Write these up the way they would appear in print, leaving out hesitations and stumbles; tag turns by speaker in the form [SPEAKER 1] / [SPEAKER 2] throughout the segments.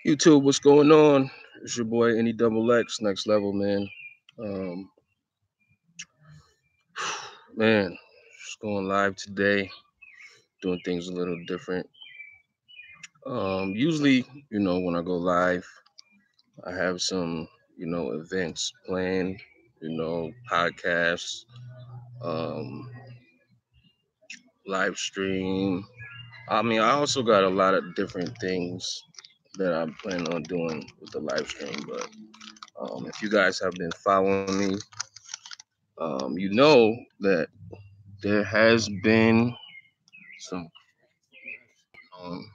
[SPEAKER 1] YouTube, what's going on? It's your boy Any Double X, next level, man. Um, man, just going live today, doing things a little different. Usually, when I go live, I have some, events planned, podcasts, um, live stream. I mean, I also got a lot of different things that I'm planning on doing with the live stream. But if you guys have been following me, you know that there has been some um,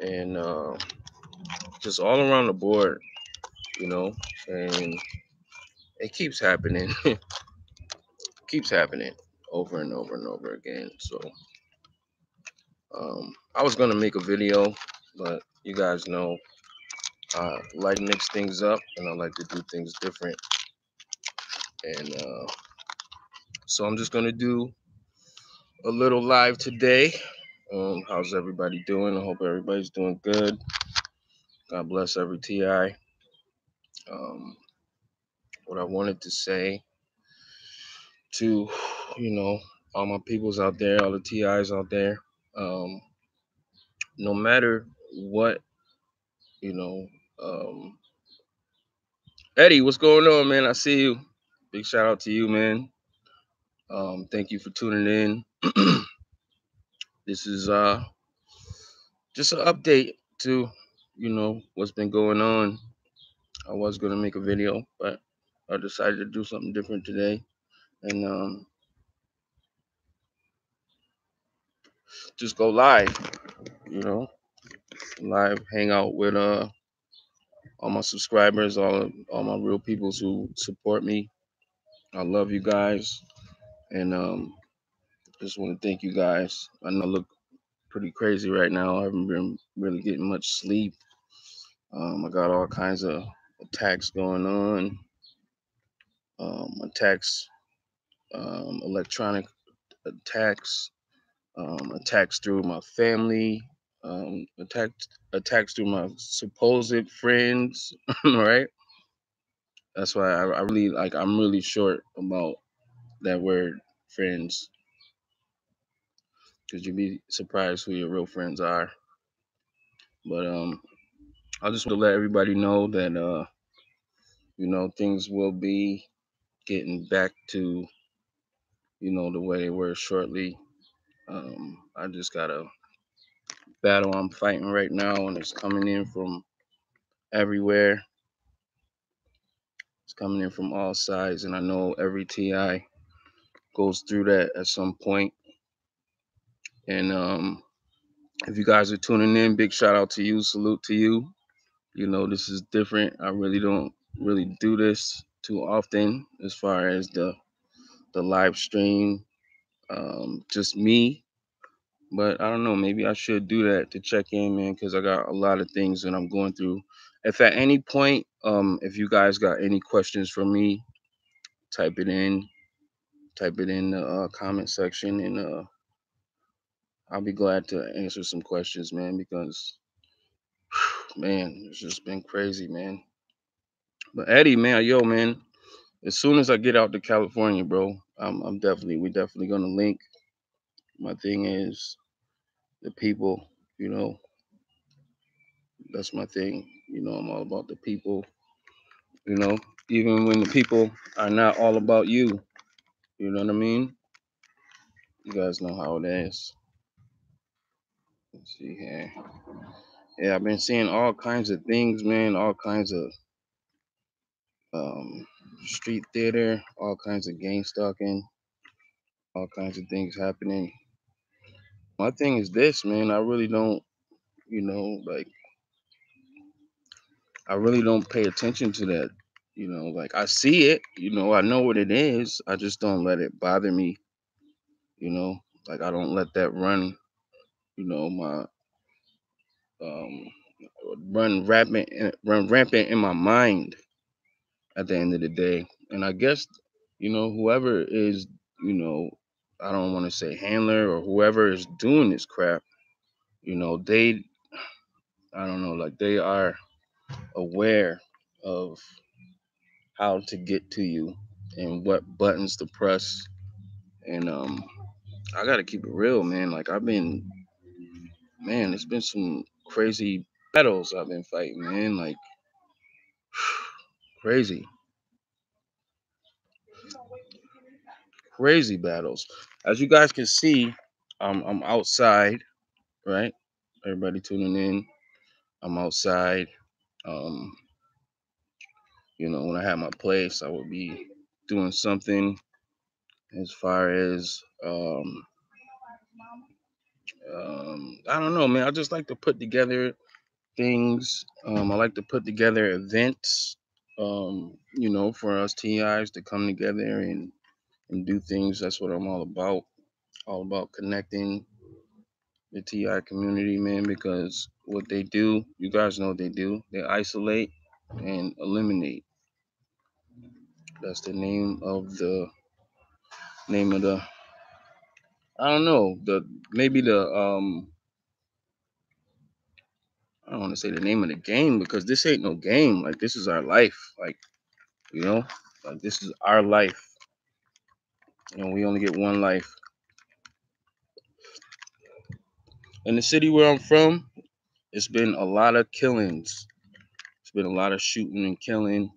[SPEAKER 1] and just all around the board, you know, and it keeps happening, keeps happening over and over and over again. So I was gonna make a video, but you guys know I like to mix things up and I like to do things different, and so I'm just gonna do a little live today. How's everybody doing? I hope everybody's doing good. God bless every TI. Um, what I wanted to say to, you know, all my peoples out there, all the TIs out there, um, no matter what, you know, um, Eddie, what's going on, man? I see you. Big shout out to you, man. Thank you for tuning in. This is just an update to, what's been going on. I was gonna make a video, but I decided to do something different today, and just go live. You know, live hangout with all my subscribers, all my real peoples who support me. I love you guys, and just want to thank you guys. I know I look pretty crazy right now. I haven't been really getting much sleep. I got all kinds of attacks going on. Attacks, electronic attacks, attacks through my family, attacks through my supposed friends, right? That's why I really like. I'm really short about that word, friends, because you'd be surprised who your real friends are. But I just want to let everybody know that things will be getting back to the way they were shortly. I just got a battle I'm fighting right now, and it's coming in from everywhere. It's coming in from all sides, and I know every TI goes through that at some point. And if you guys are tuning in, big shout out to you, salute to you. This is different. I really don't really do this too often as far as the live stream. Just me. But I don't know, maybe I should do that to check in, man, because I got a lot of things that I'm going through. If at any point, if you guys got any questions for me, type it in. Type it in the comment section, and I'll be glad to answer some questions, man, because man, it's just been crazy, man. But Eddie, man, yo, man, as soon as I get out to California, bro, we definitely gonna link. My thing is the people, you know, that's my thing. I'm all about the people, you know, even when the people are not all about you. You know what I mean? You guys know how it is. Let's see here. Yeah, I've been seeing all kinds of things, man, all kinds of um, street theater, all kinds of gang stalking, all kinds of things happening. My thing is this, man. I really don't, like I really don't pay attention to that. Like I see it, I know what it is. I just don't let it bother me. You know, like I don't let that run. My um, run rampant in my mind at the end of the day. And I guess whoever is, you know, I don't want to say handler or whoever is doing this crap, they I don't know, like they are aware of how to get to you and what buttons to press. And I gotta keep it real, man. Like it's been some crazy battles I've been fighting, man. Like crazy, crazy battles. As you guys can see, I'm outside, right? Everybody tuning in. I'm outside. Um, when I had my place, I would be doing something as far as I don't know, man. I just like to put together things. I like to put together events, for us TIs to come together and do things. That's what I'm all about connecting the TI community, man, because what they do, you guys know what they do. They isolate and eliminate. That's the name of the I don't know, maybe the I don't want to say the name of the game because this ain't no game. Like this is our life. Like, you know, like this is our life. We only get one life. In the city where I'm from, it's been a lot of killings. It's been a lot of shooting and killing.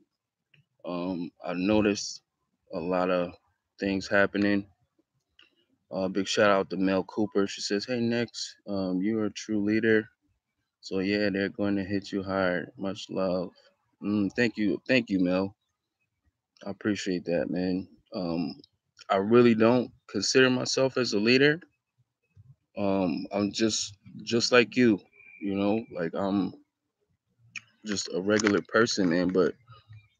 [SPEAKER 1] I've noticed a lot of things happening. Big shout out to Mel Cooper. She says, "Hey Nexx, you're a true leader. So yeah, they're going to hit you hard. Much love." Thank you, Mel. I appreciate that, man. I really don't consider myself as a leader. I'm just like you, like I'm just a regular person, man. But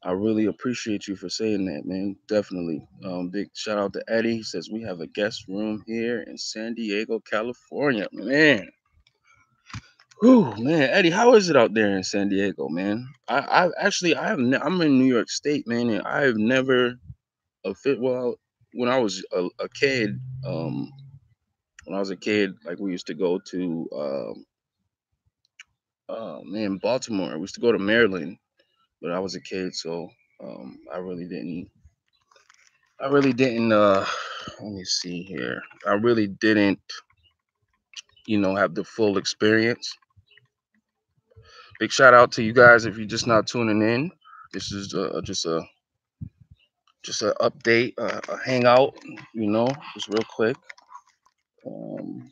[SPEAKER 1] I really appreciate you for saying that, man. Definitely. Big shout out to Eddie. He says we have a guest room here in San Diego, California. Man. Whew, man, Eddie, how is it out there in San Diego, man? I'm in New York State, man, and I've never well, when I was a kid, like we used to go to, Baltimore. We used to go to Maryland, but I was a kid, so I really didn't. Let me see here. I really didn't, have the full experience. Big shout out to you guys if you're just not tuning in. This is just an update, a hangout, just real quick. Um,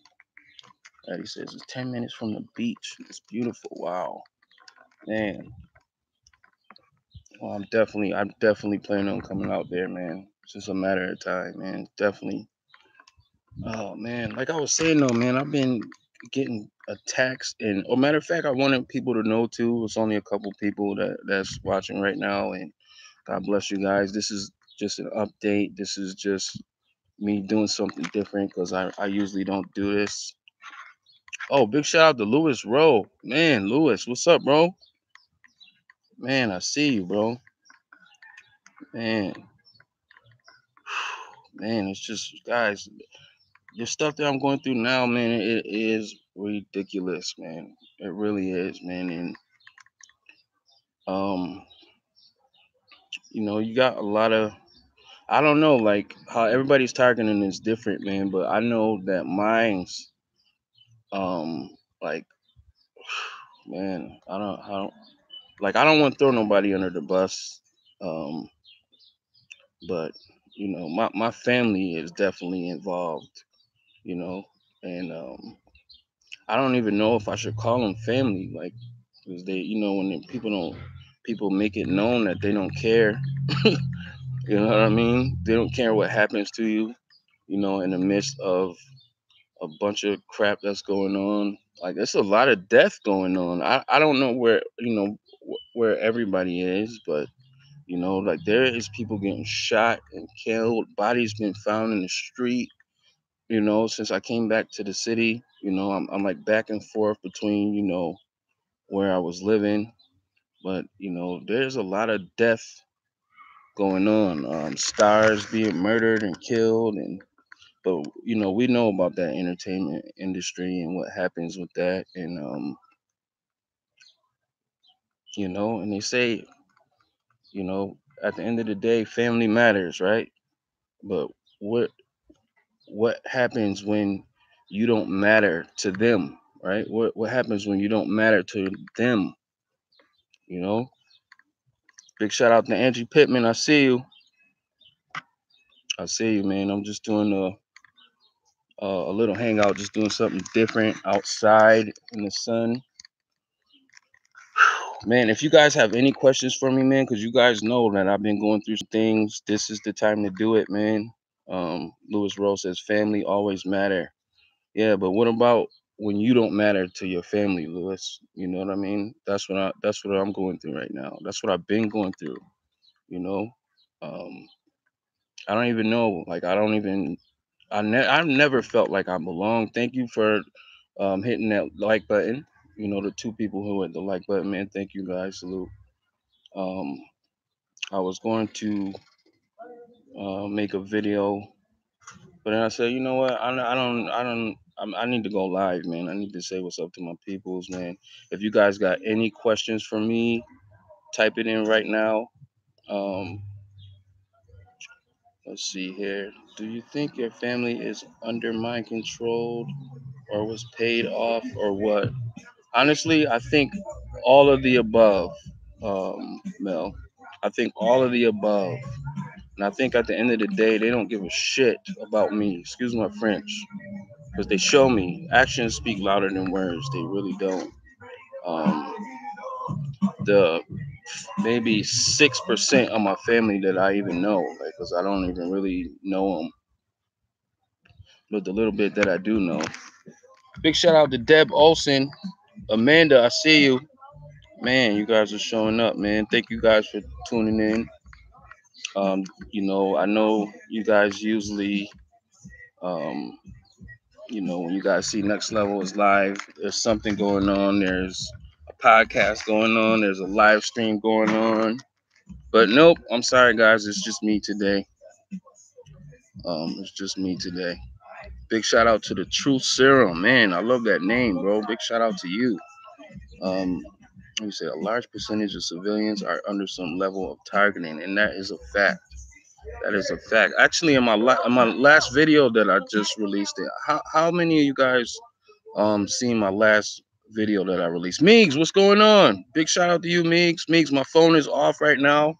[SPEAKER 1] Eddie says it's 10 minutes from the beach. It's beautiful. Wow, man. Well, I'm definitely planning on coming out there, man. It's just a matter of time, man. Definitely. Oh man, like I was saying though, man, I've been getting attacks, and matter of fact, I wanted people to know too. It's only a couple people that's watching right now, and God bless you guys. This is just an update. This is just me doing something different because I usually don't do this. Oh, big shout out to Lewis Rowe. Man, Lewis, what's up, bro? Man, I see you, bro. Man, man, it's just guys, the stuff that I'm going through now, man, it is ridiculous, man. It really is, man. And um, you got a lot of I don't know, like how everybody's targeting is different, man. But I know that mine's like man, I don't want to throw nobody under the bus. Um, but my family is definitely involved, you know, and I don't even know if I should call them family, like, because they, when people make it known that they don't care, you know what I mean? They don't care what happens to you, in the midst of a bunch of crap that's going on. Like, there's a lot of death going on. I don't know where everybody is, but like there is people getting shot and killed, bodies been found in the street. Since I came back to the city, I'm like back and forth between where I was living, but there's a lot of death going on. Stars being murdered and killed, and but we know about that entertainment industry and what happens with that, and you know, and they say, you know, at the end of the day, family matters, right? But what what happens when you don't matter to them, right? What happens when you don't matter to them, you know? Big shout out to Angie Pittman. I see you. I see you, man. I'm just doing a little hangout, just doing something different outside in the sun. Man, if you guys have any questions for me, man, because you guys know that I've been going through some things, this is the time to do it, man. Lewis Rose says family always matter. Yeah, but what about when you don't matter to your family, Lewis? You know what I mean? That's what I'm going through right now. That's what I've been going through. You know, um, I don't even know. Like I don't even. I've never felt like I belong. Thank you for hitting that like button. You know, the two people who hit the like button, man. Thank you guys. Salute. Um, I was going to make a video, but then I said, you know what? I need to go live, man. I need to say what's up to my peoples, man. If you guys got any questions for me, type it in right now. Um, let's see here. Do you think your family is under mind controlled or was paid off or what? Honestly, I think all of the above, Mel. I think all of the above. And I think at the end of the day, they don't give a shit about me. Excuse my French. Because they show me. Actions speak louder than words. They really don't. Um, the maybe 6% of my family that I even know, because I don't even really know them. But the little bit that I do know. Big shout out to Deb Olson. Amanda, I see you. Man, you guys are showing up, man. Thank you guys for tuning in. You know, I know you guys usually, um, you know, when you guys see Next Level is live, there's something going on. There's a podcast going on. There's a live stream going on. But nope, I'm sorry, guys. It's just me today. It's just me today. Big shout out to the Truth Serum, man. I love that name, bro. Big shout out to you. Um, let me say a large percentage of civilians are under some level of targeting, and that is a fact. That is a fact. Actually, in my last video that I just released, how many of you guys seen my last video that I released? Meeks, what's going on? Big shout out to you, Meeks. Meeks, my phone is off right now.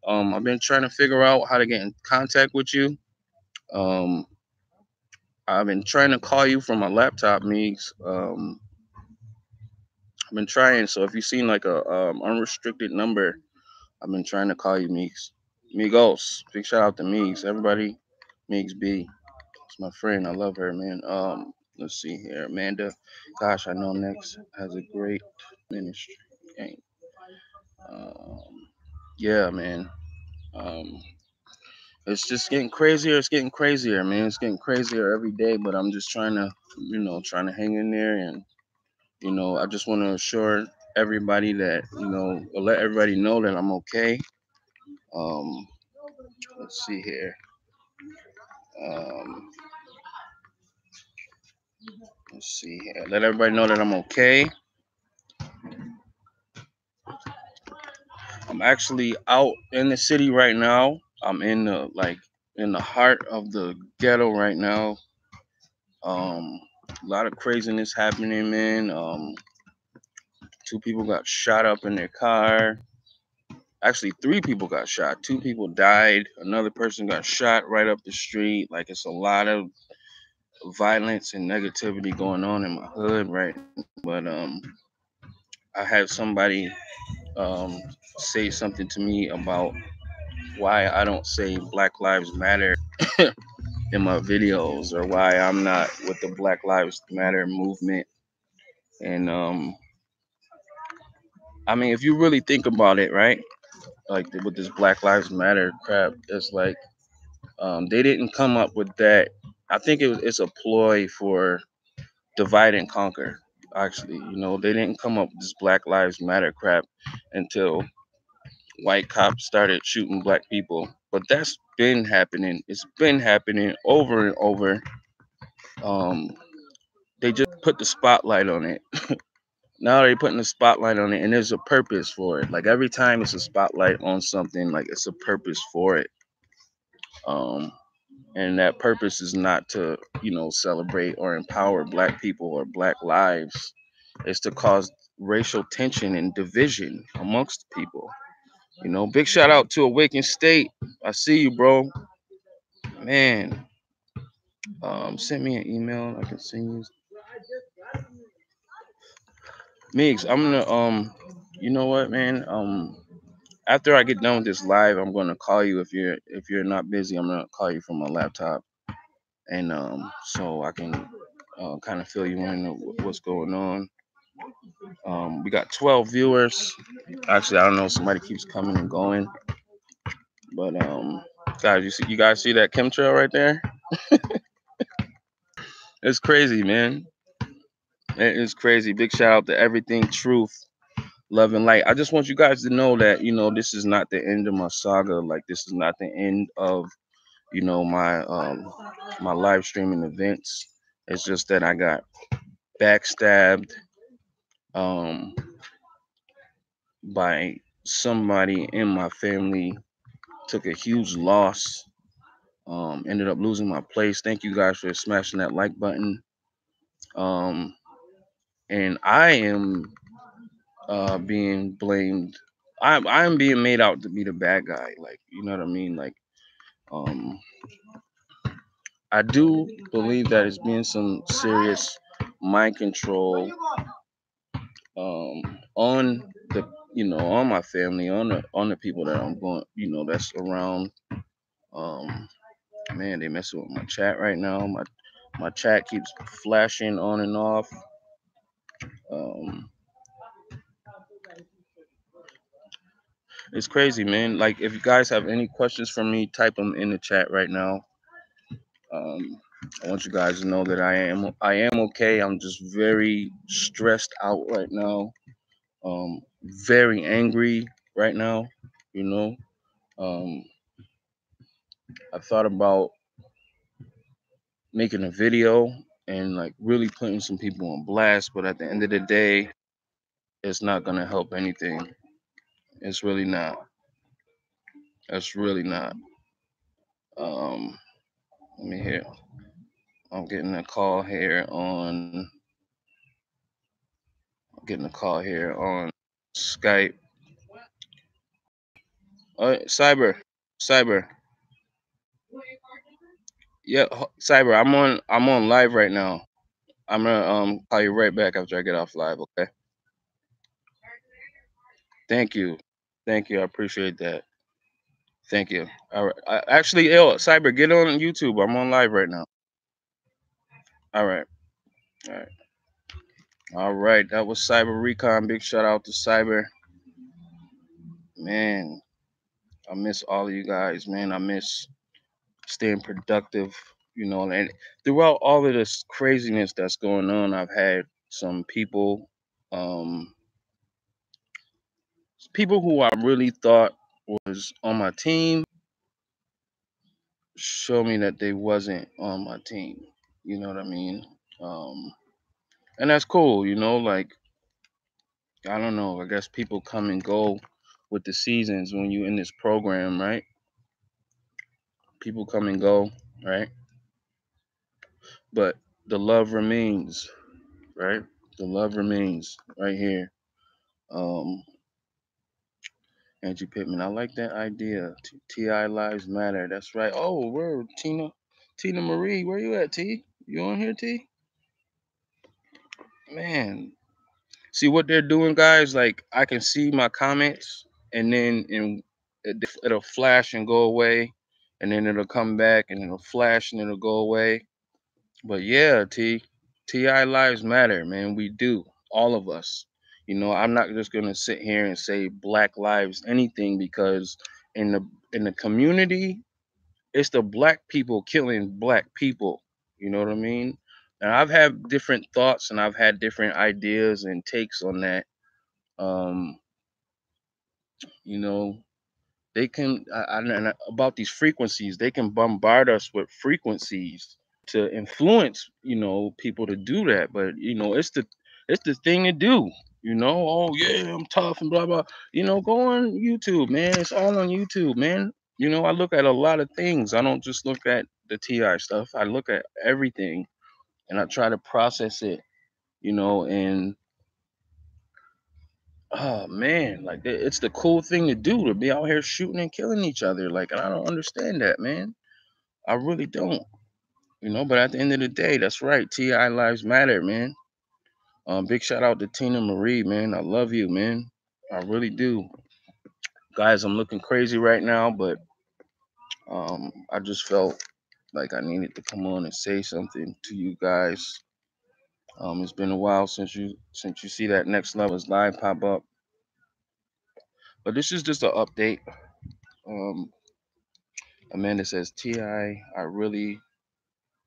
[SPEAKER 1] I've been trying to figure out how to get in contact with you. Um, I've been trying to call you from my laptop, Meeks. I've been trying. So if you seen like a unrestricted number, I've been trying to call you, Meeks. Migos. Big shout out to Meeks. Everybody, Meeks B. It's my friend. I love her, man. Let's see here. Amanda. Gosh, I know Nexx has a great ministry. Dang. Um, yeah, man. Um, it's just getting crazier. It's getting crazier, man. It's getting crazier every day. But I'm just trying to, trying to hang in there, and I just want to assure everybody that, let everybody know that I'm okay. Um, let's see here. Um, let's see here. Let everybody know that I'm okay. I'm actually out in the city right now. I'm in the heart of the ghetto right now. A lot of craziness happening, man. Two people got shot up in their car. Actually, three people got shot. Two people died. Another person got shot right up the street. Like, it's a lot of violence and negativity going on in my hood right now. But I had somebody um, say something to me about why I don't say Black Lives Matter in my videos, or why I'm not with the Black Lives Matter movement. And I mean, if you really think about it, right? Like with this Black Lives Matter crap, it's like they didn't come up with that. I think it's a ploy for divide and conquer. Actually, they didn't come up with this Black Lives Matter crap until white cops started shooting black people. But that's been happening. It's been happening over and over. Um, they just put the spotlight on it. Now they're putting the spotlight on it, and there's a purpose for it. Like every time it's a spotlight on something, like it's a purpose for it. Um, and that purpose is not to, celebrate or empower black people or black lives. It's to cause racial tension and division amongst people. Big shout out to Awakened State. I see you, bro. Man, send me an email. I can send you. Migs, I'm gonna you know what, man? After I get done with this live, I'm gonna call you if you're not busy. I'm gonna call you from my laptop, and so I can kind of fill you in on what's going on. We got 12 viewers. Actually, I don't know. Somebody keeps coming and going, but guys, you guys see that chemtrail right there? It's crazy, man. It is crazy. Big shout out to Everything Truth, Love and Light. I just want you guys to know that this is not the end of my saga. Like this is not the end of my live streaming events. It's just that I got backstabbed um by somebody in my family, took a huge loss, ended up losing my place. Thank you guys for smashing that like button. um and I am being blamed. I'm being made out to be the bad guy, like, you know what I mean? Like, um I do believe that it's been some serious mind control on the on my family, on the people that I'm going, that's around. um Man, they messing with my chat right now. My chat keeps flashing on and off. um it's crazy, man. Like, if you guys have any questions for me, type them in the chat right now. um I want you guys to know that I am okay. I'm just very stressed out right now. Very angry right now. you know um I thought about making a video and, like, really putting some people on blast, but at the end of the day, it's not gonna help anything. It's really not. It's really not. Um, Let me hear. I'm getting a call here on. Getting a call here on Skype. Cyber. Yeah, Cyber. I'm on live right now. I'm gonna call you right back after I get off live. Okay. Thank you. Thank you. I appreciate that. Thank you. All right. Actually, Cyber, get on YouTube. I'm on live right now. All right. All right. All right. That was Cyber Recon. Big shout out to Cyber. Man, I miss all of you guys, man. I miss staying productive, and throughout all of this craziness that's going on, I've had some people who I really thought was on my team show me that they wasn't on my team. You know what I mean? Um, and that's cool, like, I don't know. I guess people come and go with the seasons when you in this program, right? People come and go, right? But the love remains, right? The love remains right here. Um, Andrew Pittman, I like that idea. Ti lives matter. That's right. Oh, where Tina Marie, where you at, T? You on here, T? Man, see what they're doing, guys. Like, I can see my comments, and then it'll flash and go away, and then it'll come back, and it'll flash and it'll go away. But yeah, Ti lives matter, man. We do, all of us. I'm not just gonna sit here and say Black lives anything, because in the community, it's the black people killing black people. You know what I mean? And I've had different thoughts, and I've had different ideas and takes on that. Um, you know, they can and about these frequencies, they can bombard us with frequencies to influence, people to do that. But it's It's the thing to do. Oh yeah, I'm tough and blah blah. Go on YouTube, man. It's all on YouTube, man. I look at a lot of things. I don't just look at the TI stuff. I look at everything and I try to process it, and oh man, like it's the cool thing to do, to be out here shooting and killing each other. Like, I don't understand that, man. I really don't. But at the end of the day, that's right. TI lives matter, man. Big shout out to Tina Marie, man. I love you, man. I really do. Guys, I'm looking crazy right now, but I just felt like I needed to come on and say something to you guys. It's been a while since you see that Next Level's live pop up. But this is just an update. Um, Amanda says, I really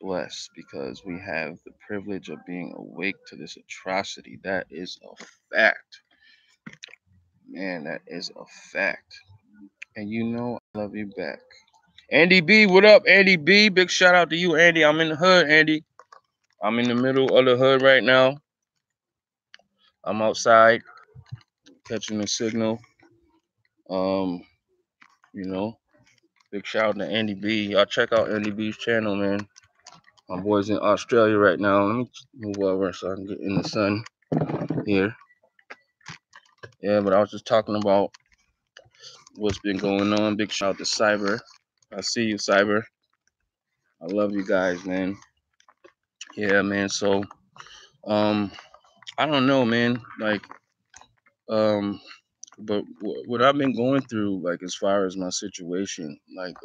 [SPEAKER 1] blessed because we have the privilege of being awake to this atrocity. That is a fact. Man, that is a fact. And I love you back. Andy B, what up, Andy B? Big shout out to you, Andy. I'm in the hood, Andy. I'm in the middle of the hood right now. I'm outside catching the signal. Um, you know, Big shout out to Andy B. Y'all check out Andy B's channel, man. My boy's in Australia right now. Let me move over so I can get in the sun here. Yeah, but I was just talking about what's been going on. Big shout out to Cyber. I see you, Cyber. I love you guys, man. Yeah, man. So, um, I don't know, man. Like, um, but what I've been going through, like, as far as my situation, like,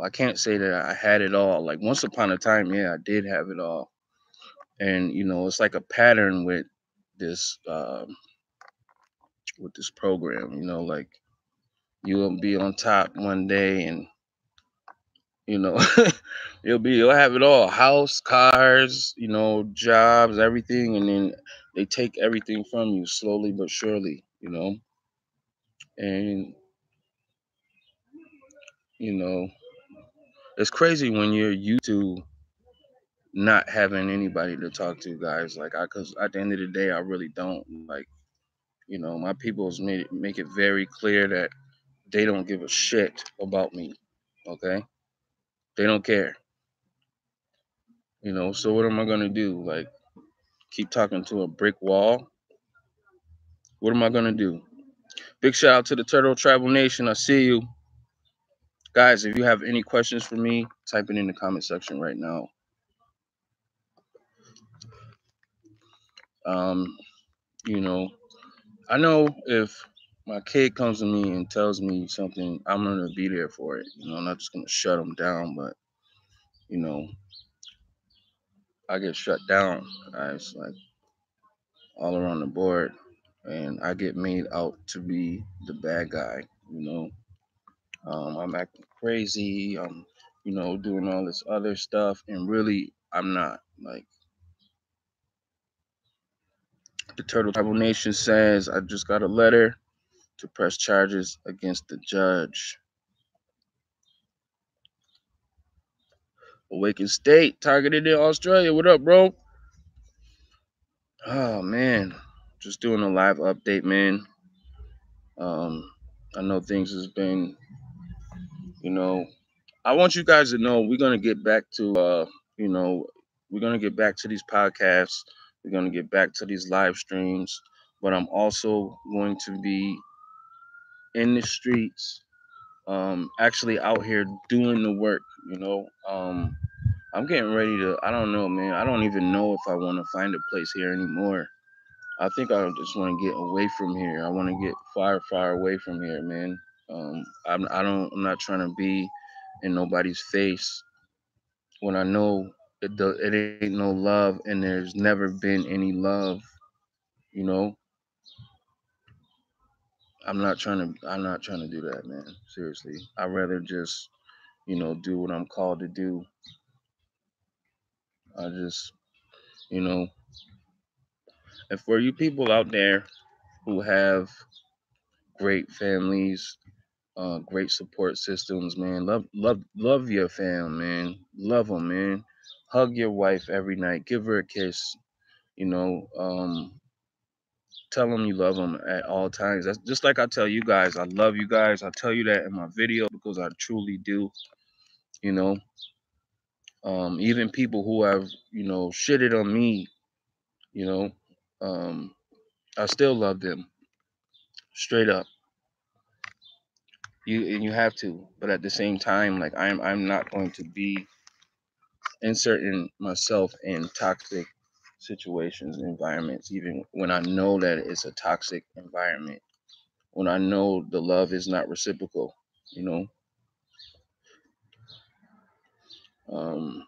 [SPEAKER 1] I can't say that I had it all. Like, once upon a time, yeah, I did have it all. And, it's like a pattern this, with this program, like you'll be on top one day and, you know, you'll have it all, house, cars, jobs, everything. And then they take everything from you slowly but surely, and, you know, it's crazy when you're used to not having anybody to talk to, guys. Like, cause at the end of the day, I really don't like, my people's make it very clear that they don't give a shit about me. Okay. They don't care. So what am I gonna do? Like, keep talking to a brick wall? What am I gonna do? Big shout out to the Turtle Tribal Nation. I see you. Guys, if you have any questions for me, type it in the comment section right now. Um, I know if my kid comes to me and tells me something, I'm gonna be there for it. I'm not just gonna shut them down, but you know, I get shut down, guys, like all around the board, and I get made out to be the bad guy. I'm acting crazy. I'm, doing all this other stuff, and really, I'm not. Like, the Turtle Tribal Nation says, I just got a letter to press charges against the judge. Awaken State, targeted in Australia. What up, bro? Oh, man. Just doing a live update, man. I know things has been, I want you guys to know we're going to get back to, we're going to get back to these podcasts. We're going to get back to these live streams. But I'm also going to be in the streets, actually out here doing the work, I'm getting ready to, I don't know, man. I don't even know if I want to find a place here anymore. I think I just want to get away from here. I want to get far, far away from here, man. I'm not trying to be in nobody's face when I know it ain't no love and there's never been any love, you know. I'm not trying to do that, man. Seriously. I'd rather just, do what I'm called to do. I just, you know, and for you people out there who have great families, great support systems, man. Love your fam, man. Love them, man. Hug your wife every night. Give her a kiss. You know, tell them you love them at all times. That's just like I tell you guys. I love you guys. I tell you that in my video because I truly do. You know, even people who have shitted on me. You know, um, I still love them straight up. You have to, but at the same time, like I'm not going to be inserting myself in toxic situations and environments, even when I know that it's a toxic environment. When I know the love is not reciprocal, you know. Um,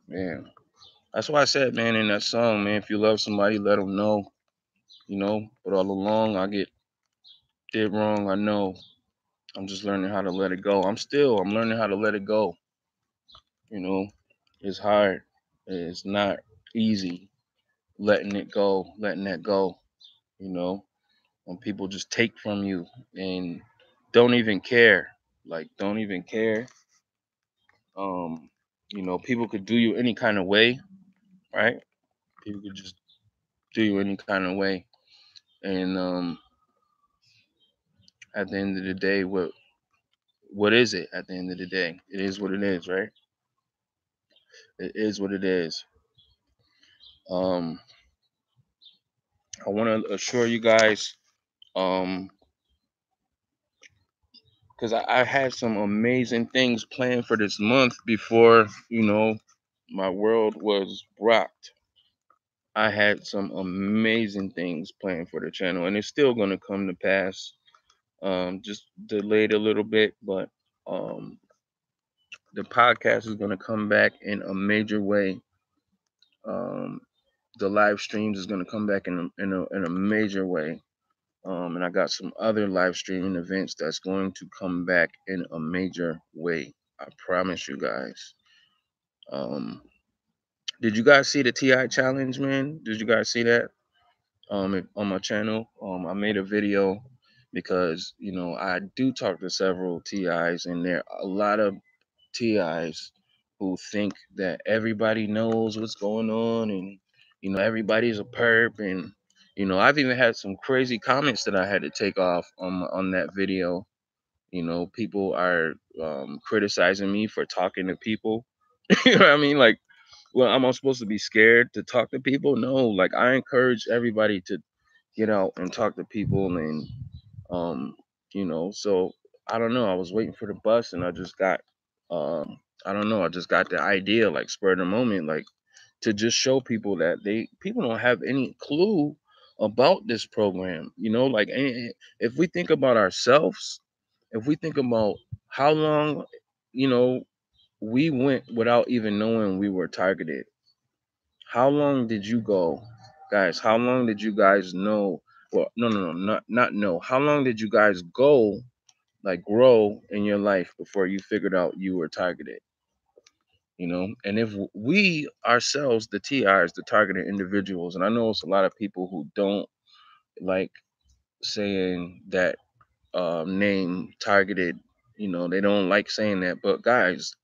[SPEAKER 1] Man, that's why I said, man, in that song, man, if you love somebody, let them know, you know. But all along, I get did wrong. I know. I'm just learning how to let it go. I'm learning how to let it go. You know, it's hard. It's not easy letting it go, letting that go. You know, when people just take from you and don't even care, like don't even care. Um, people could do you any kind of way, right? People could just do you any kind of way, and at the end of the day, what is it? At the end of the day, it is what it is, right? It is what it is. Um, I want to assure you guys, um, because I had some amazing things planned for this month before my world was rocked. I had some amazing things planned for the channel, and it's still gonna come to pass. Just delayed a little bit, but um, the podcast is gonna come back in a major way. Um, the live streams is gonna come back in a major way. And I got some other live streaming events that's going to come back in a major way. I promise you guys. Um, did you guys see the TI challenge, man? Did you guys see that? On my channel. I made a video because I do talk to several TIs, and there are a lot of TIs who think that everybody knows what's going on, and everybody's a perp, and I've even had some crazy comments that I had to take off on that video. People are criticizing me for talking to people. You know what I mean? Like, well, am I supposed to be scared to talk to people? No, like I encourage everybody to get out and talk to people, and um so I don't know, I was waiting for the bus, and I just got I don't know, I just got the idea, like spur of the moment, like to just show people that people don't have any clue about this program, like if we think about ourselves, if we think about how long you know we went without even knowing we were targeted. How long did you go, guys? How long did you guys know? Well, no, not know. How long did you guys go, like grow in your life before you figured out you were targeted? And if we ourselves, the TRs, the targeted individuals, and I know it's a lot of people who don't like saying that name targeted. They don't like saying that, but guys,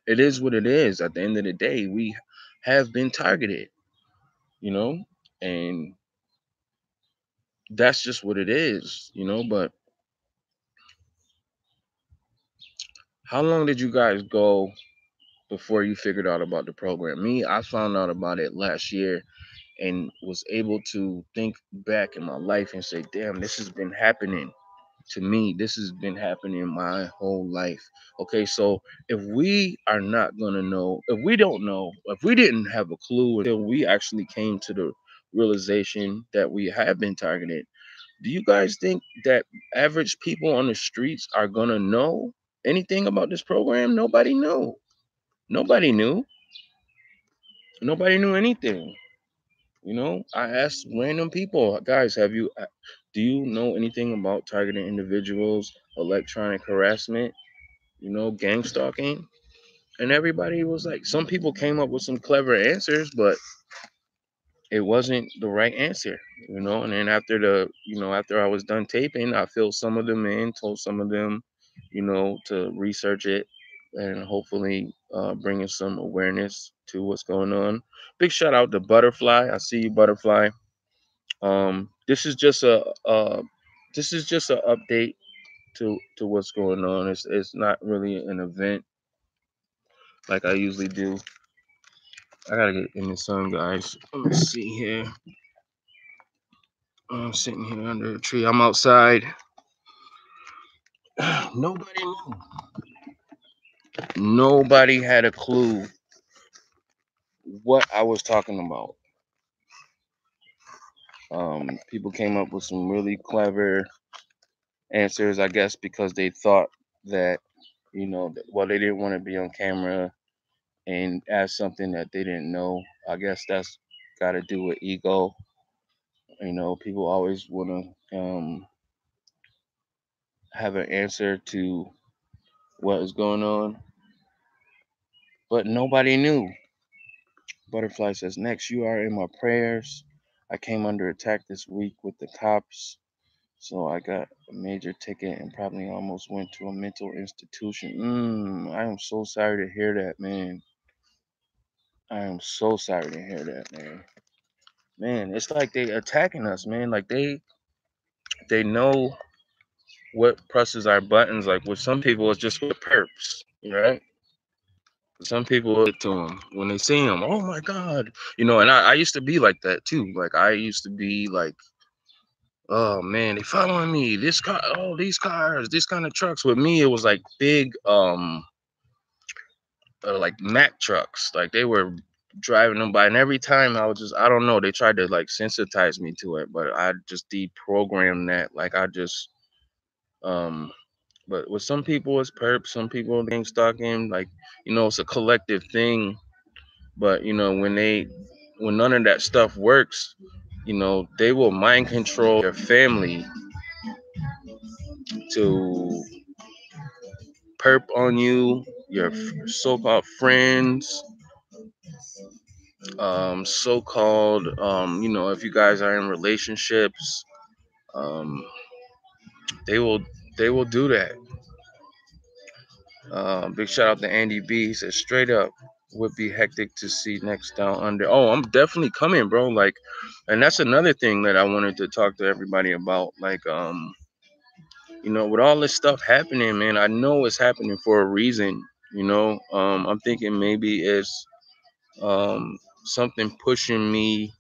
[SPEAKER 1] it is what it is. At the end of the day, we have been targeted. You know, and that's just what it is, but how long did you guys go before you figured out about the program? Me, I found out about it last year and was able to think back in my life and say, damn, this has been happening to me. This has been happening my whole life. Okay, so if we are not going to know, if we don't know, if we didn't have a clue until we actually came to the realization that we have been targeted, do you guys think that average people on the streets are gonna know anything about this program? Nobody knew. Nobody knew. Nobody knew anything. I asked random people, guys, do you know anything about targeting individuals, electronic harassment, gang stalking? And everybody was like, some people came up with some clever answers, but it wasn't the right answer. And then after I was done taping, I filled some of them in, told some of them to research it, and hopefully bringing some awareness to what's going on. Big shout out to Butterfly. I see you, Butterfly. This is just a update to what's going on. It's not really an event like I usually do. I gotta get in the sun, guys. Let me see here. I'm sitting here under a tree. I'm outside. Nobody knew. Nobody had a clue what I was talking about. People came up with some really clever answers, I guess, because they thought that, well, they didn't want to be on camera and ask something that they didn't know. I guess that's got to do with ego. People always want to have an answer to what is going on, but nobody knew. Butterfly says, Nexx, you are in my prayers. I came under attack this week with the cops. So I got a major ticket and probably almost went to a mental institution. I am so sorry to hear that, man. I am so sorry to hear that, man. Man, it's like they attacking us, man. Like they know what presses our buttons. Like with some people, it's just with perps, right? Some people it to them when they see them. Oh my God, And I used to be like that too. Like I used to be like, oh man, they following me. This car, oh these cars, this kind of trucks. With me, it was like big, like Mack trucks. Like they were driving them by, and every time I don't know, they tried to like sensitize me to it, but I just deprogrammed that. Like I just, um, but with some people it's perp, some people gang stalking. Like it's a collective thing. But when none of that stuff works, they will mind control your family to perp on you, your so-called friends, so-called, if you guys are in relationships, um, they will do that. Big shout out to Andy B. He says straight up would be hectic to see Nexx down under. Oh, I'm definitely coming, bro. Like, and that's another thing that I wanted to talk to everybody about. Like, with all this stuff happening, man, I know it's happening for a reason. I'm thinking maybe it's something pushing me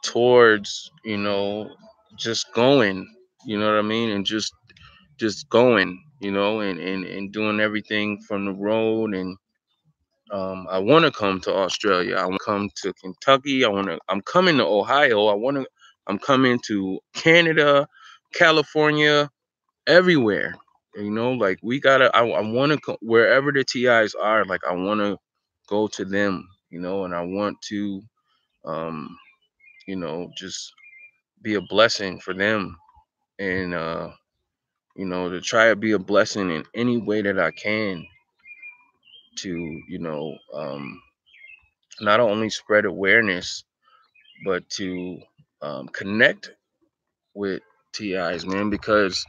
[SPEAKER 1] towards just going, you know what I mean, and just going, and doing everything from the road. And I want to come to Australia, I want to come to Kentucky, I'm coming to Ohio, I'm coming to Canada, California, everywhere. Like we gotta, I want to, wherever the TIs are, like I want to go to them, and I want to um just be a blessing for them. And to try to be a blessing in any way that I can to not only spread awareness, but to connect with TIs, man, because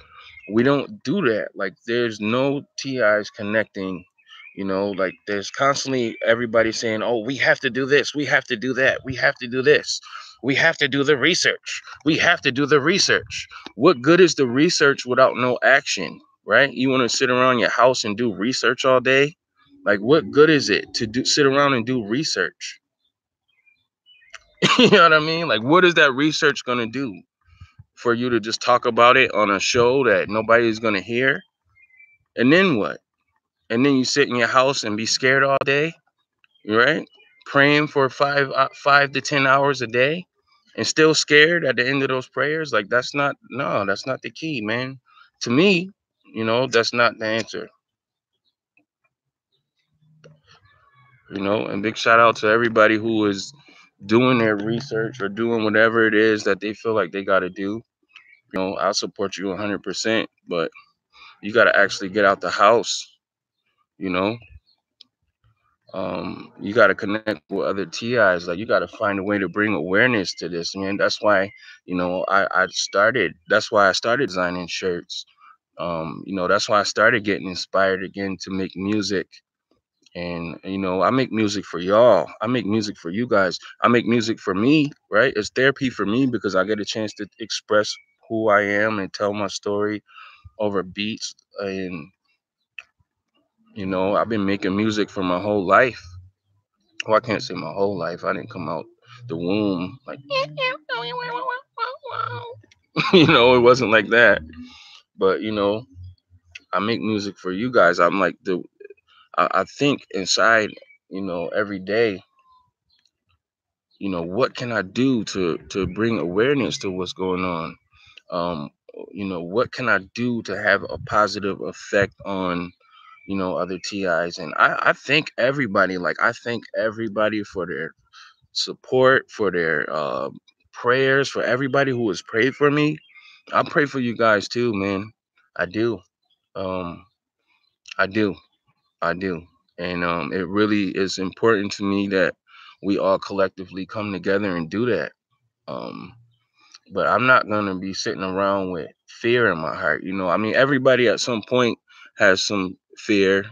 [SPEAKER 1] we don't do that. Like there's no TIs connecting. Like there's constantly everybody saying, oh, we have to do this, we have to do that, we have to do this, we have to do the research, we have to do the research. What good is the research without no action, right? You want to sit around your house and do research all day? Like what good is it to sit around and do research? You know what I mean? Like what is that research going to do? For you to just talk about it on a show that nobody's gonna hear, and then what? And then you sit in your house and be scared all day, right? Praying for 5 to 10 hours a day, and still scared at the end of those prayers. Like that's not, no, that's not the key, man. To me, that's not the answer. And big shout out to everybody who is doing their research or doing whatever it is that they feel like they got to do. I'll support you 100%, but you got to actually get out the house. you know you got to connect with other TIs. Like you got to find a way to bring awareness to this, man. That's why I started designing shirts. That's why I started getting inspired again to make music. And I make music for y'all. I make music for you guys. I make music for me, right? It's therapy for me because I get a chance to express who I am and tell my story over beats. And I've been making music for my whole life. Well, I can't say my whole life. I didn't come out the womb like it wasn't like that. But I make music for you guys. I'm like I think inside, every day, what can I do to bring awareness to what's going on? Um, what can I do to have a positive effect on, other TIs? And I thank everybody. Like I thank everybody for their support, for their prayers, for everybody who has prayed for me. I pray for you guys too, man. I do. Um, I do. I do. And it really is important to me that we all collectively come together and do that. Um, but I'm not gonna be sitting around with fear in my heart. I mean, everybody at some point has some fear.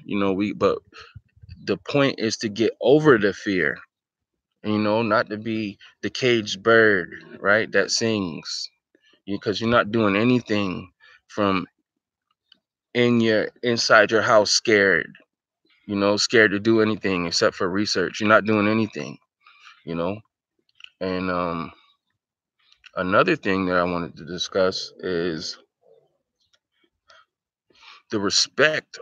[SPEAKER 1] But the point is to get over the fear. Not to be the caged bird, right? That sings, because you're not doing anything from inside your house scared. Scared to do anything except for research. You're not doing anything. You know, and another thing that I wanted to discuss is the respect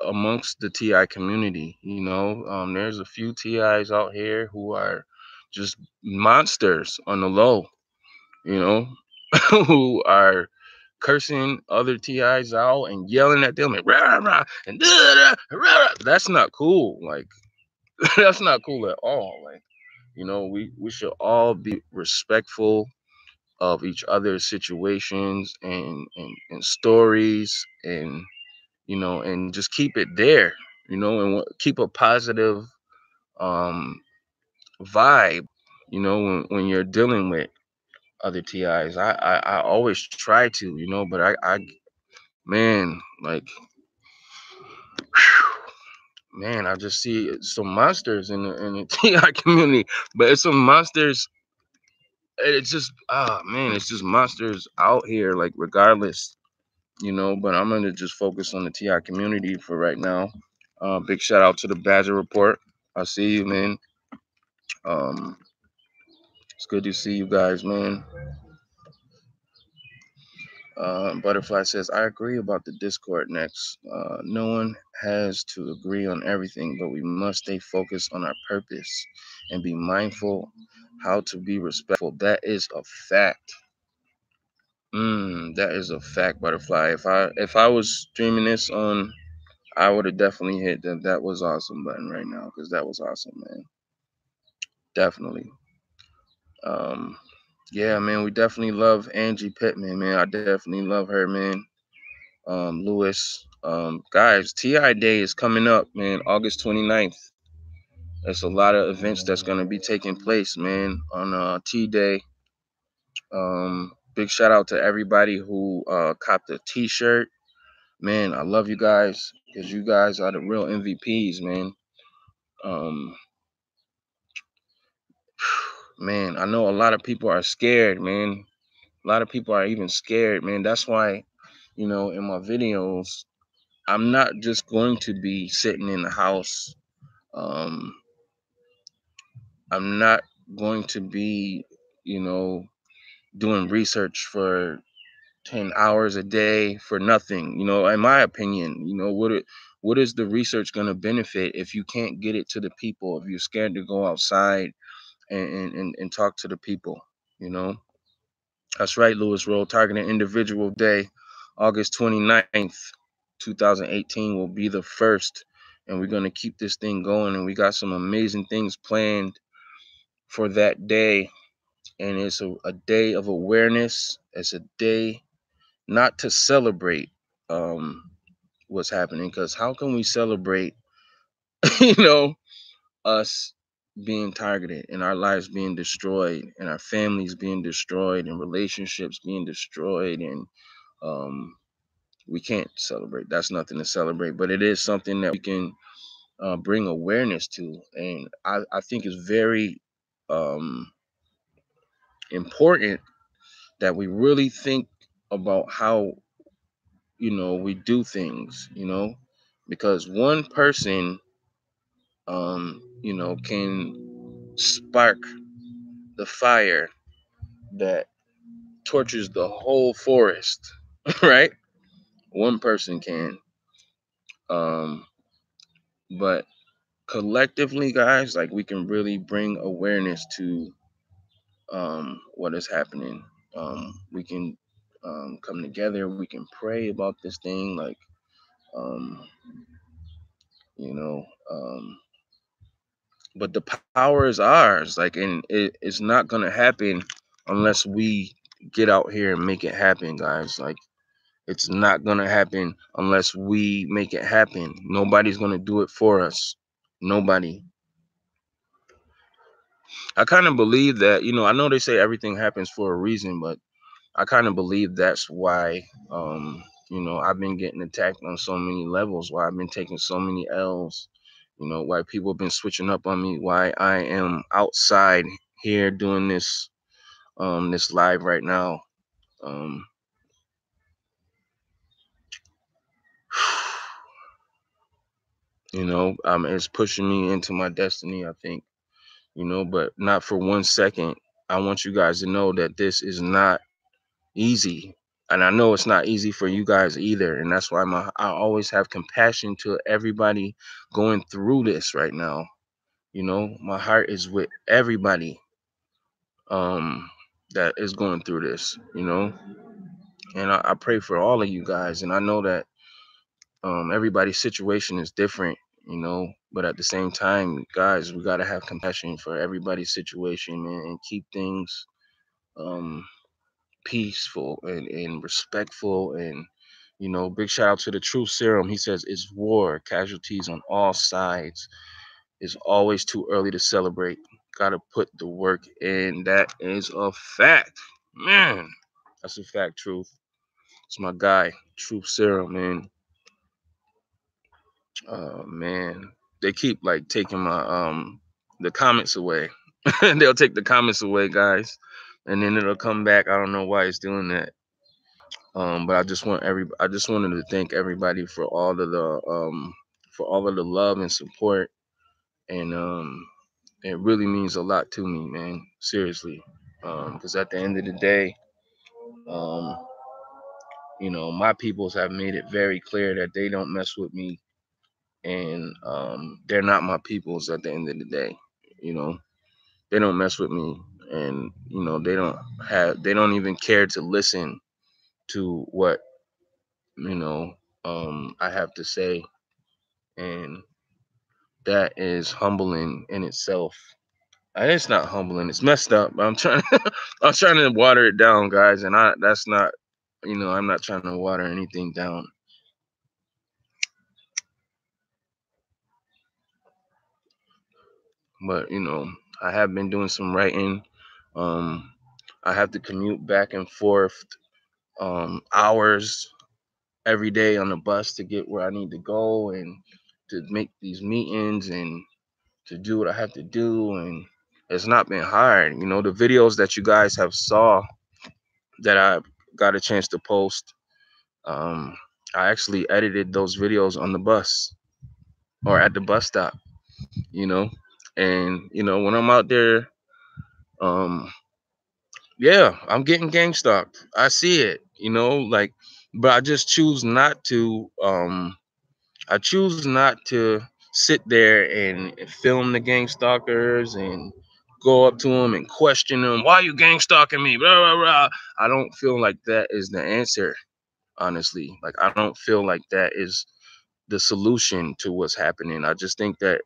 [SPEAKER 1] amongst the TI community. There's a few TIs out here who are just monsters on the low, you know, who are cursing other TIs out and yelling at them and rah, rah, and da, da, rah, rah. That's not cool. Like, that's not cool at all. Like, we should all be respectful of each other's situations and stories, and just keep it there, and keep a positive um vibe, when you're dealing with other TIs. I always try to, but I man, like, man, I just see some monsters in the TI community, but it's some monsters. It's just, man, it's just monsters out here, like, regardless, but I'm gonna just focus on the TI community for right now. Big shout out to the Badger Report. I see you, man. Um, it's good to see you guys, man. Butterfly says, I agree about the Discord next. No one has to agree on everything, but we must stay focused on our purpose and be mindful how to be respectful. That is a fact. That is a fact, Butterfly. If I was streaming this on, I would have definitely hit that was awesome button right now, because that was awesome, man. Definitely. Um, yeah, man, we definitely love Angie Pittman, man. I definitely love her, man. Lewis. Guys, TI Day is coming up, man, August 29th. There's a lot of events that's going to be taking place, man, on T Day. Big shout out to everybody who copped a t-shirt. Man, I love you guys, because you guys are the real MVPs, man. Um, man, I know a lot of people are scared, man. A lot of people are even scared, man. That's why, in my videos, I'm not just going to be sitting in the house. Um, I'm not going to be, you know, doing research for 10 hours a day for nothing. In my opinion, what is the research going to benefit if you can't get it to the people, if you're scared to go outside and talk to the people, you know? That's right, Lewis Roll, targeting individual day, August 29th, 2018 will be the first. And we're going to keep this thing going. And we got some amazing things planned for that day. And it's a day of awareness. It's a day not to celebrate what's happening. Because how can we celebrate, you know, us being targeted and our lives being destroyed and our families being destroyed and relationships being destroyed and um, We can't celebrate. That's nothing to celebrate, but it is something that we can bring awareness to. And I think it's very um, important that we really think about how, we do things, because one person, can spark the fire that torches the whole forest, right? One person can. Um, but collectively, guys, like we can really bring awareness to what is happening. We can come together. We can pray about this thing, like um, you know. But the power is ours, like, and it's not gonna happen unless we get out here and make it happen, guys. Like, it's not gonna happen unless we make it happen. Nobody's gonna do it for us. Nobody. I kind of believe that, I know they say everything happens for a reason, but I kind of believe that's why, I've been getting attacked on so many levels, why I've been taking so many L's, why people have been switching up on me, why I am outside here doing this live right now. Um, it's pushing me into my destiny, I think, but not for 1 second. I want you guys to know that this is not easy. And I know it's not easy for you guys either. And that's why I always have compassion to everybody going through this right now. My heart is with everybody um that is going through this, And I pray for all of you guys. And I know that everybody's situation is different, but at the same time, guys, we gotta have compassion for everybody's situation, man, and keep things um peaceful and respectful. And big shout out to the Truth Serum. He says it's war, casualties on all sides. It's always too early to celebrate. Gotta put the work in. That is a fact, man. That's a fact. Truth. It's my guy, Truth Serum, man. Man, they keep like taking my the comments away. They'll take the comments away, guys, and then it'll come back. I don't know why it's doing that. But I just wanted to thank everybody for all of the love and support, and it really means a lot to me, man. Seriously, because at the end of the day, um, my peoples have made it very clear that they don't mess with me, and they're not my peoples at the end of the day. You know, they don't mess with me, and they don't even care to listen to what you know I have to say, and that is humbling in itself. It's not humbling, it's messed up, but I'm trying to water it down, guys, and I that's not I'm not trying to water anything down. But I have been doing some writing. um I have to commute back and forth hours every day on the bus to get where I need to go, and to make these meetings, and to do what I have to do. And it's not been hard. The videos that you guys have saw that I got a chance to post, um, I actually edited those videos on the bus or at the bus stop, you know. And when I'm out there, um, yeah, I'm getting gang stalked. I see it, like, but I just choose not to. I choose not to sit there and film the gang stalkers and go up to them and question them. Why are you gang stalking me? Blah, blah, blah. I don't feel like that is the answer, honestly. Like, I don't feel like that is the solution to what's happening. I just think that,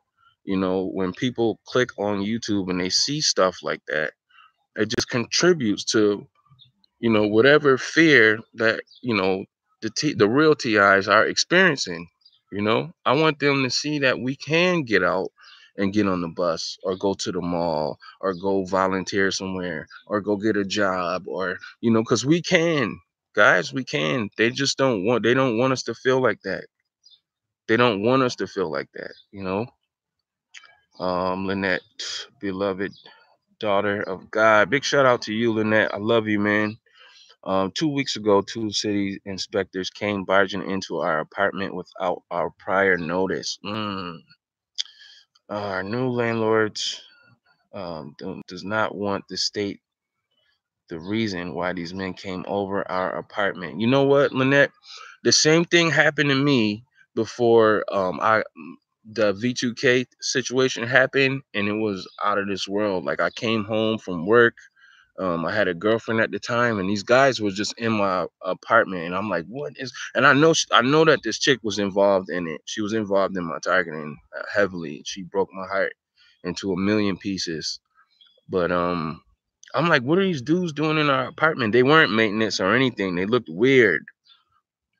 [SPEAKER 1] when people click on YouTube and they see stuff like that, it just contributes to whatever fear that the real TIs are experiencing. I want them to see that we can get out and get on the bus, or go to the mall, or go volunteer somewhere, or go get a job, or because we can, guys, we can. They just they don't want us to feel like that. They don't want us to feel like that, you know. Lynette, beloved daughter of God. Big shout out to you, Lynette. I love you, man. 2 weeks ago, two city inspectors came barging into our apartment without our prior notice. Our new landlords does not want the state the reason why these men came over our apartment. You know what, Lynette? The same thing happened to me before the V2K situation happened, and it was out of this world. Like, I came home from work. I had a girlfriend at the time, and these guys were just in my apartment, and I'm like, "What is?" And I know that this chick was involved in it. She was involved in my targeting heavily. She broke my heart into a million pieces. But I'm like, "What are these dudes doing in our apartment?" They weren't maintenance or anything. They looked weird.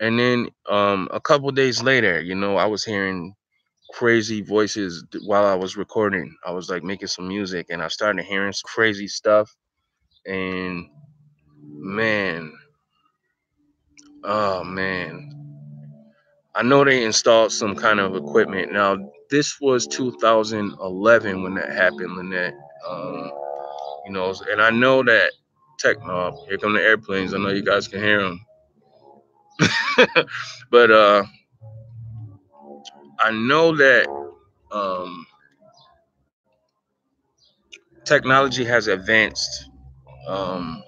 [SPEAKER 1] And then a couple days later, you know, I was hearing crazy voices while I was recording. I was like making some music, and I started hearing some crazy stuff. And man, oh man, I know they installed some kind of equipment. Now, this was 2011 when that happened, Lynette. Um, you know, and I know that here come the airplanes. I know you guys can hear them. But I know that um, technology has advanced um,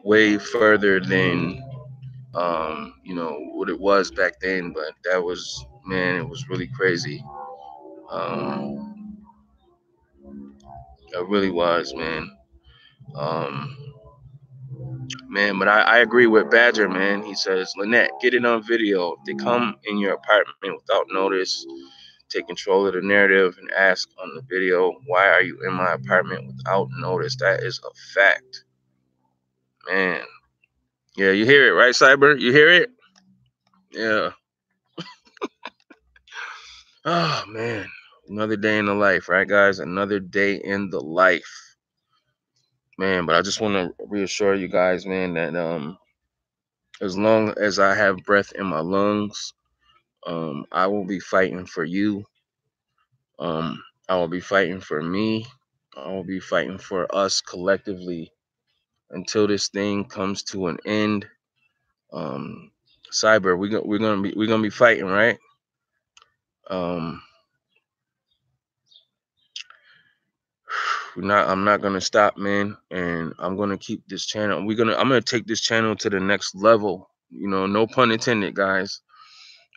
[SPEAKER 1] way further than you know, what it was back then. But that was, man, it was really crazy. Um, it really was, man. Um, Man, but I agree with Badger, man. He says, Lynette, get it on video. If they come in your apartment without notice, take control of the narrative and ask on the video, why are you in my apartment without notice? That is a fact, man. Yeah, you hear it, right, Cyber? You hear it? Yeah. Oh, man. Another day in the life, right, guys? Another day in the life. Man, but I just want to reassure you guys, man, that as long as I have breath in my lungs, I will be fighting for you. I will be fighting for me. I will be fighting for us collectively until this thing comes to an end. Um, Cyber, we're gonna be fighting, right? Um, I'm not gonna stop, man, and I'm gonna keep this channel. I'm gonna take this channel to the next level. You know, no pun intended, guys.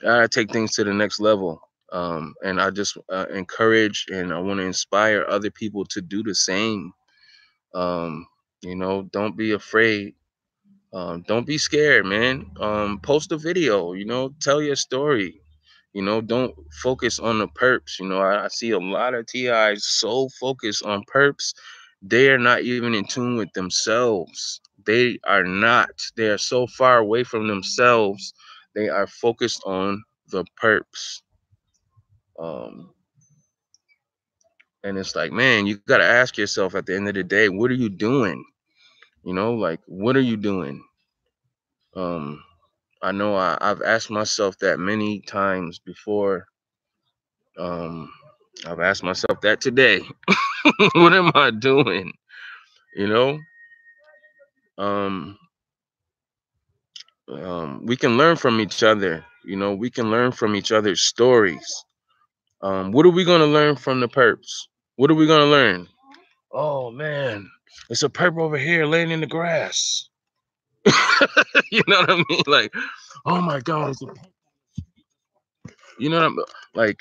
[SPEAKER 1] I gotta take things to the next level. And I just encourage and I want to inspire other people to do the same. Um, you know, don't be afraid. Don't be scared, man. Post a video, you know, tell your story. You know, don't focus on the perps. You know, I see a lot of TIs so focused on perps, they are not even in tune with themselves. They are not. They are so far away from themselves. They are focused on the perps. Um, and it's like, man, you got to ask yourself at the end of the day, what are you doing? You know, like, what are you doing? Um, I know I've asked myself that many times before. Um, I've asked myself that today. What am I doing? You know, um, we can learn from each other. You know, we can learn from each other's stories. What are we gonna learn from the perps? What are we gonna learn? Oh man, it's a perp over here laying in the grass. You know what I mean? Like, oh my God, you know what I'm like.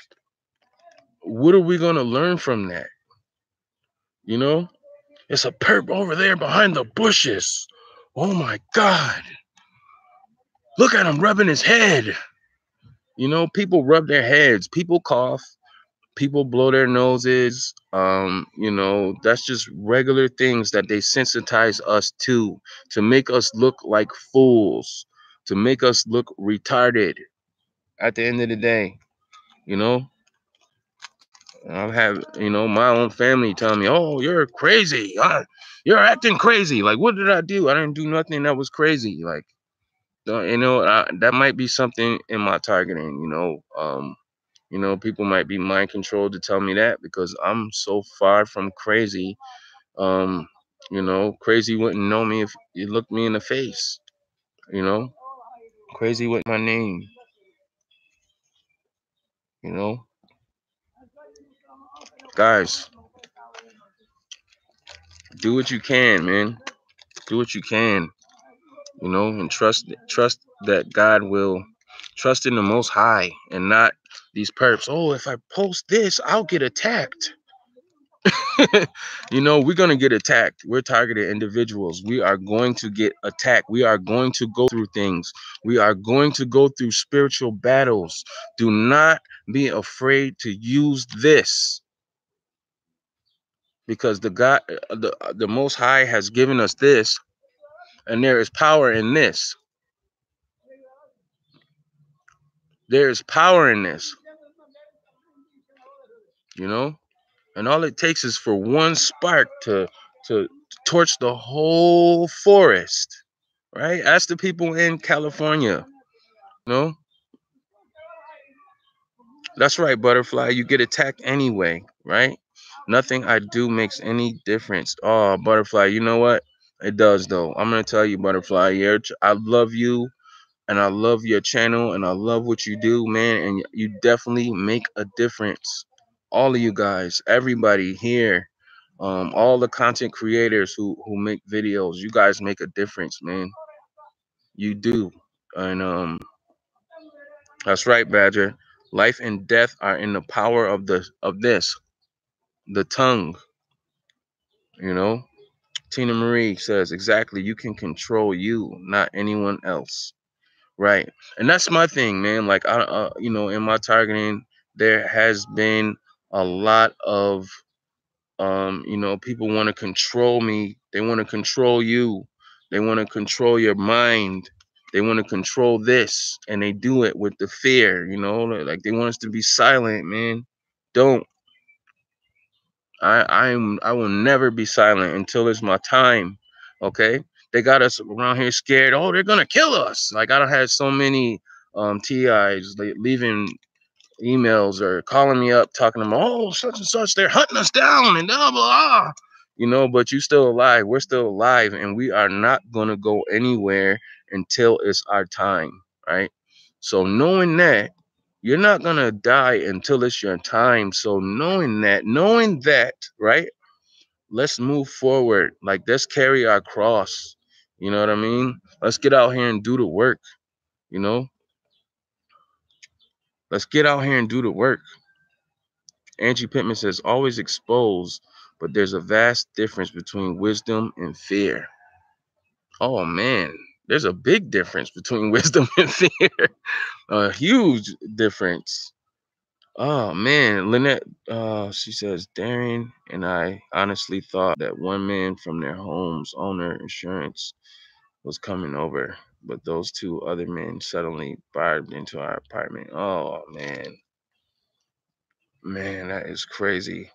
[SPEAKER 1] What are we gonna learn from that? You know, it's a perp over there behind the bushes. Oh my God, look at him rubbing his head. You know, people rub their heads, people cough, people blow their noses. You know, that's just regular things that they sensitize us to make us look like fools, to make us look retarded at the end of the day. You know, I've had, you know, my own family tell me, oh, you're crazy. You're acting crazy. Like, what did I do? I didn't do nothing that was crazy. Like, that might be something in my targeting. People might be mind controlled to tell me that because I'm so far from crazy. Um, crazy wouldn't know me if you looked me in the face. You know, crazy with my name. You know, guys, do what you can, man. Do what you can. And trust that God will trust in the Most High and not these perps. Oh, if I post this, I'll get attacked. We're going to get attacked. We're targeted individuals. We are going to get attacked. We are going to go through things. We are going to go through spiritual battles. Do not be afraid to use this because the Most High has given us this, and there is power in this. There is power in this, and all it takes is for one spark to torch the whole forest. Right? Ask the people in California. No, that's right, Butterfly. You get attacked anyway, right? Nothing I do makes any difference. Oh, Butterfly, you know what? It does, though. I'm gonna tell you, Butterfly. I love you, and I love your channel, and I love what you do, man. And you definitely make a difference. All of you guys, everybody here, all the content creators who make videos, you guys make a difference, man. You do, and that's right, Badger. Life and death are in the power of the tongue. You know, Tina Marie says exactly. You can control you, not anyone else. Right, and that's my thing, man. Like in my targeting, there has been a lot of people want to control me. They want to control you. They want to control your mind. They want to control this, and they do it with the fear. Like they want us to be silent, man. Don't. I will never be silent until it's my time. Okay. They got us around here scared. Oh, they're gonna kill us. Like I don't have so many TIs like leaving emails or calling me up talking about, oh, such and such, they're hunting us down and blah blah. But you still alive. We're still alive, and we are not gonna go anywhere until it's our time, right? So knowing that you're not gonna die until it's your time. So knowing that, right? Let's move forward. Like let's carry our cross. You know what I mean? Let's get out here and do the work. You know, let's get out here and do the work. Angie Pittman says, always expose, but there's a vast difference between wisdom and fear. Oh, man, there's a big difference between wisdom and fear. A huge difference. Oh, man. Lynette, she says, Darren and I honestly thought that one man from their home's owner insurance was coming over, but those two other men suddenly barged into our apartment. Oh, man. Man, that is crazy.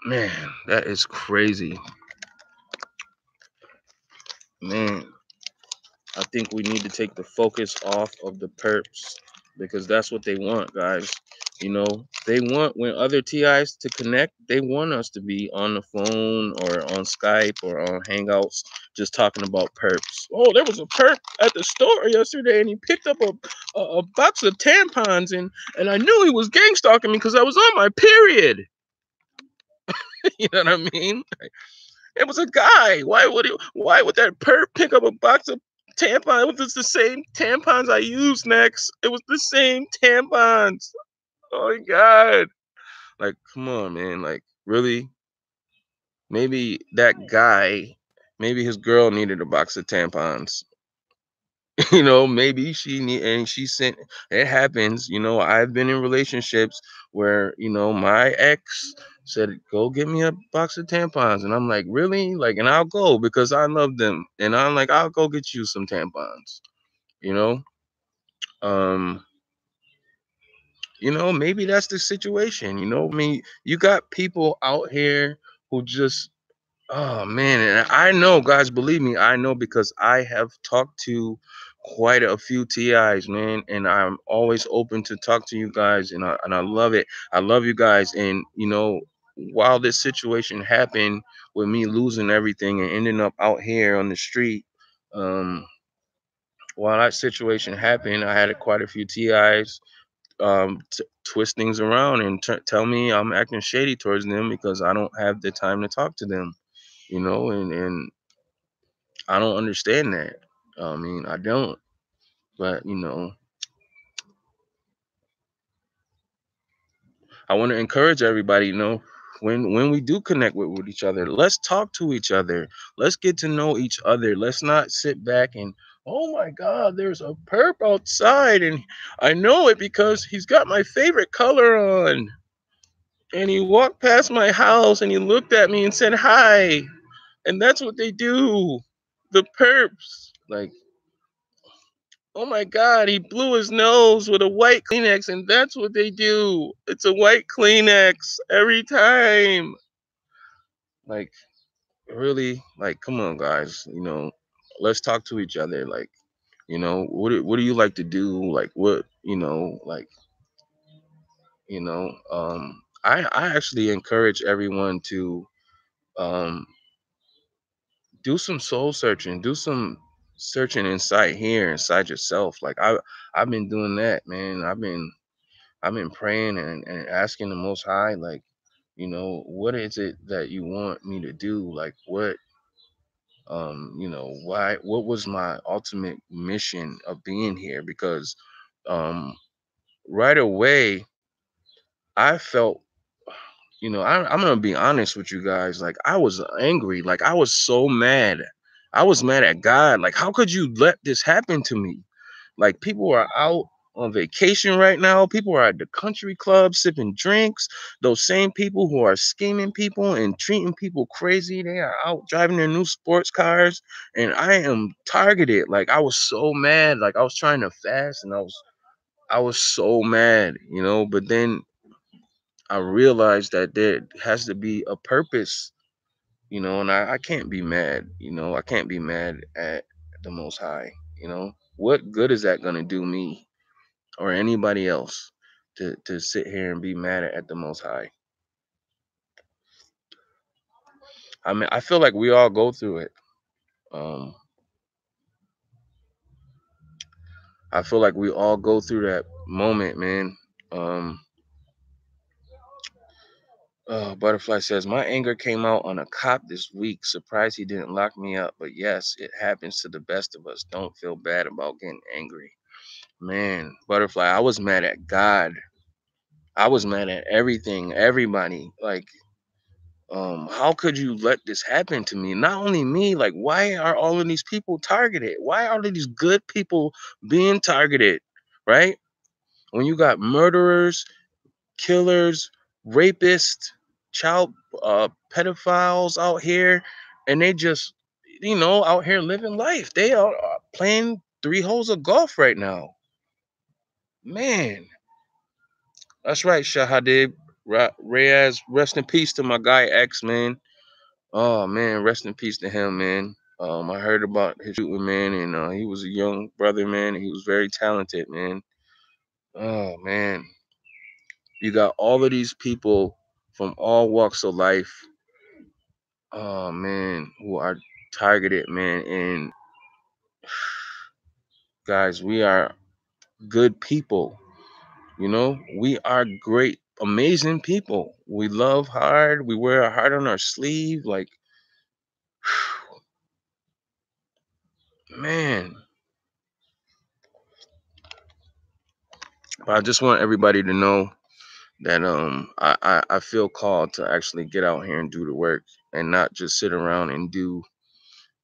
[SPEAKER 1] Man, that is crazy. Man, I think we need to take the focus off of the perps because that's what they want, guys. They want when other TIs to connect, they want us to be on the phone or on Skype or on Hangouts just talking about perps. Oh, there was a perp at the store yesterday and he picked up a box of tampons and I knew he was gang stalking me because I was on my period. You know what I mean? It was a guy. Why would that perp pick up a box of tampons? It was the same tampons I used, Nexx. It was the same tampons. Oh my god. Like, come on, man. Like, really? Maybe that guy, maybe his girl needed a box of tampons. Maybe she sent it happens. I've been in relationships where, my ex said, go get me a box of tampons. And I'm like, really? Like, and I'll go because I love them. And I'm like, I'll go get you some tampons, you know? Um, maybe that's the situation, I mean, you got people out here who just Oh man, and I know, guys, believe me, I know because I have talked to quite a few TIs, man, and I'm always open to talk to you guys, and I love it. I love you guys, and while this situation happened with me losing everything and ending up out here on the street, um, while that situation happened, I had quite a few TIs twist things around and tell me I'm acting shady towards them because I don't have the time to talk to them, and I don't understand that. I mean, I don't. But I want to encourage everybody. When we do connect with each other, let's talk to each other. Let's get to know each other. Let's not sit back and, oh my God, there's a perp outside, and I know it because he's got my favorite color on, and he walked past my house and he looked at me and said hi, and that's what they do, the perps. Like, oh my God, he blew his nose with a white Kleenex, and that's what they do. It's a white Kleenex every time. Like, really? Like, come on, guys. Let's talk to each other. Like, what do you like to do? Like, what, I actually encourage everyone to um, do some soul searching, do some searching inside here, inside yourself. Like, I've been doing that, man. I've been praying and asking the Most High, like, what is it that you want me to do? Like, why, what was my ultimate mission of being here? Because um, right away, I felt, I'm gonna be honest with you guys. Like, I was angry. Like, I was so mad. I was mad at God. Like, how could you let this happen to me? Like, people are out on vacation right now. People are at the country club sipping drinks. Those same people who are scheming people and treating people crazy, they are out driving their new sports cars. And I am targeted. Like, I was so mad. Like, I was trying to fast and I was so mad, but then I realized that there has to be a purpose, and I can't be mad, I can't be mad at the Most High, what good is that gonna do me or anybody else to sit here and be mad at the Most High? I mean, I feel like we all go through it. Um, I feel like we all go through that moment, man. Um, Butterfly says, my anger came out on a cop this week. Surprised he didn't lock me up. But yes, it happens to the best of us. Don't feel bad about getting angry. Man, Butterfly, I was mad at God. I was mad at everything, everybody. Like, how could you let this happen to me? Not only me, like, why are all of these people targeted? Why are all of these good people being targeted? Right? When you got murderers, killers, rapists, child pedophiles out here, and they just, out here living life. They are playing three holes of golf right now. Man, that's right, Shahadib. Reyes, rest in peace to my guy X, man. Oh man, rest in peace to him, man. I heard about his shooting, man, and he was a young brother, man. And he was very talented, man. Oh man, you got all of these people from all walks of life, oh man, who are targeted, man. And guys, we are good people. We are great, amazing people. We love hard. We wear our heart on our sleeve. Like, man. But I just want everybody to know that I feel called to actually get out here and do the work and not just sit around and do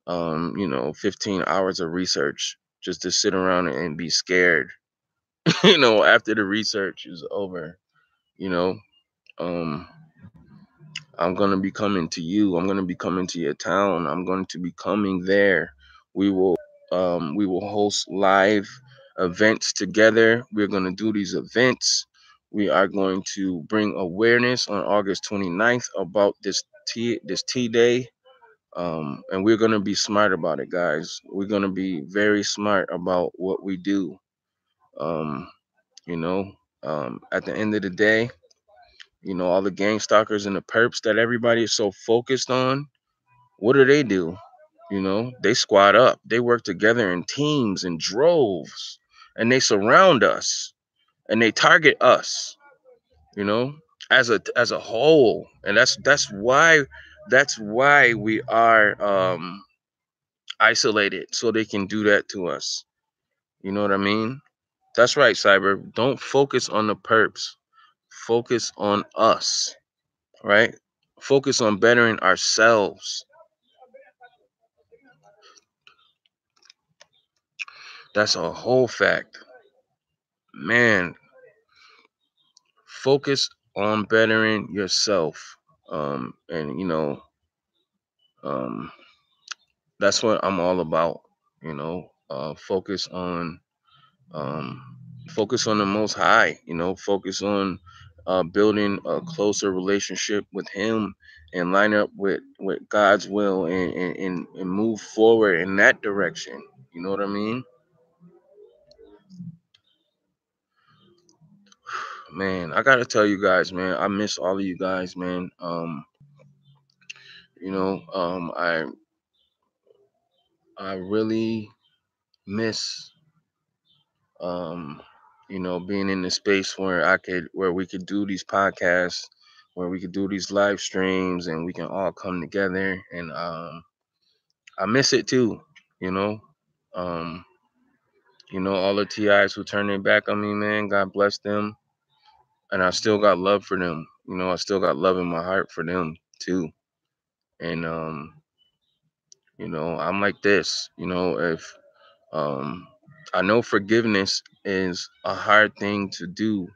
[SPEAKER 1] 15 hours of research just to sit around and be scared, after the research is over, you know. Um I'm gonna be coming to you. I'm gonna be coming to your town. I'm going to be coming there. We will host live events together. We're gonna do these events. We are going to bring awareness on August 29th about this tea day. And we're gonna be smart about it, guys. We're gonna be very smart about what we do. Um, you know, at the end of the day, all the gang stalkers and the perps that everybody is so focused on, what do? They squad up. They work together in teams and droves, and they surround us and they target us. You know, as a whole, and that's why we are isolated, so they can do that to us. You know what I mean? That's right, Cyber. Don't focus on the perps. Focus on us, right? Focus on bettering ourselves. That's a whole fact. Man, focus on bettering yourself. And um, that's what I'm all about. Um, focus on the Most High. Focus on building a closer relationship with Him, and line up with God's will, and move forward in that direction. You know what I mean? Man, I gotta tell you guys, man, I miss all of you guys, man. I really miss um being in the space where we could do these podcasts, where we could do these live streams, and we can all come together. And I miss it too. you know um all the TIs who turned their back on me, man, God bless them. And I still got love for them. I still got love in my heart for them too. And I'm like this. If I know forgiveness is a hard thing to do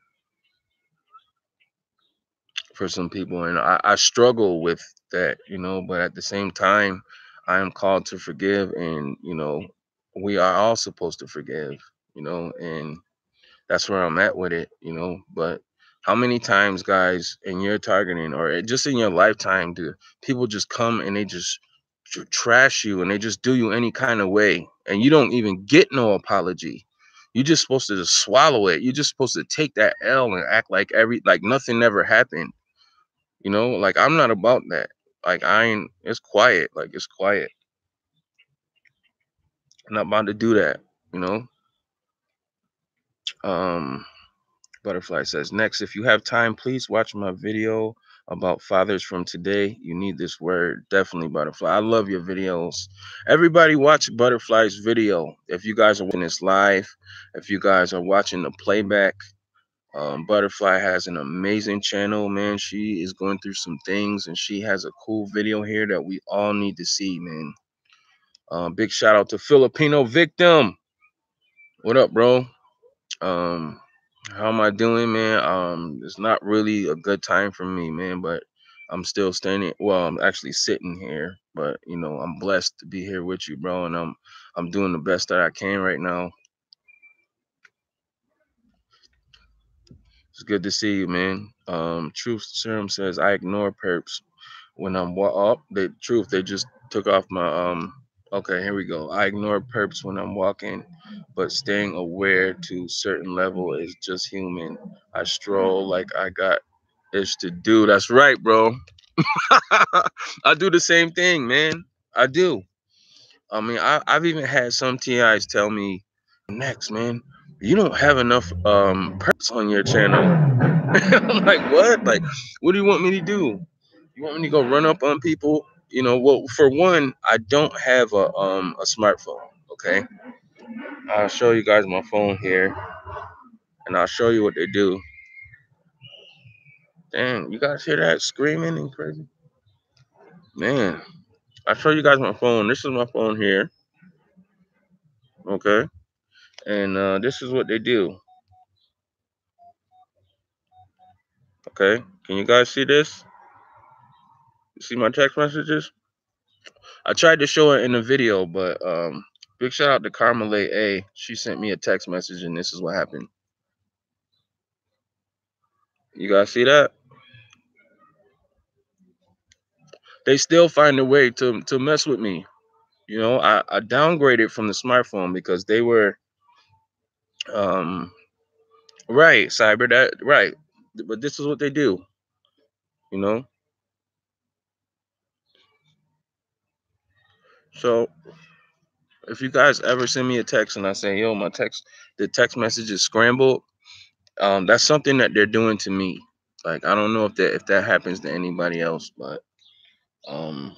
[SPEAKER 1] for some people, and I struggle with that. But at the same time, I am called to forgive, and we are all supposed to forgive. And that's where I'm at with it. But how many times, guys, in your targeting, or just in your lifetime, do people just come and they just trash you, and they just do you any kind of way, and you don't even get no apology? You're just supposed to just swallow it. You're just supposed to take that L and act like nothing never happened. Like, I'm not about that. Like, I ain't. It's quiet. Like, it's quiet. I'm not about to do that. You know. Um. Butterfly says, next, if you have time, please watch my video about fathers from today. You need this word. Definitely, Butterfly. I love your videos. Everybody watch Butterfly's video. If you guys are watching this live, if you guys are watching the playback, Butterfly has an amazing channel, man. She is going through some things, and she has a cool video here that we all need to see, man. Big shout out to Filipino Victim. What up, bro? Um, how am I doing, man? It's not really a good time for me, man, but I'm still standing. Well, I'm actually sitting here, but I'm blessed to be here with you, bro, and I'm doing the best that I can right now. It's good to see you, man. Truth Serum says I ignore perps when I'm up. The truth, they just took off my Okay, here we go. I ignore perps when I'm walking, but staying aware to certain level is just human. I stroll like I got ish to do. That's right, bro. I do the same thing, man. I do. I mean, I've even had some TIs tell me, next, man, you don't have enough perps on your channel. I'm like, what? Like, what do you want me to do? You want me to go run up on people? Well, for one, I don't have a smartphone. Okay, I'll show you guys my phone here, and I'll show you what they do. Dang, you guys hear that screaming and crazy? Man, I'll show you guys my phone. This is my phone here. Okay, and this is what they do. Okay, can you guys see this? You see my text messages? I tried to show it in the video, but big shout out to Carmelay A. She sent me a text message, and this is what happened. You guys see that? they still find a way to mess with me. You know, I downgraded from the smartphone because they were um right, cyber, that right. But this is what they do, you know. So if you guys ever send me a text and I say, yo, the text message is scrambled, that's something that they're doing to me. Like, I don't know if that happens to anybody else, but um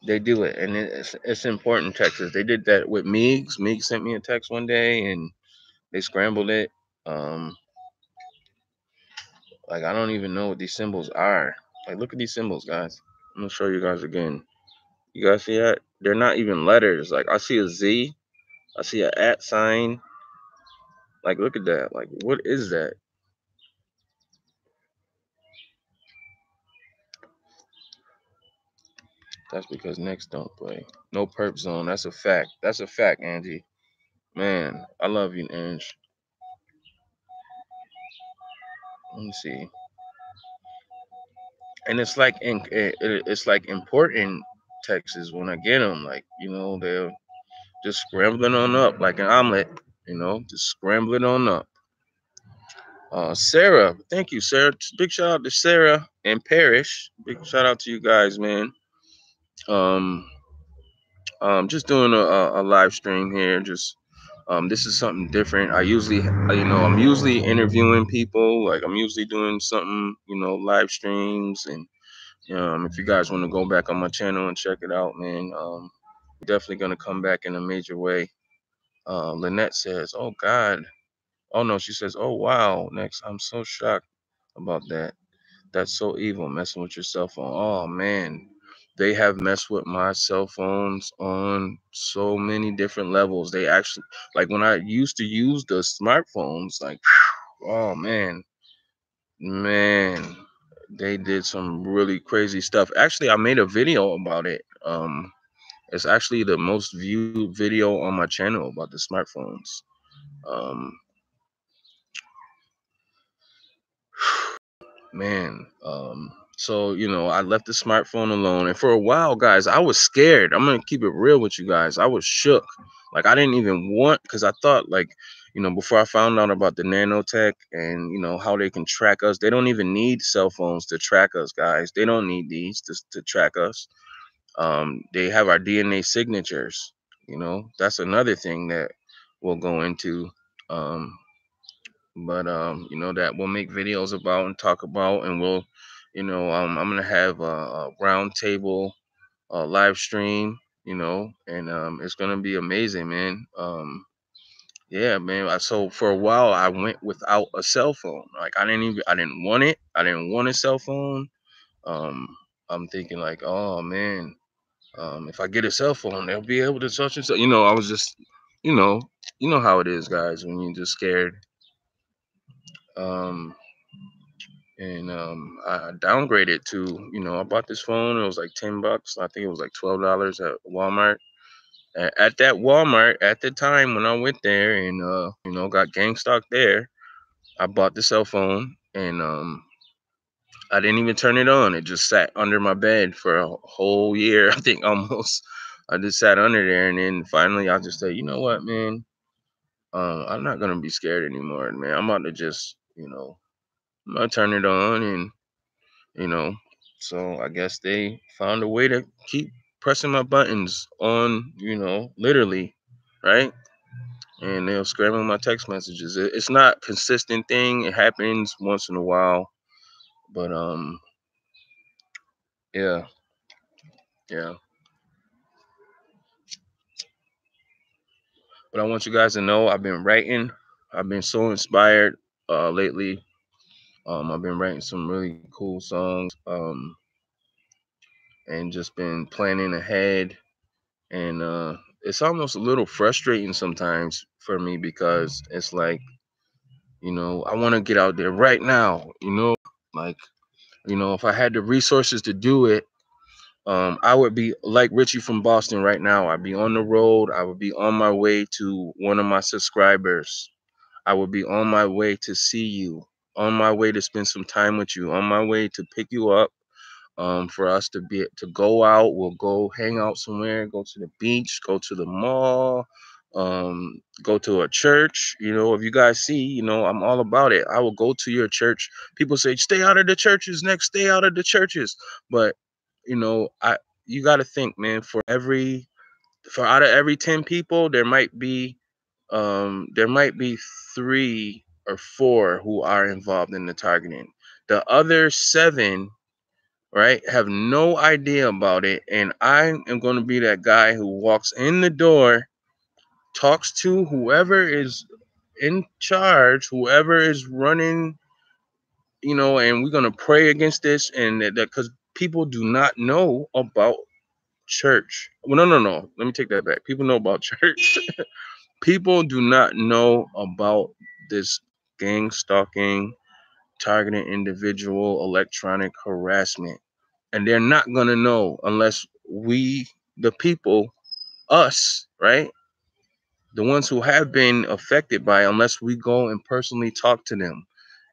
[SPEAKER 1] they do it, and it's important. Texas, they did that with Meeks. Meeks sent me a text one day and they scrambled it. um like, I don't even know what these symbols are. Like, look at these symbols, guys. I'm gonna show you guys again. You guys see that? They're not even letters. Like, I see a Z, I see a at sign. Like, look at that. Like, what is that? That's because Nexx don't play. No perp zone. That's a fact. That's a fact, Angie. Man, I love you, Ange. Let me see. And it's like it's like important texts when I get them. Like, they're just scrambling on up like an omelet. Just scrambling on up. Sarah, thank you, Sarah. Big shout out to Sarah and Parrish. Big shout out to you guys, man. Um, just doing a live stream here. Just this is something different. I'm usually interviewing people. Like, I'm usually doing something, live streams. And if you guys want to go back on my channel and check it out, man, we're definitely gonna come back in a major way. Lynette says, "Oh God." Oh no, she says, "Oh wow, Next. I'm so shocked about that. That's so evil, messing with your cell phone." Oh man, they have messed with my cell phones on so many different levels. They actually, like, when I used to use the smartphones, like, oh man, they did some really crazy stuff. Actually, I made a video about it. It's actually the most viewed video on my channel about the smartphones. Um, Man, so I left the smartphone alone, and for a while, guys, I was scared. I'm gonna keep it real with you guys. I was shook. Like, I didn't even want, because I thought, like, before I found out about the nanotech and how they can track us. They don't even need cell phones to track us, guys. They don't need these to track us. They have our DNA signatures. That's another thing that we'll go into. Um, but that we'll make videos about and talk about, and I'm gonna have a round table live stream, and it's gonna be amazing, man. Yeah, man. So for a while I went without a cell phone. Like, I didn't want it. I didn't want a cell phone. um I'm thinking, like, oh man, if I get a cell phone, they'll be able to touch it. So, I was just, you know how it is, guys, when you're just scared. um and I downgraded to, I bought this phone. It was like $10. I think it was like $12 at Walmart. At that Walmart, at the time when I went there and got gang stock there, I bought the cell phone, and I didn't even turn it on. It just sat under my bed for a whole year. I think almost. I just sat under there, and then finally I just said, you know what, man, I'm not gonna be scared anymore, man. I'm about to just, I'm gonna turn it on, and you know. So I guess they found a way to keep pressing my buttons on, literally, right? And they'll scramble my text messages. It's not a consistent thing. It happens once in a while, but yeah, yeah. But I want you guys to know I've been writing. I've been so inspired lately. I've been writing some really cool songs, and just been planning ahead. And it's almost a little frustrating sometimes for me, because it's like, I want to get out there right now. Like, if I had the resources to do it, I would be like Richie from Boston right now. I'd be on the road. I would be on my way to one of my subscribers. I would be on my way to see you, on my way to spend some time with you, on my way to pick you up, for us to go out. We'll go hang out somewhere, go to the beach, go to the mall, go to a church. If you guys see, I'm all about it. I will go to your church. People say, stay out of the churches, next, stay out of the churches. But, I you got to think, man, for out of every 10 people, there might be 3 or 4 who are involved in the targeting. The other 7, right, have no idea about it, and I am going to be that guy who walks in the door, talks to whoever is in charge, whoever is running, and we're going to pray against this, and that because people do not know about church. Well, no, let me take that back. People know about church. People do not know about this gang stalking, targeting individual, electronic harassment. And they're not going to know unless we, the people, us, right? The ones who have been affected by it, unless we go and personally talk to them.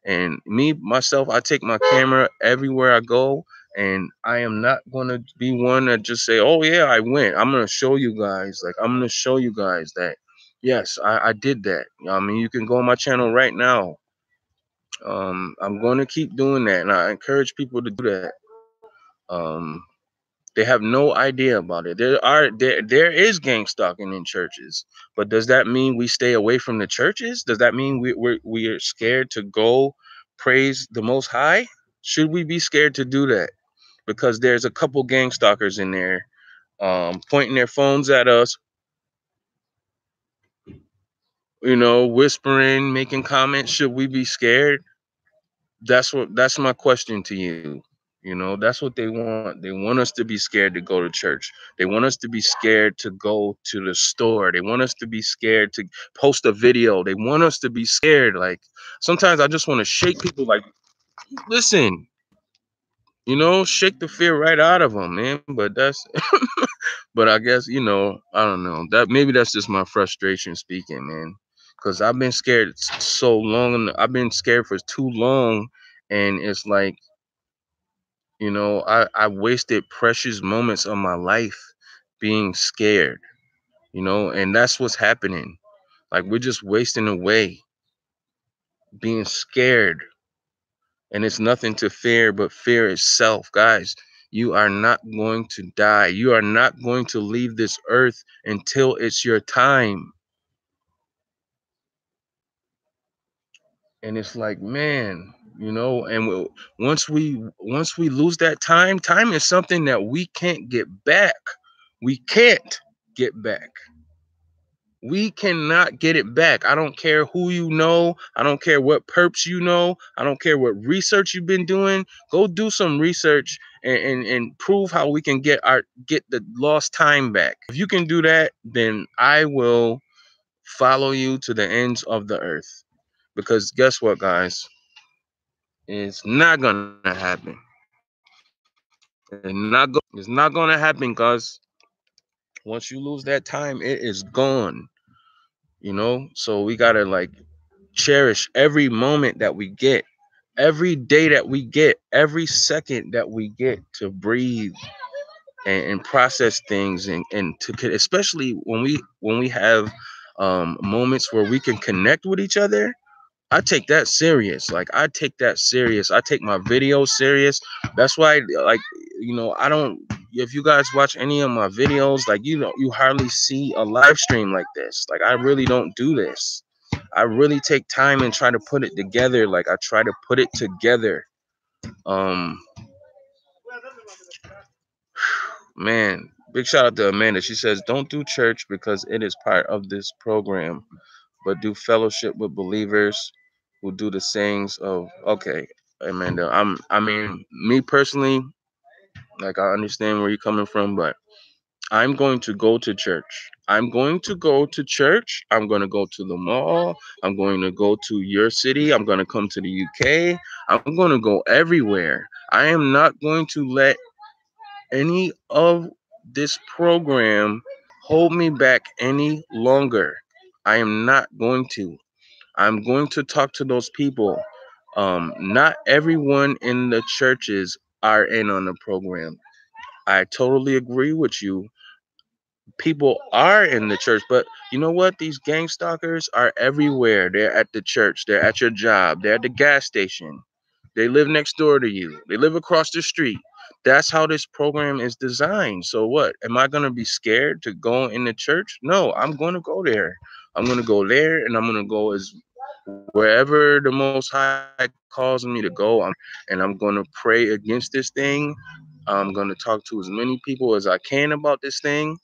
[SPEAKER 1] And me, myself, I take my camera everywhere I go. And I am not going to be one that just say, oh, yeah, I went. I'm going to show you guys. Like, I'm going to show you guys that, yes, I did that. I mean, you can go on my channel right now. I'm going to keep doing that. And I encourage people to do that. They have no idea about it. There is gang stalking in churches, but does that mean we stay away from the churches? Does that mean we are scared to go praise the Most High? Should we be scared to do that? Because there's a couple gang stalkers in there, pointing their phones at us, whispering, making comments. Should we be scared? That's my question to you. That's what they want. They want us to be scared to go to church. They want us to be scared to go to the store. They want us to be scared to post a video. They want us to be scared. Like, sometimes I just want to shake people, like, listen, shake the fear right out of them, man. But I guess, I don't know. That maybe that's just my frustration speaking, man. Cause I've been scared so long. I've been scared for too long, and it's like, I wasted precious moments of my life being scared, and that's what's happening. Like, we're just wasting away being scared, and it's nothing to fear but fear itself, guys. You are not going to die. You are not going to leave this earth until it's your time. And it's like, man, and once we lose that time is something that we can't get back. We can't get back. We cannot get it back. I don't care who you know. I don't care what perps you know. I don't care what research you've been doing. Go do some research and prove how we can get the lost time back. If you can do that, then I will follow you to the ends of the earth. Because guess what, guys? It's not gonna happen. It's not gonna happen, cause once you lose that time, it is gone. So we gotta, like, cherish every moment that we get, every day that we get, every second that we get to breathe and process things, and especially when we have moments where we can connect with each other. I take that serious. Like, I take that serious. I take my videos serious. That's why, like, I don't. If you guys watch any of my videos, like, you hardly see a live stream like this. Like, I really don't do this. I really take time and try to put it together. Like, I try to put it together. Um, Man, big shout out to Amanda. She says, "Don't do church because it is part of this program, but do fellowship with believers who do the sayings of." Okay, Amanda. I mean, me personally, like, I understand where you're coming from, but I'm going to go to church. I'm going to go to church. I'm going to go to the mall. I'm going to go to your city. I'm going to come to the UK. I'm going to go everywhere. I am not going to let any of this program hold me back any longer. I am not going to. I'm going to talk to those people. Not everyone in the churches are in on the program. I totally agree with you. People are in the church, but you know what? These gang stalkers are everywhere. They're at the church, they're at your job, they're at the gas station, they live next door to you, they live across the street. That's how this program is designed. So what? Am I going to be scared to go in the church? No, I'm going to go there. I'm going to go there, and I'm going to go as wherever the Most High calls me to go. And I'm going to pray against this thing. I'm going to talk to as many people as I can about this thing.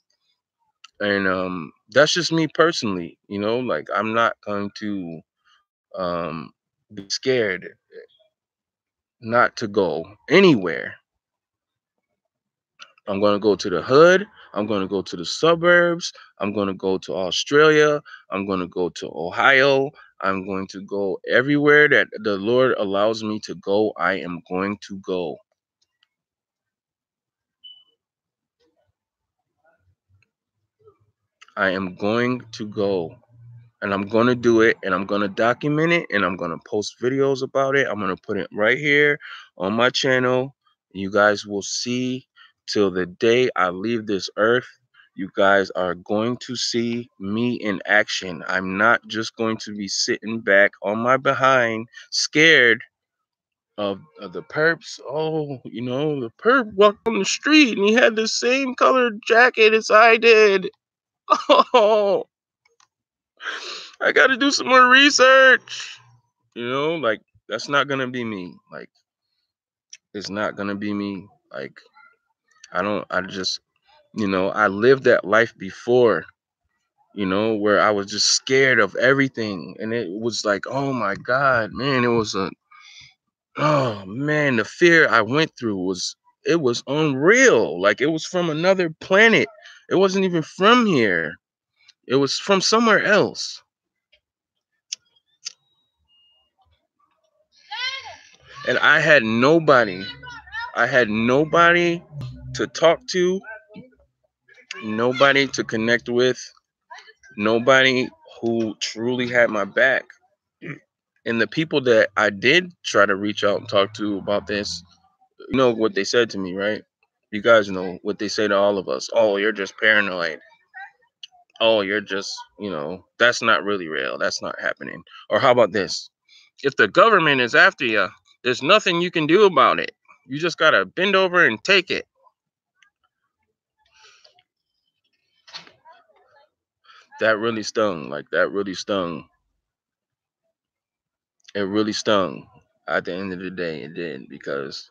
[SPEAKER 1] And that's just me personally, like I'm not going to be scared not to go anywhere. I'm going to go to the hood, I'm going to go to the suburbs, I'm going to go to Australia, I'm going to go to Ohio, I'm going to go everywhere that the Lord allows me to go. I am going to go. I am going to go. And I'm going to do it, and I'm going to document it, and I'm going to post videos about it. I'm going to put it right here on my channel. You guys will see till the day I leave this earth. You guys are going to see me in action. I'm not just going to be sitting back on my behind scared of the perps. Oh, the perp walked on the street and he had the same colored jacket as I did. Oh, I got to do some more research. Like that's not gonna be me. Like it's not gonna be me. Like I don't. I just, I lived that life before. Where I was just scared of everything, and it was like, oh my God, man, oh man, the fear I went through it was unreal. Like it was from another planet. It wasn't even from here. It was from somewhere else. And I had nobody. I had nobody to talk to, nobody to connect with, nobody who truly had my back. And the people that I did try to reach out and talk to about this, you know what they said to me, right? You guys know what they say to all of us. Oh, you're just paranoid. Oh, you're just, that's not really real. That's not happening. Or how about this? If the government is after you, there's nothing you can do about it. You just got to bend over and take it. That really stung. Like, that really stung. It really stung. At the end of the day, it did, because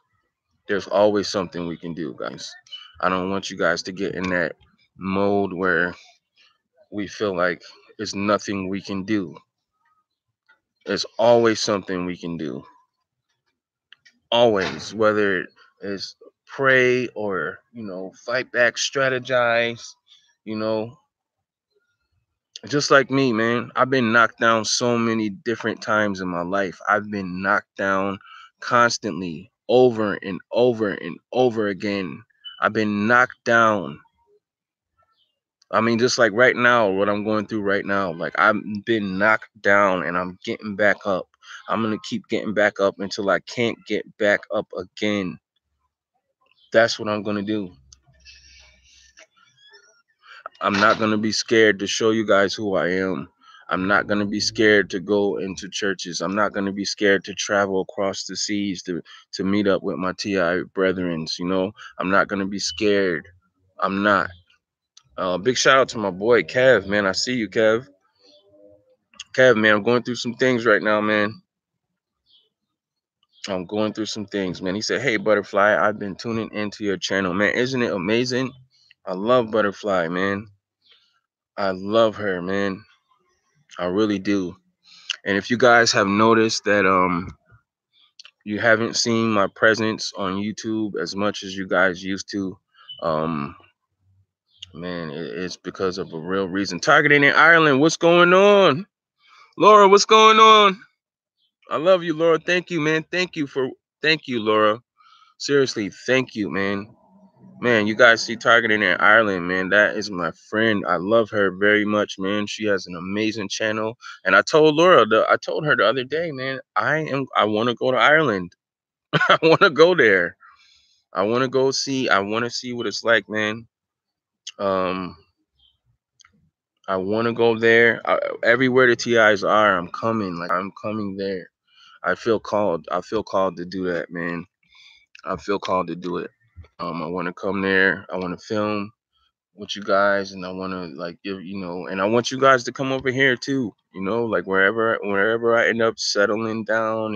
[SPEAKER 1] there's always something we can do, guys. I don't want you guys to get in that mode where we feel like there's nothing we can do. There's always something we can do. Always, whether it's pray or, fight back, strategize, you know, just like me, man. I've been knocked down so many different times in my life. I've been knocked down constantly, over and over and over again. I've been knocked down. I mean, just like right now, what I'm going through right now, like I've been knocked down and I'm getting back up. I'm going to keep getting back up until I can't get back up again. That's what I'm going to do. I'm not going to be scared to show you guys who I am. I'm not going to be scared to go into churches. I'm not going to be scared to travel across the seas to meet up with my TI brethren. I'm not going to be scared. I'm not. Big shout out to my boy Kev, man. I see you, Kev. Kev, man, I'm going through some things right now, man. I'm going through some things, man. He said, "Hey, Butterfly, I've been tuning into your channel, man. Isn't it amazing? I love Butterfly, man. I love her, man. I really do. And if you guys have noticed that you haven't seen my presence on YouTube as much as you guys used to, um man, it's because of a real reason. Targeting in Ireland, what's going on? Laura, what's going on? I love you, Laura. Thank you, man. Thank you, Laura. Seriously, thank you, man. Man, you guys see Targeting in Ireland, man. That is my friend. I love her very much, man. She has an amazing channel. And I told Laura, I told her the other day, man, I want to go to Ireland. I want to go there. I want to go see. I want to see what it's like, man. Um, I want to go there. Everywhere the TIs are, I'm coming. Like I'm coming there. I feel called. I feel called to do that, man. I feel called to do it. I want to come there. I want to film with you guys, and I want to like give and I want you guys to come over here too. Like wherever I end up settling down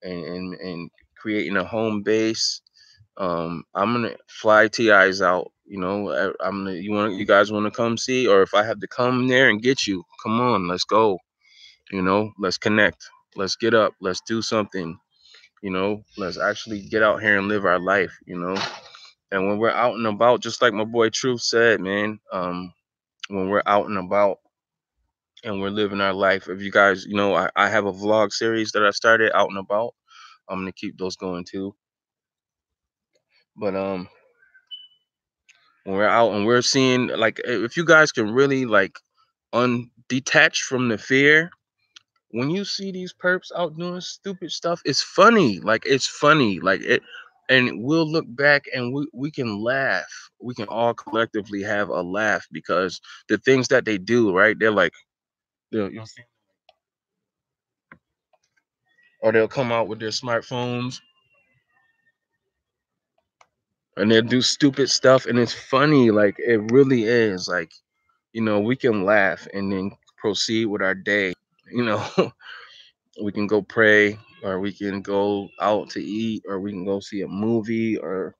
[SPEAKER 1] and creating a home base. I'm gonna fly TIs out. I'm gonna you guys want to come see, or if I have to come there and get you, come on, let's go. Let's connect. Let's get up. Let's do something. Let's actually get out here and live our life. And when we're out and about, just like my boy Truth said, man, when we're out and about and we're living our life, if you guys, I have a vlog series that I started out and about. I'm gonna keep those going too. But when we're out and we're seeing, like, if you guys can really like undetach from the fear, when you see these perps out doing stupid stuff, it's funny. Like it's funny. Like it, and we'll look back and we can laugh. We can all collectively have a laugh because the things that they do, right? They're like, you'll see, or they'll come out with their smartphones and they'll do stupid stuff, and it's funny. Like it really is. Like we can laugh and then proceed with our day. You know, we can go pray, or we can go out to eat, or we can go see a movie, or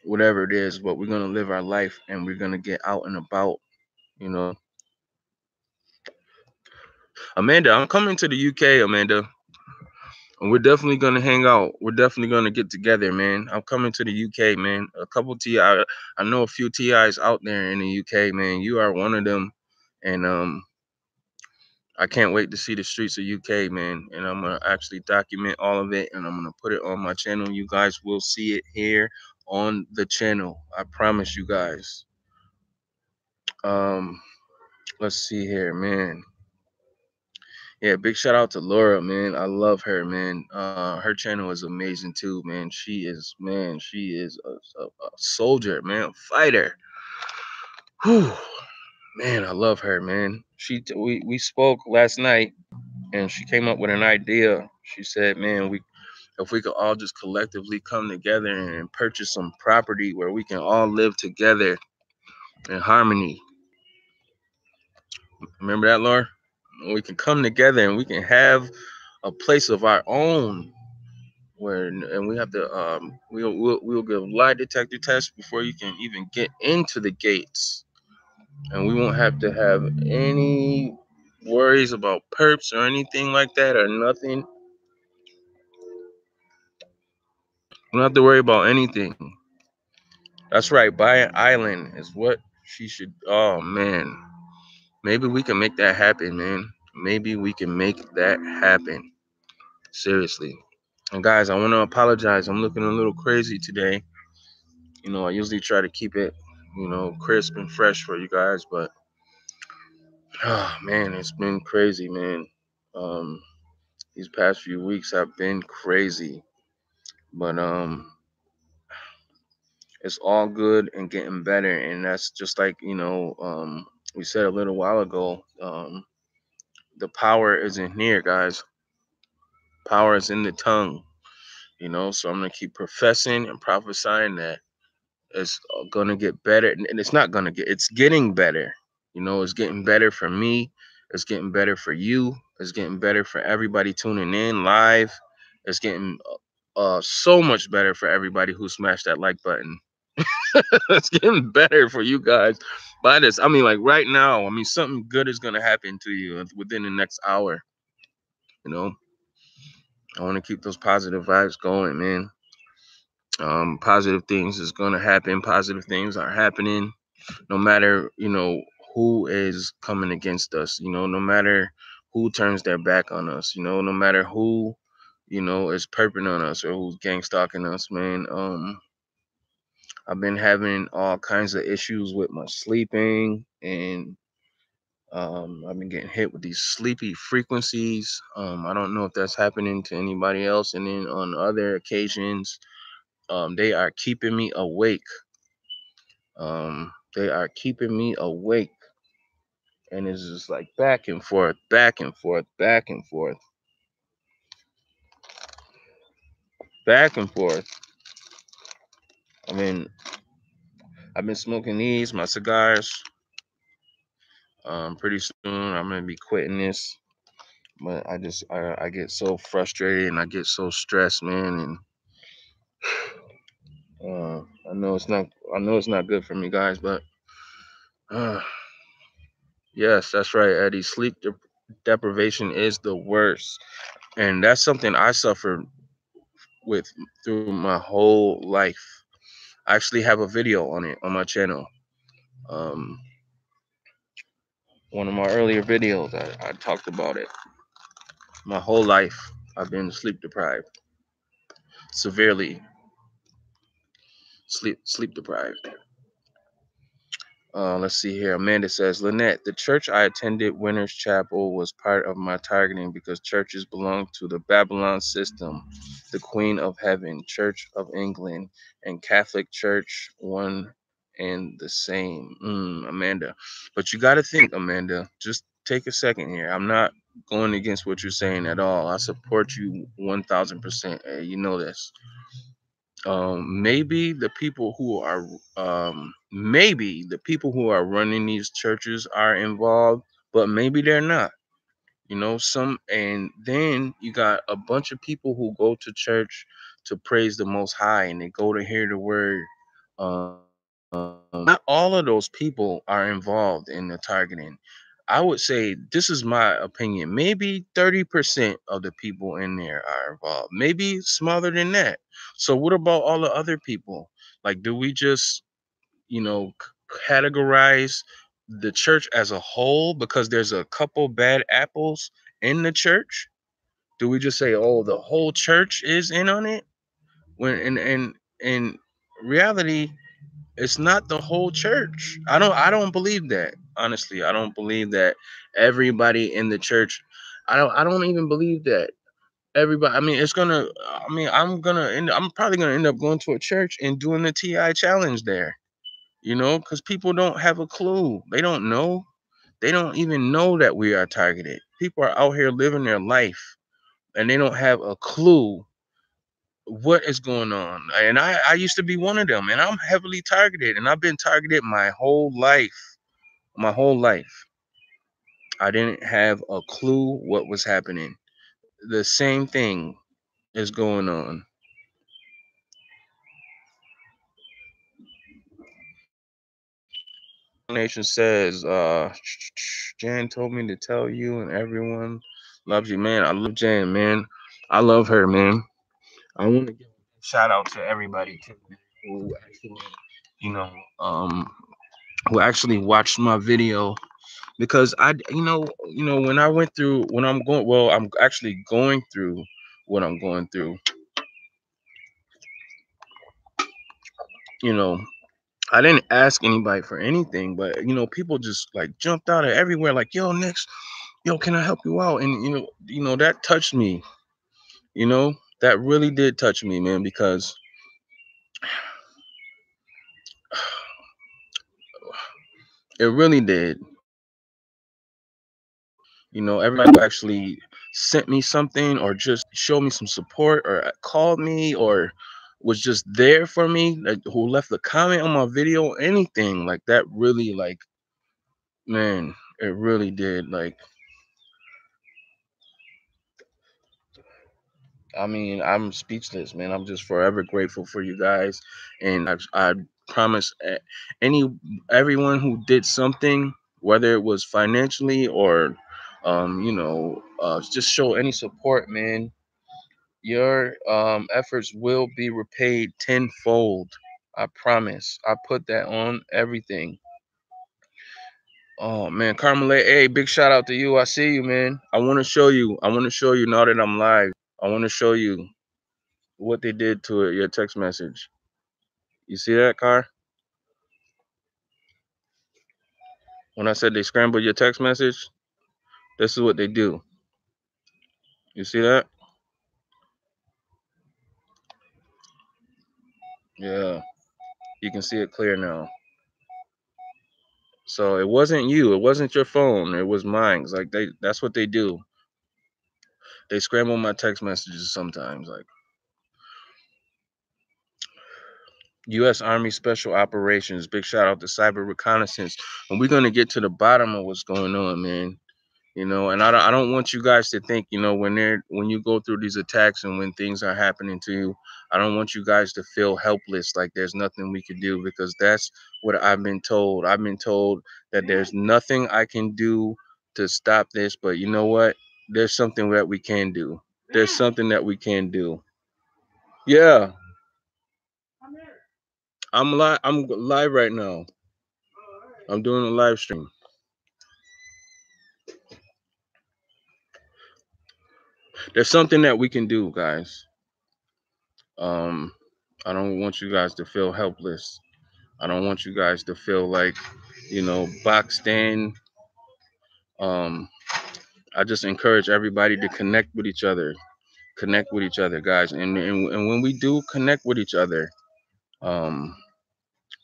[SPEAKER 1] whatever it is, but we're gonna live our life and we're gonna get out and about, you know. Amanda, I'm coming to the UK, Amanda, and we're definitely gonna hang out. We're definitely gonna get together, man. I'm coming to the UK, man. A couple I know a few TIs out there in the UK, man. You are one of them, and I can't wait to see the streets of UK, man. And I'm gonna actually document all of it, and I'm gonna put it on my channel. You guys will see it here on the channel. I promise you guys. Um, let's see here, man. Yeah, big shout out to Laura, man. I love her, man. Her channel is amazing too, man. She is a soldier, man, a fighter. Whew, man, I love her, man. We spoke last night, and she came up with an idea. She said, man, if we could all just collectively come together and purchase some property where we can all live together in harmony. Remember that, Laura? We can come together and we can have a place of our own where, and we have to we'll give lie detector tests before you can even get into the gates, and we won't have to have any worries about perps or anything like that, or nothing. We don't have to worry about anything. That's right, buy an island is what she should. Oh man, maybe we can make that happen, man. Maybe we can make that happen, seriously. And guys, I want to apologize, I'm looking a little crazy today. I usually try to keep it, crisp and fresh for you guys, but oh man, it's been crazy, man. Um, these past few weeks have been crazy, but it's all good and getting better, and that's just like we said a little while ago. The power isn't here, guys. Power is in the tongue, So I'm gonna keep professing and prophesying that it's gonna get better, and it's not gonna get. It's getting better. It's getting better for me. It's getting better for you. It's getting better for everybody tuning in live. It's getting so much better for everybody who smashed that like button. It's getting better for you guys. By this, I mean, like right now. I mean, something good is gonna happen to you within the next hour. You know, I want to keep those positive vibes going, man. Positive things is gonna happen. Positive things are happening. No matter who is coming against us, no matter who turns their back on us, no matter who is perping on us or who's gang stalking us, man. I've been having all kinds of issues with my sleeping, and I've been getting hit with these sleepy frequencies. I don't know if that's happening to anybody else, and then on other occasions They are keeping me awake. They are keeping me awake. And it's just like back and forth, back and forth, back and forth, back and forth. I mean, I've been smoking these, my cigars. Pretty soon I'm gonna be quitting this. But I get so frustrated and I get so stressed, man. And I know it's not good for me, guys. But uh, yes, that's right, Eddie. Deprivation is the worst, and that's something I suffered with through my whole life. I actually have a video on it on my channel. Um, One of my earlier videos, I talked about it. My whole life, I've been sleep deprived, severely sleep deprived. Let's see here. Amanda says, Lynette, the church I attended, Winners Chapel, was part of my targeting because churches belong to the Babylon system, the Queen of Heaven, Church of England, and Catholic Church, one and the same. Amanda. But you got to think, Amanda, just take a second here. I'm not going against what you're saying at all. I support you 1000%. Hey, you know this. Maybe the people who are running these churches are involved, but maybe they're not. Some, and then you got a bunch of people who go to church to praise the Most High, and they go to hear the word. Not all of those people are involved in the targeting. I would say, this is my opinion, maybe 30% of the people in there are involved, maybe smaller than that. So what about all the other people? Like, do we just, categorize the church as a whole because there's a couple bad apples in the church? Do we just say, oh, the whole church is in on it? When in reality, it's not the whole church. I don't believe that. Honestly, I don't believe that everybody in the church. I don't even believe that everybody. I mean, it's gonna. I mean, I'm probably gonna end up going to a church and doing the TI challenge there. Because people don't have a clue. They don't know. They don't even know that we are targeted. People are out here living their life, and they don't have a clue what is going on. And I used to be one of them, and I'm heavily targeted, and I've been targeted my whole life. My whole life. I didn't have a clue what was happening. The same thing is going on. Nation says, Jan told me to tell you and everyone loves you, man. I love Jan, man. I love her, man. I want to give a shout out to everybody too, who actually, you know, um, who actually watched my video, because when I went through, when I'm going, well, I'm actually going through what I'm going through. You know, I didn't ask anybody for anything, but people just like jumped out of everywhere, like, yo, Nexx, yo, can I help you out? And that touched me. That really did touch me, man, because it really did. Everybody who actually sent me something, or just showed me some support, or called me, or was just there for me, like, who left a comment on my video, anything like that, really, like, man, it really did. Like, I mean, I'm speechless, man. I'm just forever grateful for you guys, and I promise, everyone who did something, whether it was financially or, just show any support, man. Your efforts will be repaid tenfold. I promise. I put that on everything. Oh man, Carmelette, hey, big shout out to you. I see you, man. I want to show you. I want to show you now that I'm live. I want to show you what they did to it, your text message. You see that, Car? When I said they scrambled your text message, this is what they do. You see that? Yeah, you can see it clear now. So it wasn't you. It wasn't your phone. It was mine. It's like that's what they do. They scramble my text messages sometimes. Like U.S. Army Special Operations. Big shout out to Cyber Reconnaissance. And we're gonna get to the bottom of what's going on, man. And I don't want you guys to think, when you go through these attacks and when things are happening to you, I don't want you guys to feel helpless, like there's nothing we could do, because that's what I've been told. I've been told that there's nothing I can do to stop this, but you know what? There's something that we can do. There's something that we can do. Yeah, I'm live right now. I'm doing a live stream. There's something that we can do, guys. Um, I don't want you guys to feel helpless. I don't want you guys to feel like, boxed in. Um, I just encourage everybody to connect with each other. Connect with each other, guys. And when we do connect with each other, um,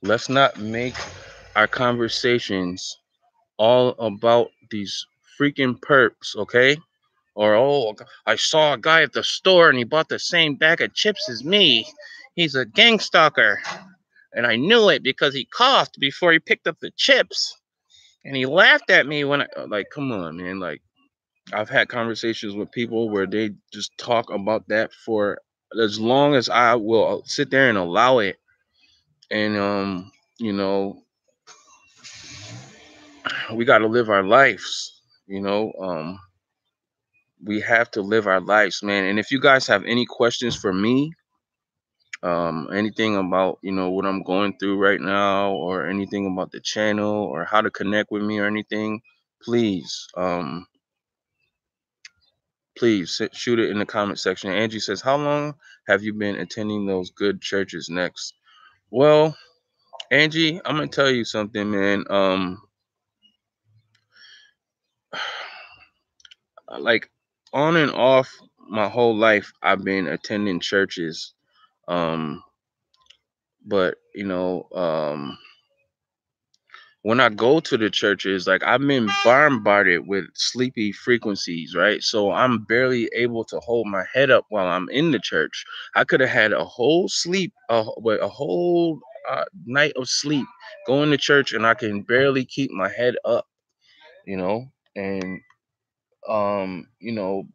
[SPEAKER 1] let's not make our conversations all about these freaking perps, okay? Or, oh, I saw a guy at the store and he bought the same bag of chips as me. He's a gang stalker. And I knew it because he coughed before he picked up the chips. And he laughed at me when like, come on, man. Like, I've had conversations with people where they just talk about that for as long as I will sit there and allow it. And, you know, we got to live our lives, we have to live our lives, man. And if you guys have any questions for me, anything about what I'm going through right now, or anything about the channel, or how to connect with me, or anything, please shoot it in the comment section. Angie says, how long have you been attending those good churches? Next. Well, Angie, I'm gonna tell you something, man. Like, on and off my whole life I've been attending churches. But when I go to the churches, like, I've been bombarded with sleepy frequencies, right? So I'm barely able to hold my head up while I'm in the church. I could have had a whole night of sleep going to church, and I can barely keep my head up, and you know,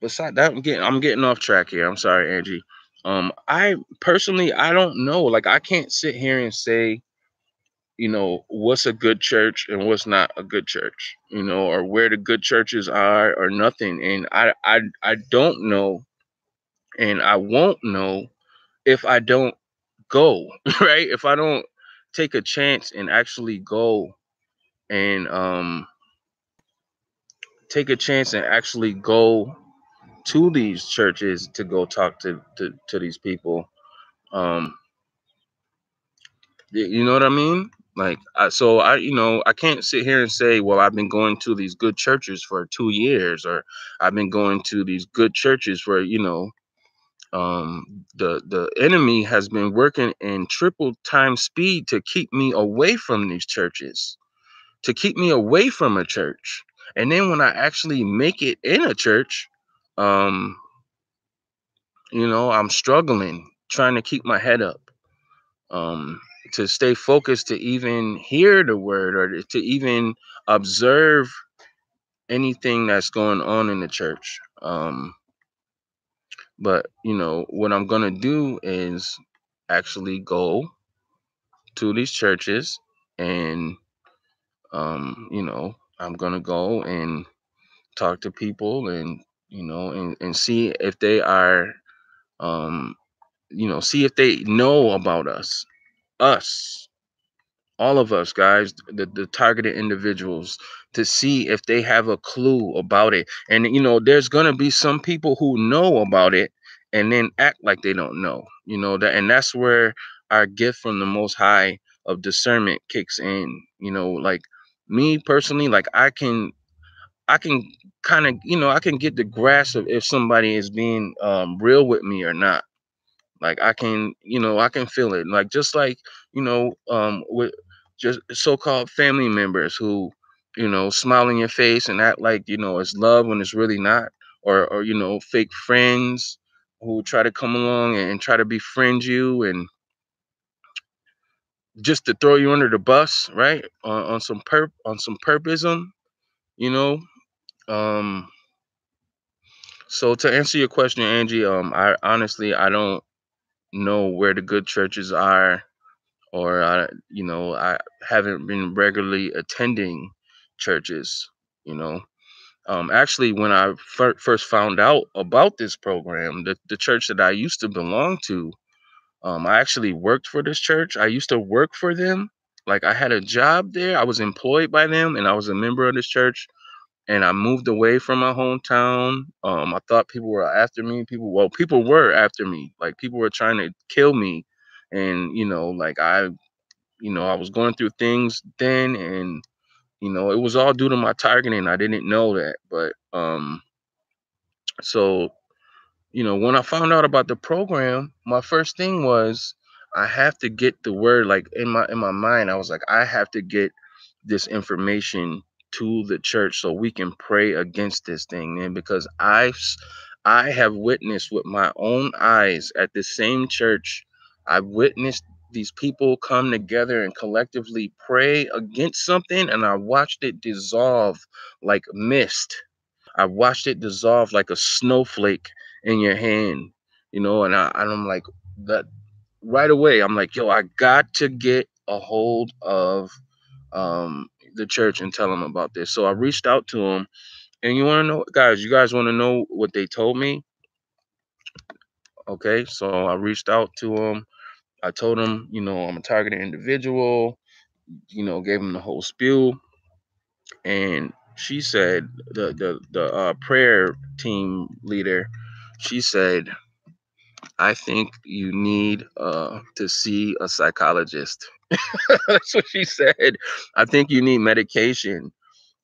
[SPEAKER 1] besides that, I'm getting off track here. I'm sorry, Angie. I personally, I don't know. Like, I can't sit here and say, what's a good church and what's not a good church, or where the good churches are, or nothing. And I don't know, and I won't know if I don't go, right? If I don't take a chance and actually go, and take a chance and actually go to these churches to go talk to these people. Um, You know what I mean? Like, I can't sit here and say, well, I've been going to these good churches for 2 years, or I've been going to these good churches for, the enemy has been working in triple time speed to keep me away from these churches, to keep me away from a church. And then when I actually make it in a church, um, I'm struggling trying to keep my head up, um, to stay focused, to even hear the word, or to even observe anything that's going on in the church. But what I'm gonna do is actually go to these churches, and I'm gonna go and talk to people, and and see if they are, um, see if they know about us, all of us, guys, the targeted individuals, to see if they have a clue about it. And there's gonna be some people who know about it and then act like they don't know, that. And that's where our gift from the Most High of discernment kicks in. Like, me personally, like, I can kind of, I can get the grasp of if somebody is being real with me or not. Like I can, I can feel it. Like just like, with just so-called family members who, smile in your face and act like, it's love when it's really not, or fake friends who try to come along and try to befriend you and just to throw you under the bus, right? On some purposeism, you know. Um, so to answer your question, Angie, I honestly I don't know where the good churches are, or I haven't been regularly attending churches. You know, actually, when I first found out about this program, the church that I used to belong to, I actually worked for this church. I used to work for them. Like I had a job there. I was employed by them, and I was a member of this church. And I moved away from my hometown. I thought people were after me. People were after me. Like people were trying to kill me, and like I was going through things then, and it was all due to my targeting. I didn't know that, but so when I found out about the program, my first thing was I have to get the word. Like in my mind, I was like, I have to get this information to the church so we can pray against this thing, man. Because I have witnessed with my own eyes at the same church. I've witnessed these people come together and collectively pray against something, and I watched it dissolve like mist. I watched it dissolve like a snowflake in your hand, and I'm like that right away. I'm like, yo, I got to get a hold of the church and tell them about this. So I reached out to them, and you want to know, guys? You guys want to know what they told me? Okay, so I reached out to them. I told them, I'm a targeted individual. Gave them the whole spiel, and she said the prayer team leader, she said, I think you need to see a psychologist. That's what she said. I think you need medication.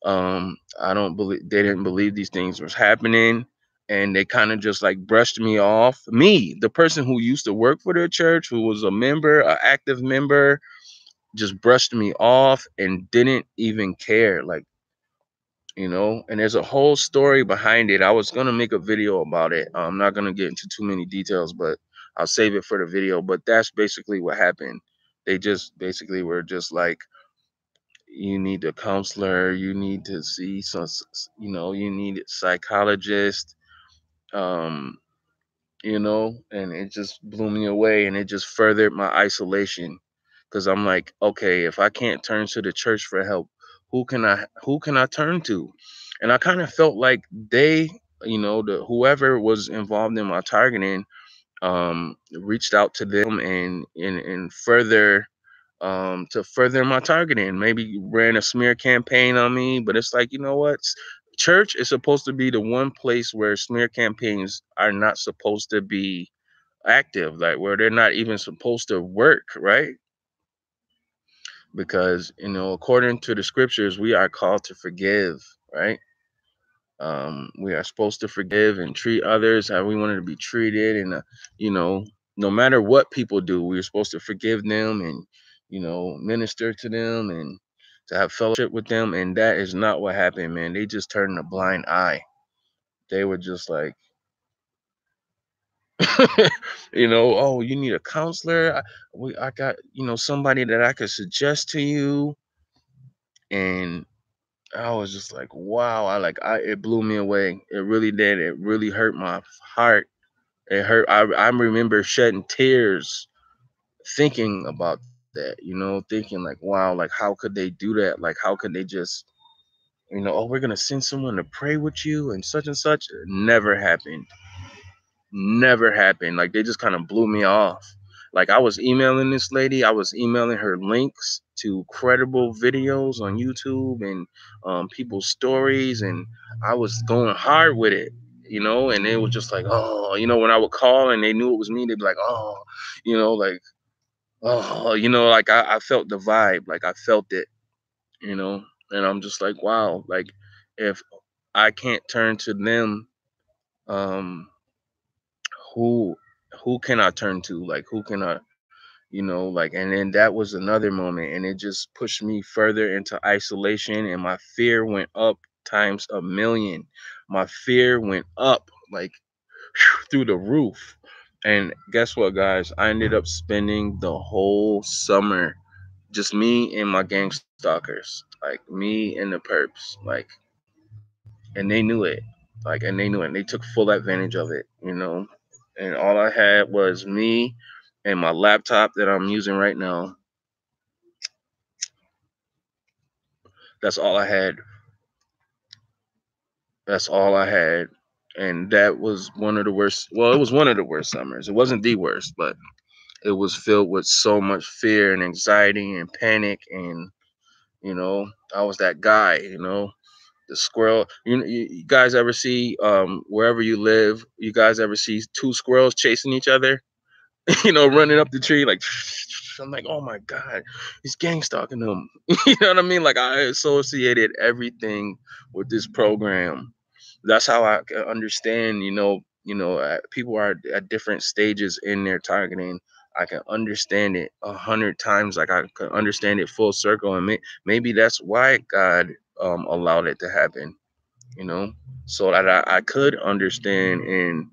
[SPEAKER 1] I don't believe they didn't believe these things was happening, and they kind of just like brushed me off. Me, the person who used to work for their church, who was a member, an active member, just brushed me off and didn't even care. Like, and there's a whole story behind it. I was gonna make a video about it. I'm not gonna get into too many details, but I'll save it for the video. But that's basically what happened. They just basically were just like, you need a counselor, you need to see you need a psychologist, um, and it just blew me away, and it just furthered my isolation. Because I'm like, okay, if I can't turn to the church for help, who can I turn to? And I kind of felt like they, the whoever was involved in my targeting, reached out to them and further, to further my targeting. Maybe ran a smear campaign on me, but it's like, you know what? Church is supposed to be the one place where smear campaigns are not supposed to be active, like where they're not even supposed to work, right? Because according to the scriptures, we are called to forgive, right? We are supposed to forgive and treat others how we wanted to be treated, and you know, no matter what people do, we're supposed to forgive them and minister to them and to have fellowship with them. And that is not what happened, man. They just turned a blind eye. They were just like, oh, you need a counselor. I got somebody that I could suggest to you, and I was just like, wow. It blew me away. It really did. It really hurt my heart. It hurt. I remember shedding tears thinking about that. Thinking like, wow, like how could they do that? Like how could they just, oh, we're gonna send someone to pray with you and such. It never happened. Never happened. Like they just kind of blew me off. Like I was emailing this lady, I was emailing her links to credible videos on YouTube and people's stories, and I was going hard with it, and it was just like, oh, when I would call and they knew it was me, they'd be like, oh, like, oh, like I felt the vibe, like I felt it, you know, and I'm just like, wow, like if I can't turn to them, um, who who can I turn to? Like who can I, like, and then that was another moment, and it just pushed me further into isolation, and my fear went up times a million. My fear went up like through the roof. And guess what, guys? I ended up spending the whole summer just me and my gang stalkers, like me and the perps, like, and they knew it, like, and they knew it. And they took full advantage of it. And all I had was me and my laptop that I'm using right now. That's all I had. That's all I had. And that was one of the worst. Well, it was one of the worst summers. It wasn't the worst, but it was filled with so much fear and anxiety and panic. And, I was that guy. The squirrel. You guys ever see, wherever you live, you guys ever see two squirrels chasing each other? Running up the tree like I'm like, oh my god, he's gang stalking them. You know what I mean? Like I associated everything with this program. That's how I can understand. People are at different stages in their targeting. I can understand it 100 times. Like I can understand it full circle, and maybe that's why God allowed it to happen. You know, so that I could understand and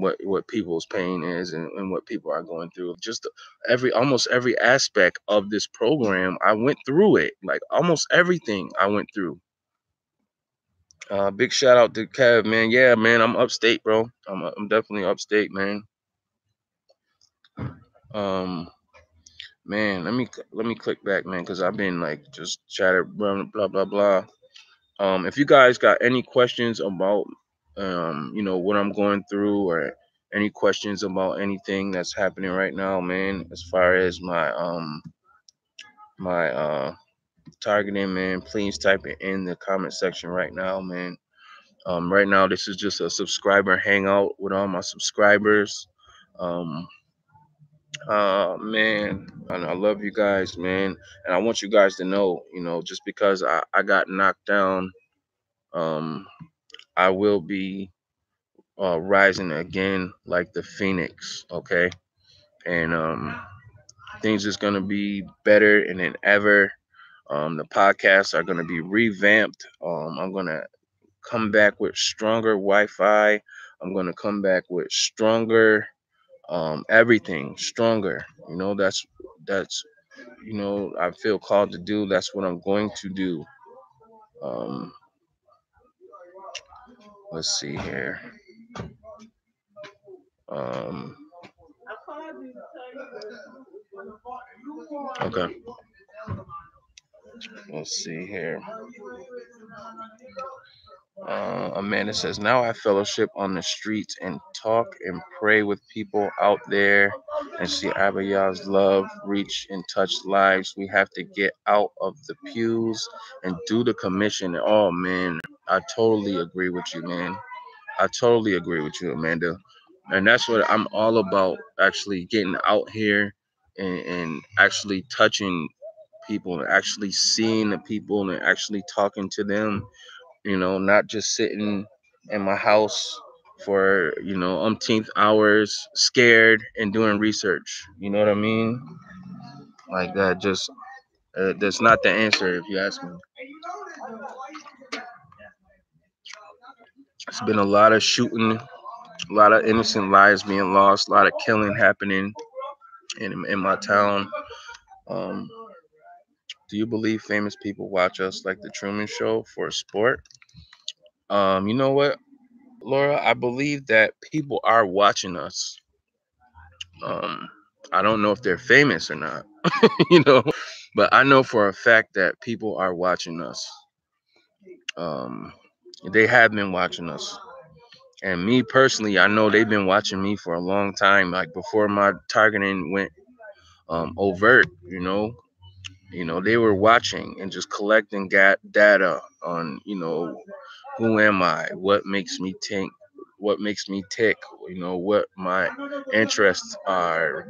[SPEAKER 1] what people's pain is, and what people are going through. Just almost every aspect of this program, I went through it. Like almost everything I went through. Big shout out to Kev, man. Yeah, man, I'm upstate, bro. I'm definitely upstate, man. Um, man, let me click back, man, because I've been like just chatter, blah blah blah blah. If you guys got any questions about, what I'm going through, or any questions about anything that's happening right now, man, as far as my targeting, man, please type it in the comment section right now, man. Right now, this is just a subscriber hangout with all my subscribers. Um, man, and I love you guys, man, and I want you guys to know, just because I got knocked down, um, I will be rising again like the phoenix. Okay, and things is gonna be better than ever. The podcasts are gonna be revamped. I'm gonna come back with stronger Wi-Fi. I'm gonna come back with stronger everything, stronger. That's I feel called to do. That's what I'm going to do. Um, let's see here. Um, okay, let's see here. Amanda says, now I fellowship on the streets and talk and pray with people out there and see Abaya's love reach and touch lives. We have to get out of the pews and do the commission. Oh, man, I totally agree with you, man. I totally agree with you, Amanda. And that's what I'm all about, actually getting out here and actually touching people and actually seeing the people and actually talking to them, not just sitting in my house for, umpteenth hours, scared and doing research. You know what I mean? Like that, just that's not the answer, if you ask me. It's been a lot of shooting, a lot of innocent lives being lost, a lot of killing happening in my town. Um, do you believe famous people watch us like the Truman Show for sport? You know what, Laura? I believe that people are watching us. Um, I don't know if they're famous or not, you know, but I know for a fact that people are watching us. Um, they have been watching us. And me personally, I know they've been watching me for a long time, like before my targeting went overt. They were watching and just collecting data on, who am I, what makes me think, what makes me tick, what my interests are,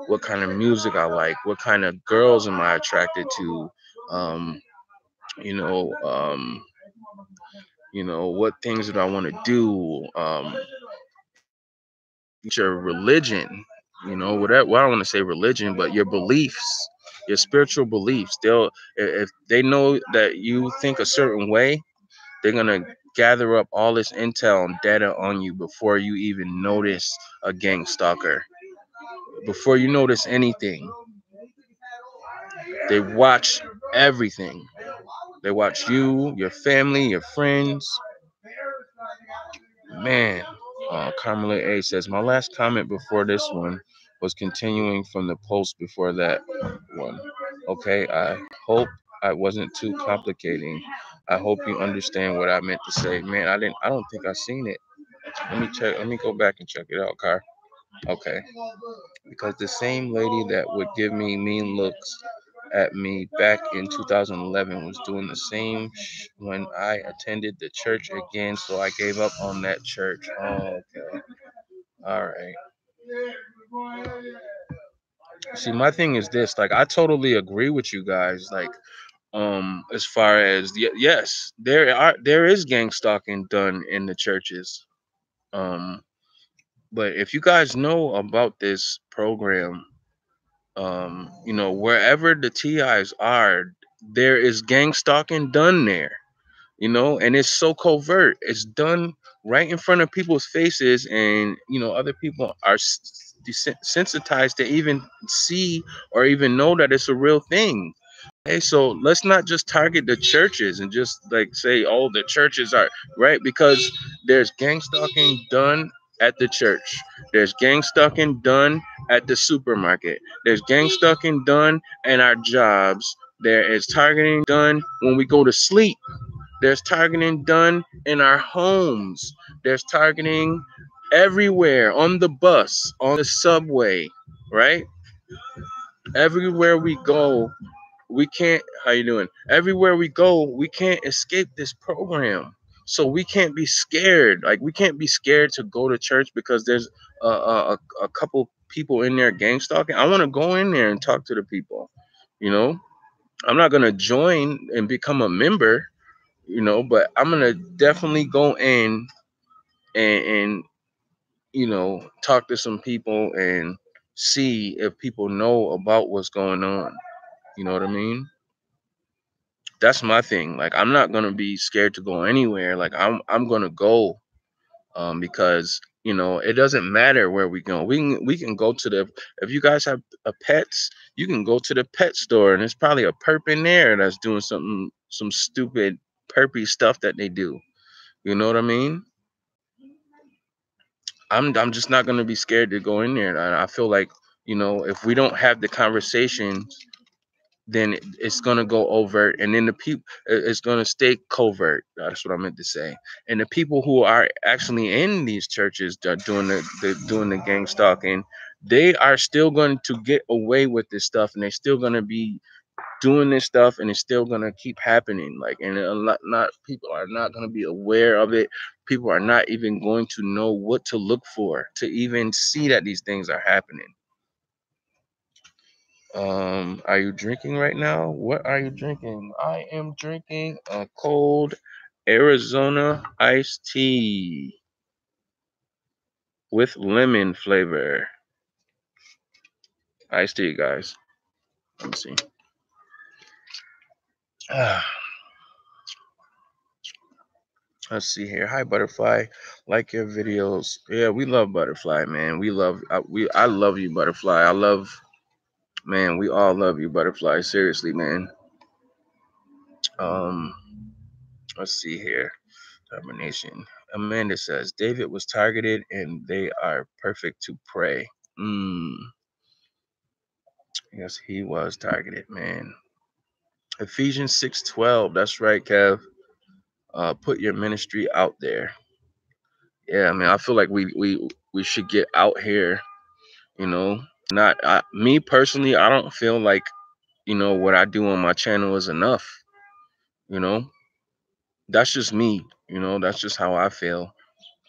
[SPEAKER 1] what kind of music I like, what kind of girls am I attracted to, um, you know, um, what things do I want to do, your religion, you know, whatever. Well, I don't want to say religion, but your beliefs, your spiritual beliefs. If they know that you think a certain way, they're gonna gather up all this intel and data on you before you even notice a gang stalker. Before you notice anything, they watch everything. They watch you, your family, your friends. Man, Carmela A says, my last comment before this one was continuing from the post before that one. Okay, I hope I wasn't too complicating. I hope you understand what I meant to say. Man, I don't think I seen it. Let me go back and check it out, Car. Okay. Because the same lady that would give me mean looks at me back in 2011 was doing the same when I attended the church again, so I gave up on that church. Oh, okay. All right. See, my thing is this, like, I totally agree with you guys, like, as far as yes, there is gang stalking done in the churches. Um, but if you guys know about this program, you know, wherever the TIs are, there is gang stalking done there, you know, and it's so covert. It's done right in front of people's faces, and you know, other people are desensitized to even see or even know that it's a real thing. Hey, so let's not just target the churches and just like say, oh, the churches are right, because there's gang stalking done at the church. There's gang stalking done at the supermarket. There's gang stalking done in our jobs. There is targeting done when we go to sleep. There's targeting done in our homes. There's targeting everywhere, on the bus, on the subway, right? Everywhere we go, we can't, how you doing, everywhere we go, we can't escape this program. So we can't be scared, like we can't be scared to go to church because there's a couple people in there gang stalking. I want to go in there and talk to the people, you know. I'm not going to join and become a member, you know, but I'm going to definitely go in and you know, talk to some people and see if people know about what's going on, you know what I mean. That's my thing. Like, I'm not gonna be scared to go anywhere. Like, I'm gonna go, because you know, it doesn't matter where we go. We can go to the, if you guys have a pets, you can go to the pet store and there's probably a perp in there that's doing some stupid perpy stuff that they do. You know what I mean? I'm just not gonna be scared to go in there. And I feel like, you know, if we don't have the conversations, then it's gonna go overt, and then the people, it's gonna stay covert. That's what I meant to say. And the people who are actually in these churches that are doing doing the gang stalking, they are still going to get away with this stuff, and they're still gonna be doing this stuff, and it's still gonna keep happening. Like, and a lot, not people are not gonna be aware of it. People are not even going to know what to look for to even see that these things are happening. Are you drinking right now? What are you drinking? I am drinking a cold Arizona iced tea with lemon flavor. Iced tea, guys. Let me see. Let's see here. Hi, Butterfly. Like your videos. Yeah, we love Butterfly, man. I love you, Butterfly. Man, we all love you, Butterfly. Seriously, man. Um, let's see here. Termination. Amanda says David was targeted and they are perfect to pray. Mm, yes, he was targeted, man. Ephesians 6:12. That's right, Kev. Put your ministry out there. Yeah, I mean, I feel like we should get out here. You know, not me personally. I don't feel like, you know, what I do on my channel is enough. You know, that's just me. You know, that's just how I feel.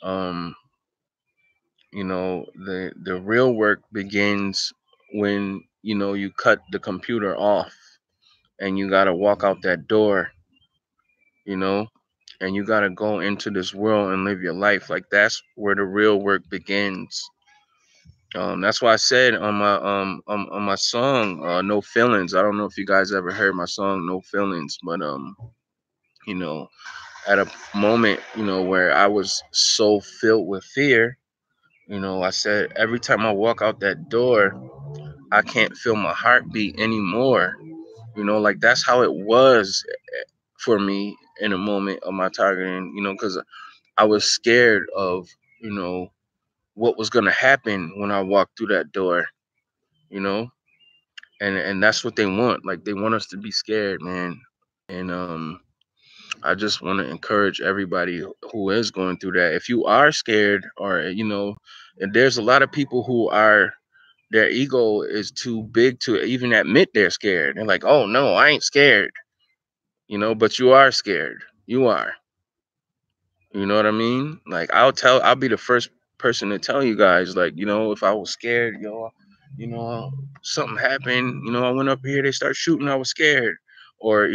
[SPEAKER 1] Um, you know, the real work begins when, you know, you cut the computer off and you got to walk out that door, you know, and you got to go into this world and live your life. Like, that's where the real work begins. That's why I said on my song, No Feelings. I don't know if you guys ever heard my song No Feelings, but you know, at a moment, where I was so filled with fear, I said every time I walk out that door, I can't feel my heartbeat anymore. Like that's how it was for me in a moment of my targeting, because I was scared of, you know, what was gonna happen when I walked through that door, you know? And that's what they want. Like they want us to be scared, man. And I just want to encourage everybody who is going through that. If you are scared, or and there's a lot of people who are, their ego is too big to even admit they're scared. They're like, "Oh no, I ain't scared." But you are scared. You are. You know what I mean? Like I'll be the first person to tell you guys, like, if I was scared, you know, something happened, I went up here, they start shooting, I was scared. Or,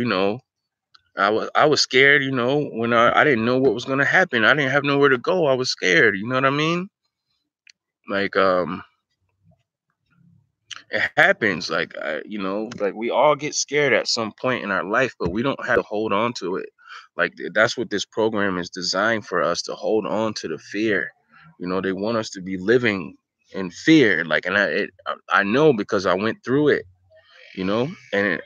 [SPEAKER 1] I was scared, when I didn't know what was gonna happen. I didn't have nowhere to go. I was scared, you know what I mean? Like it happens. Like like we all get scared at some point in our life, but we don't have to hold on to it. Like that's what this program is designed for us to hold on to the fear. They want us to be living in fear. Like, and I know because I went through it. And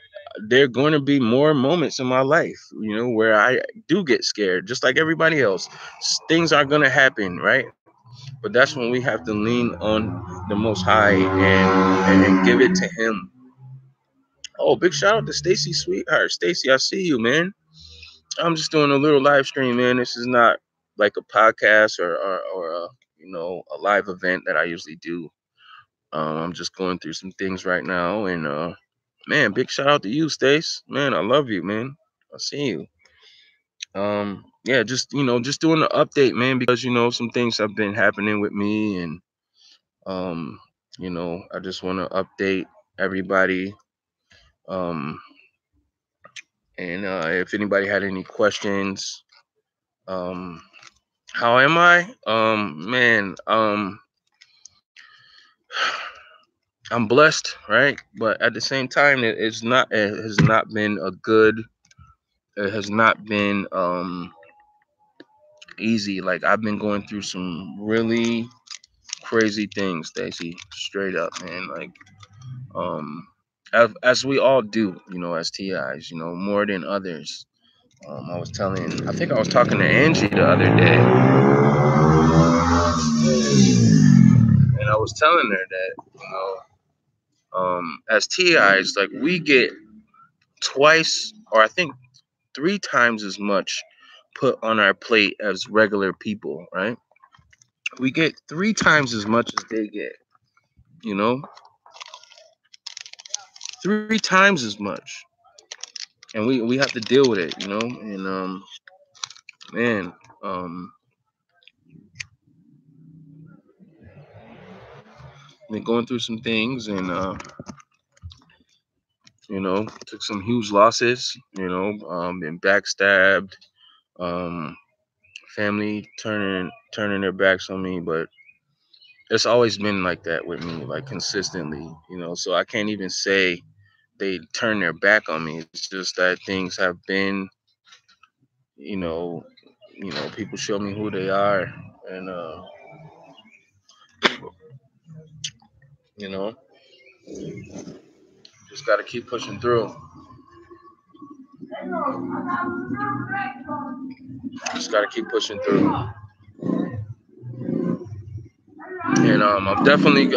[SPEAKER 1] there are going to be more moments in my life, where I do get scared, just like everybody else. Things are going to happen, right? But that's when we have to lean on the Most High and give it to Him. Oh, big shout out to Stacy Sweetheart. Stacy, I see you, man. I'm just doing a little live stream, man. This is not like a podcast or a, a live event that I usually do. I'm just going through some things right now, and man, big shout out to you, Stace. Man, I love you, man. I see you. Yeah, just doing the update, man, because some things have been happening with me, and um, I just want to update everybody. Um, and if anybody had any questions, um, how am I? Man, I'm blessed, right? But at the same time, it has not been a good. It has not been easy. Like I've been going through some really crazy things, Stacy. Straight up, man. Like as we all do, as TIs, more than others. I think I was talking to Angie the other day, and I was telling her that, as TIs, like we get twice, or I think 3 times as much put on our plate as regular people, right? We get 3 times as much as they get, you know, 3 times as much, and we have to deal with it, and man, um, been going through some things, and took some huge losses, been backstabbed, um, family turning their backs on me, but it's always been like that with me, like consistently, so I can't even say they turn their back on me. It's just that things have been, you know, people show me who they are, and you know, just got to keep pushing through. Just got to keep pushing through. And I'm definitely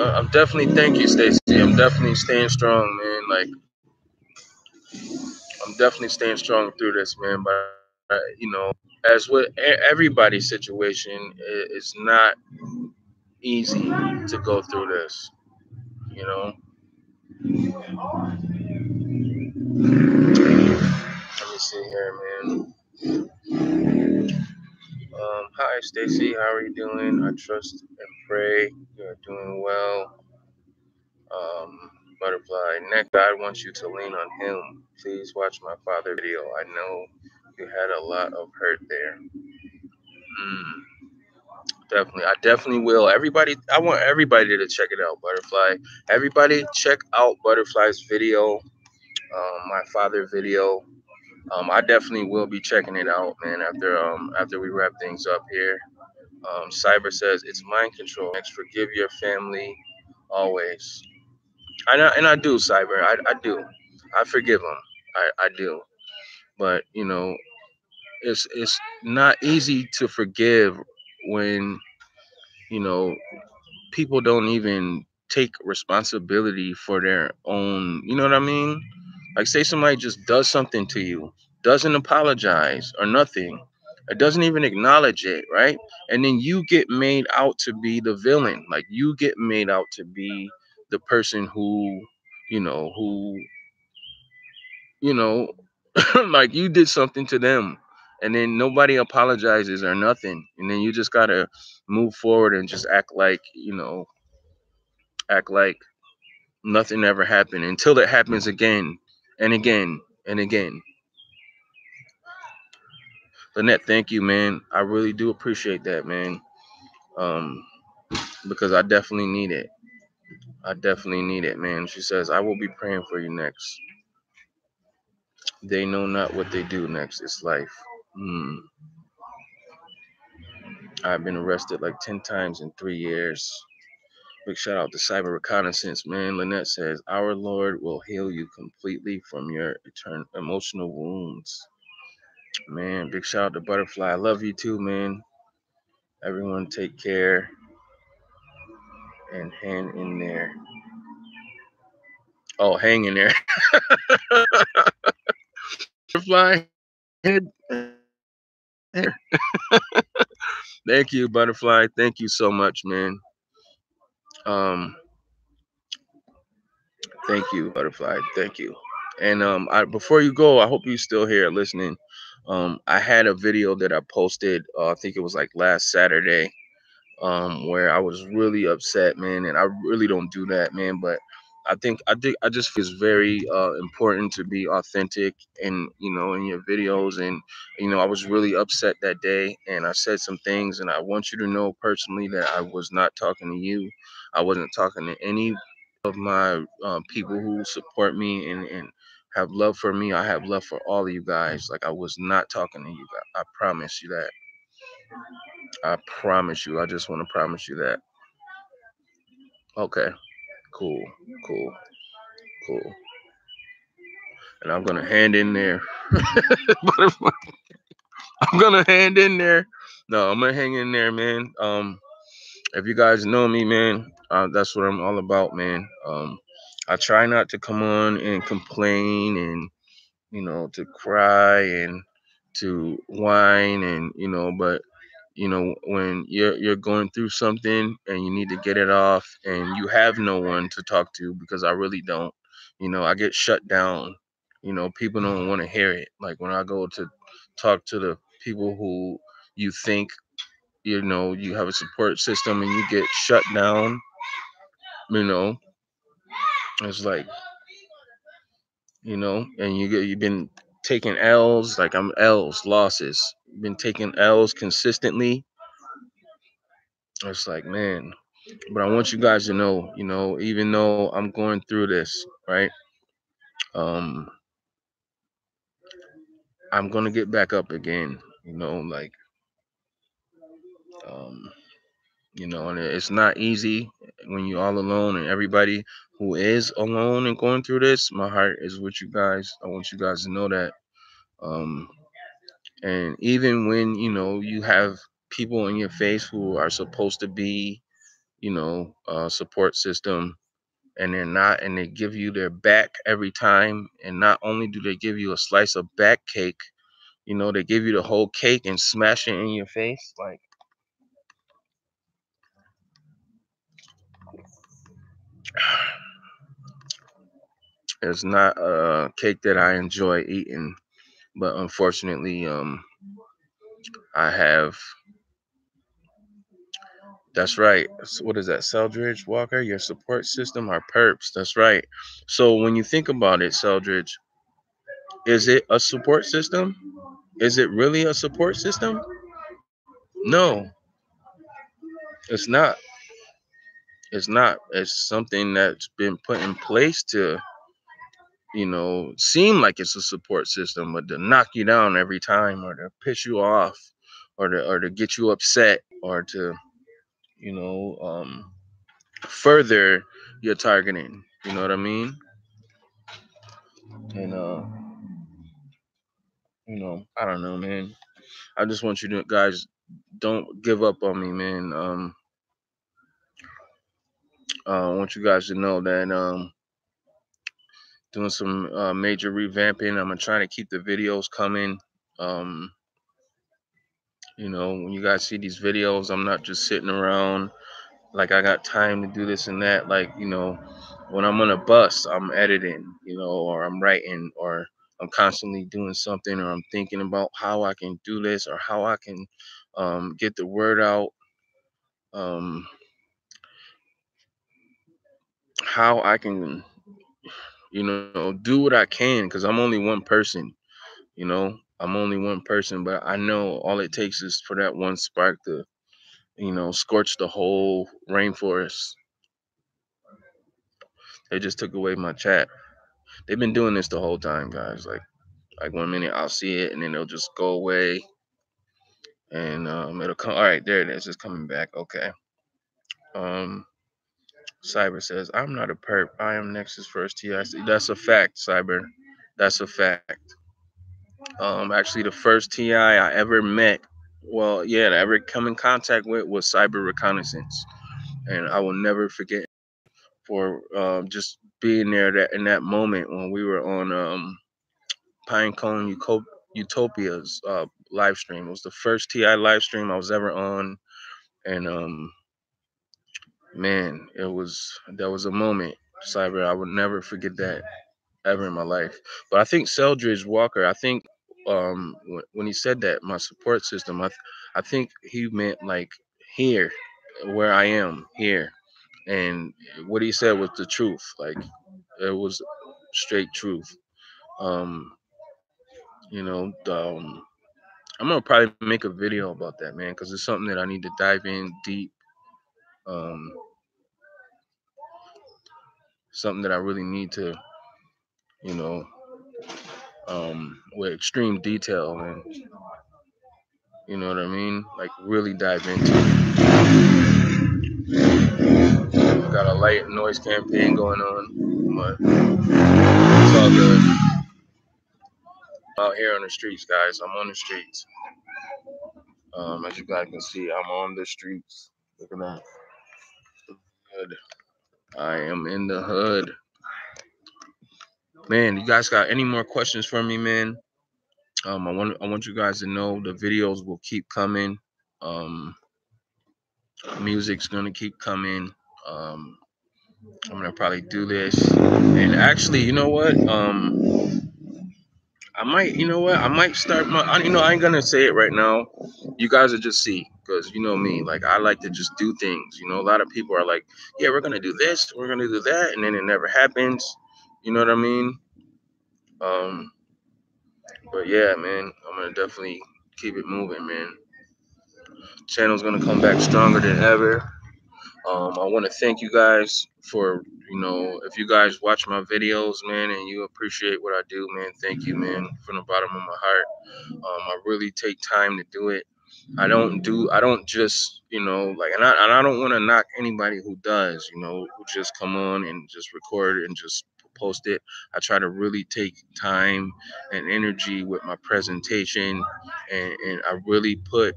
[SPEAKER 1] thank you, Stacey. I'm definitely staying strong, man. Like I'm definitely staying strong through this, man. But as with everybody's situation, it's not easy to go through this. You know. Let me see here, man. Hi, Stacy. How are you doing? I trust and pray you're doing well. Um, Butterfly. Next, God wants you to lean on Him. Please watch my father video. I know you had a lot of hurt there. Mm. Definitely. I definitely will. Everybody, I want everybody to check it out, Butterfly. Everybody check out Butterfly's video, my father video. I definitely will be checking it out, man, after we wrap things up here. Cyber says it's mind control. Next, forgive your family always. And I do, Cyber. I do. I forgive them. I do. But it's not easy to forgive when you know people don't even take responsibility for their own. You know what I mean? Like, say somebody just does something to you, doesn't apologize or nothing, it doesn't even acknowledge it, right? And then you get made out to be the villain. Like, you get made out to be the person who, you know, who, you know, like you did something to them. And then nobody apologizes or nothing. And then you just gotta move forward and just act like nothing ever happened until it happens again and again and again. Lynette, thank you, man. I really do appreciate that, man. Um, because I definitely need it. I definitely need it, man. She says, I will be praying for you next. They know not what they do next. It's life. Hmm. I've been arrested like 10 times in 3 years. Big shout out to Cyber Reconnaissance, man. Lynette says, our Lord will heal you completely from your emotional wounds. Man, big shout out to Butterfly. I love you too, man. Everyone take care and hang in there. Oh, hang in there. Butterfly. Thank you, Butterfly. Thank you so much, man. Um, Thank you, Butterfly. Thank you. And before you go, I hope you're still here listening. I had a video that I posted. I think it was like last Saturday, where I was really upset, man, and I really don't do that, man. But I just feel it's very important to be authentic and in your videos, and I was really upset that day, and I said some things, and I want you to know personally that I was not talking to you. I wasn't talking to any of my people who support me and have love for me. I have love for all of you guys. Like, I was not talking to you guys. I promise you that. I promise you. I just want to promise you that. Okay. Cool. Cool. Cool. And I'm gonna hand in there. I'm gonna hand in there. No, I'm gonna hang in there, man. If you guys know me, man, that's what I'm all about, man. I try not to come on and complain and to cry and to whine and but when you're going through something and you need to get it off and you have no one to talk to, because I really don't. I get shut down. People don't want to hear it. Like, when I go to talk to the people who you think you have a support system and you get shut down, you know it's like, and you've been taking L's, like I'm L's, losses. Been taking L's consistently. It's like, man, but I want you guys to know, even though I'm going through this, right? Um, I'm gonna get back up again, like, um, and it's not easy when you're all alone, and everybody who is alone and going through this, my heart is with you guys. I want you guys to know that. Um, And even when, you have people in your face who are supposed to be, a support system, and they're not, and they give you their back every time. And not only do they give you a slice of back cake, they give you the whole cake and smash it in your face. Like, it's not a cake that I enjoy eating, but unfortunately, I have. That's right. What is that, Seldridge Walker? Your support system are perps. That's right. So when you think about it, Seldridge, is it a support system? Is it really a support system? No. It's not. It's not. It's something that's been put in place to, seem like it's a support system, but to knock you down every time, or to piss you off, or to get you upset, or to, you know, um, further your targeting. You know what I mean? And I don't know, man. I just want you to guys don't give up on me, man. I want you guys to know that doing some major revamping. I'm gonna try to keep the videos coming. Um, when you guys see these videos, I'm not just sitting around like I got time to do this and that. Like, when I'm on a bus, I'm editing, or I'm writing, or I'm constantly doing something, or I'm thinking about how I can do this, or how I can get the word out, um, how I can, do what I can, because I'm only one person, I'm only one person, but I know all it takes is for that one spark to, scorch the whole rainforest. They just took away my chat. They've been doing this the whole time, guys. Like 1 minute I'll see it, and then it'll just go away, and it'll come. All right, there it is. It's coming back. Okay. Um, Cyber says, "I'm not a perp. I am Nexx's first TI." That's a fact, Cyber. That's a fact. Actually, the first TI I ever met, well, yeah, that I ever come in contact with was Cyber Reconnaissance, and I will never forget for just being there that in that moment when we were on Pinecone Utopia's live stream. It was the first TI live stream I was ever on, and man, that was a moment, Cyber. I would never forget that ever in my life. But I think Seldridge Walker, I think when he said that, my support system, I think he meant like here, where I am here, and what he said was the truth. Like, it was straight truth. Um, I'm gonna probably make a video about that, man, because it's something that I need to dive in deep. Um, Something that I really need to, you know, with extreme detail, and you know what I mean, like really dive into it. Got a light noise campaign going on, but it's all good. I'm out here on the streets, guys. I'm on the streets. As you guys can see, I'm on the streets. Look at that. Hood. I am in the hood. Man, you guys got any more questions for me, man? I want you guys to know the videos will keep coming. Um, Music's gonna keep coming. Um, I'm gonna probably do this, and actually, you know what? I might, I might start I ain't gonna say it right now. You guys will just see, because you know me, like I like to just do things. A lot of people are like, yeah, we're gonna do this, we're gonna do that, and then it never happens. You know what I mean? Um, but yeah, man, I'm gonna definitely keep it moving, man. Channel's gonna come back stronger than ever. I want to thank you guys for, if you guys watch my videos, man, and you appreciate what I do, man. Thank you, man, from the bottom of my heart. I really take time to do it. I don't just, like, and I don't want to knock anybody who does, who just come on and just record and just post it. I try to really take time and energy with my presentation, and I really put,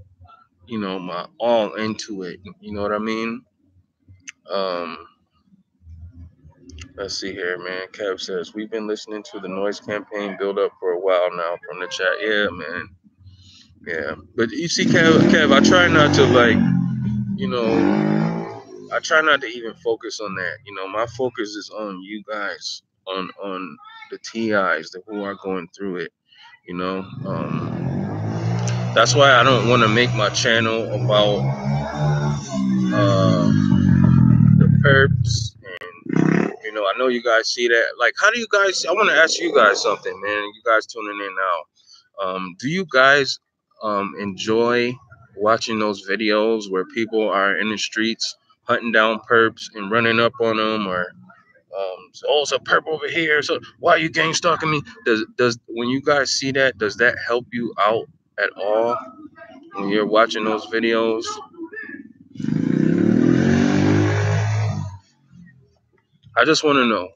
[SPEAKER 1] my all into it. You know what I mean? Um, let's see here, man. Kev says, we've been listening to the noise campaign build up for a while now from the chat. Yeah, man. Yeah. But you see, Kev, I try not to, like, you know, I try not to even focus on that. My focus is on you guys, on the TIs, the who are going through it, you know. That's why I don't want to make my channel about the perps. I know you guys see that. Like, how do you guys? I want to ask you guys something, man. You guys tuning in now. Do you guys enjoy watching those videos where people are in the streets hunting down perps and running up on them, or so, oh, it's a perp over here. So why are you gang stalking me? Does when you guys see that, does that help you out at all when you're watching those videos? I just want to know.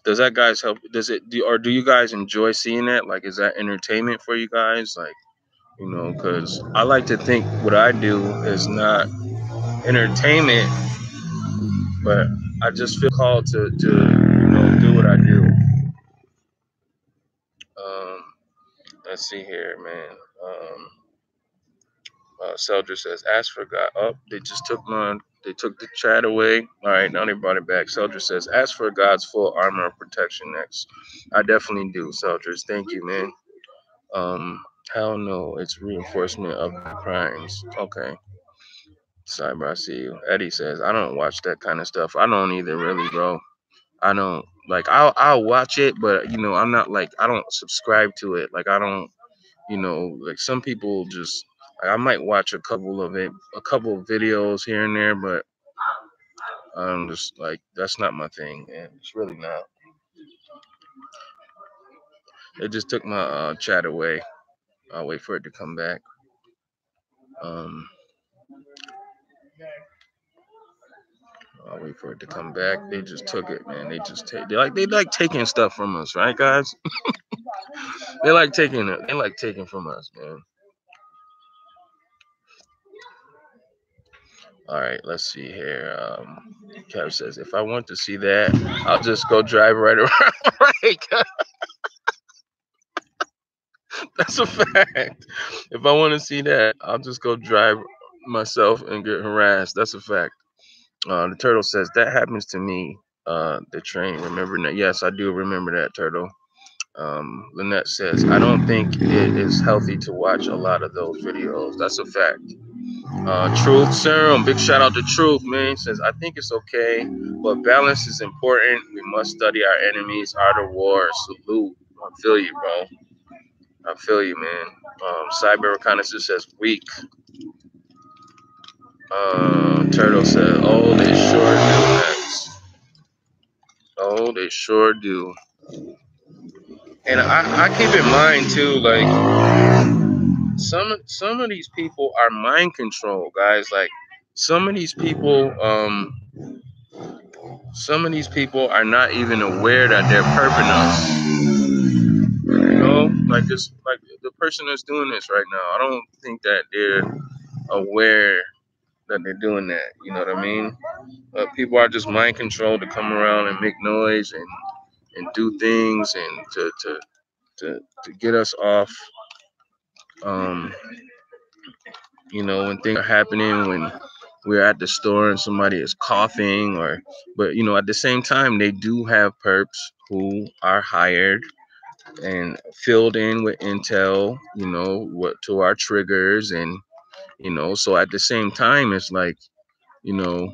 [SPEAKER 1] Does that guys help? Does it do, or do you guys enjoy seeing that? Like, is that entertainment for you guys? Like, because I like to think what I do is not entertainment, but I just feel called to do what I do. Um, let's see here, man. Seldra says, "Ask for God." Oh, they just took my. They took the chat away. All right, now they brought it back. Seldra says, "Ask for God's full armor of protection next." I definitely do, Seldra. Thank you, man. Um, hell no, it's reinforcement of the crimes. Okay. Cyber, I see you. Eddie says, I don't watch that kind of stuff. I don't either, really, bro. I don't like. I'll watch it, but I'm not like I don't subscribe to it. Like I don't, like some people just. Like, I might watch a couple of videos here and there, but I'm just like that's not my thing, and it's really not. It just took my chat away. I'll wait for it to come back. Um, I'll wait for it to come back. They just took it, man. They just take. They like taking stuff from us, right, guys? They like taking it. They like taking from us, man. All right, let's see here. Kev says, if I want to see that, I'll just go drive right around. Right, that's a fact. If I want to see that, I'll just go drive myself and get harassed. That's a fact. The turtle says that happens to me. The train. Remember that? Yes, I do remember that, turtle. Lynette says, I don't think it is healthy to watch a lot of those videos. That's a fact. Truth Serum, big shout out to Truth, man. Says, I think it's okay, but balance is important. We must study our enemies, art of war. Salute. I feel you, bro. I feel you, man. Cyber Reconnaissance says, weak. Turtle says, oh, they sure do, Nexx. Oh, they sure do. And I keep in mind, too, like, some of these people are mind control, guys. Like, some of these people, are not even aware that they're perping us. Like this, like the person that's doing this right now. I don't think that they're aware that they're doing that. You know what I mean? People are just mind controlled to come around and make noise and do things and to get us off. Um, when things are happening, when we're at the store and somebody is coughing, but at the same time, they do have perps who are hired and filled in with intel, what to our triggers, and so at the same time, it's like, you know,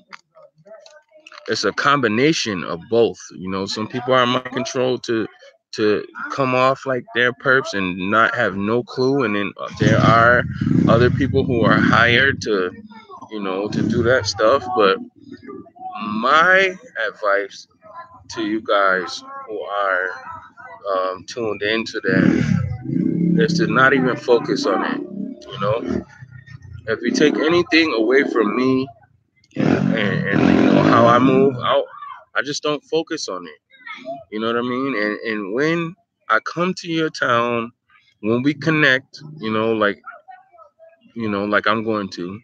[SPEAKER 1] it's a combination of both. Some people are mind controlled to come off like they're perps and not have no clue, and then there are other people who are hired to do that stuff. But my advice to you guys who are tuned into that is to not even focus on it. If you take anything away from me and how I move out, I just don't focus on it. You know what I mean? And when I come to your town, when we connect, like I'm going to,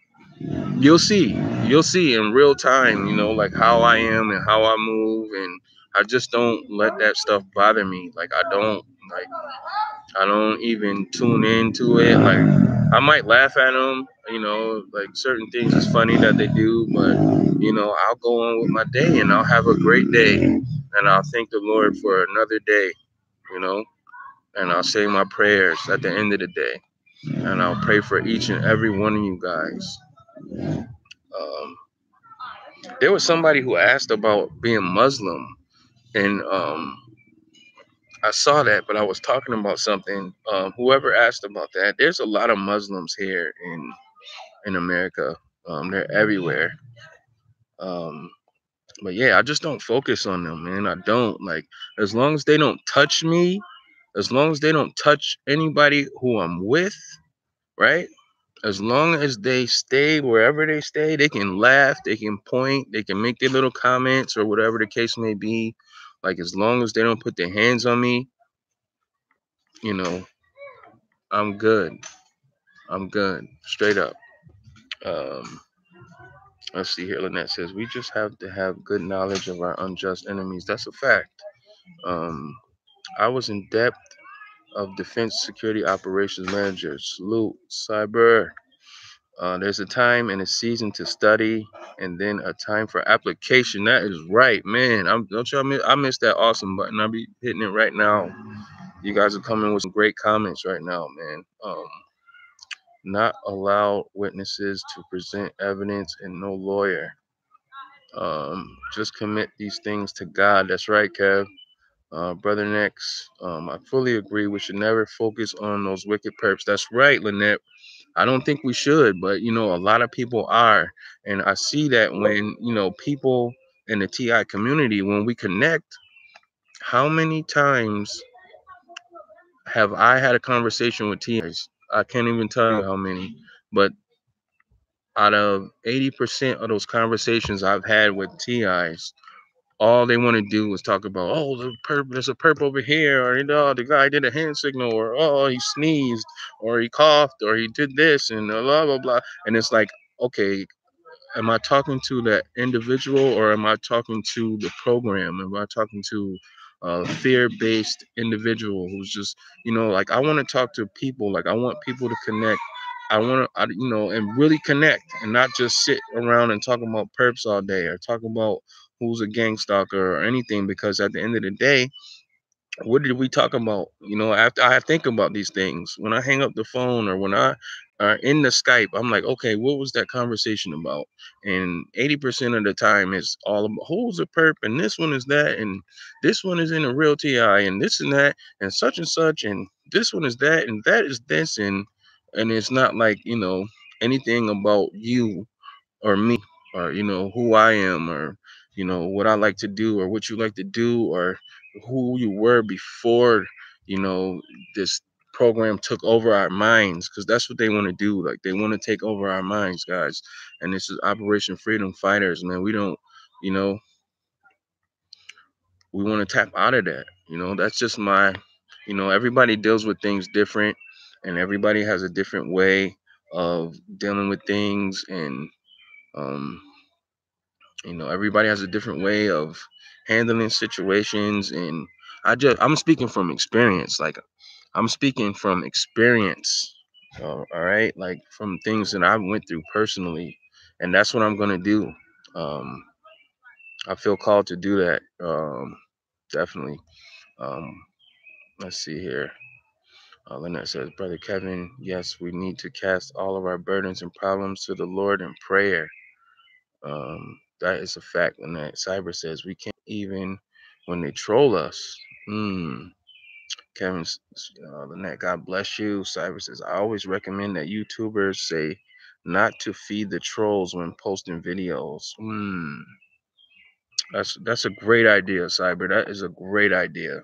[SPEAKER 1] you'll see in real time, like how I am and how I move, and I just don't let that stuff bother me. Like I don't even tune into it. Like I might laugh at them, like certain things is funny that they do, but I'll go on with my day and I'll have a great day, and I'll thank the Lord for another day, you know, and I'll say my prayers at the end of the day, and I'll pray for each and every one of you guys. Um, there was somebody who asked about being Muslim, and I saw that, but I was talking about something. Whoever asked about that, there's a lot of Muslims here in America. They're everywhere. Um, but yeah, I just don't focus on them, man. I don't like, as long as they don't touch me, as long as they don't touch anybody who I'm with, right? As long as they stay wherever they stay, they can laugh, they can point, they can make their little comments or whatever the case may be. Like, as long as they don't put their hands on me, you know, I'm good. I'm good. Straight up. Um, let's see here. Lynette says, we just have to have good knowledge of our unjust enemies. That's a fact. Um, I was in depth of Defense Security Operations Manager. Salute. Cyber. There's a time and a season to study, and then a time for application. That is right, man. Don't y'all miss, I miss that awesome button. I'll be hitting it right now. You guys are coming with some great comments right now, man. Not allow witnesses to present evidence, and no lawyer. Just commit these things to God. That's right, Kev. Brother Nexx, I fully agree. We should never focus on those wicked perps. That's right, Lynette. I don't think we should, but a lot of people are. And I see that when, people in the TI community, when we connect, how many times have I had a conversation with TIs? I can't even tell you how many, but out of 80% of those conversations I've had with TIs, all they want to do is talk about, oh, there's a perp over here, or the guy did a hand signal, or oh, he sneezed, or he coughed, or he did this, and blah blah blah. And it's like, okay, am I talking to that individual, or am I talking to the program? Am I talking to a fear-based individual who's just, like, I want to talk to people, like I want people to connect. I want to, and really connect, and not just sit around and talk about perps all day, or talk about who's a gang stalker or anything, because at the end of the day, what did we talk about? After I think about these things, when I hang up the phone or when I are in the Skype, I'm like, okay, what was that conversation about? And 80% of the time, it's all about who's a perp, and this one is that, and this one is in a real TI, and this and that, and such, and this one is that, and that is this, and it's not like anything about you or me, or who I am, or what I like to do, or what you like to do, or who you were before you know this program took over our minds, because that's what they want to do. Like, they want to take over our minds, guys. And this is Operation Freedom Fighters, man. We don't, you know we want to tap out of that. That's just my, everybody deals with things different, and everybody has a different way of dealing with things. And um everybody has a different way of handling situations. And I'm speaking from experience. Like, I'm speaking from experience. All right, like, from things that I went through personally, and that's what I'm gonna do. um I feel called to do that. Definitely. um let's see here. Lynette says, Brother Kevin, yes, we need to cast all of our burdens and problems to the Lord in prayer. That is a fact. And that Cyber says we can't even when they troll us. Kevin, Lynette, God bless you. Cyber says, I always recommend that YouTubers say not to feed the trolls when posting videos. That's a great idea, Cyber. That is a great idea.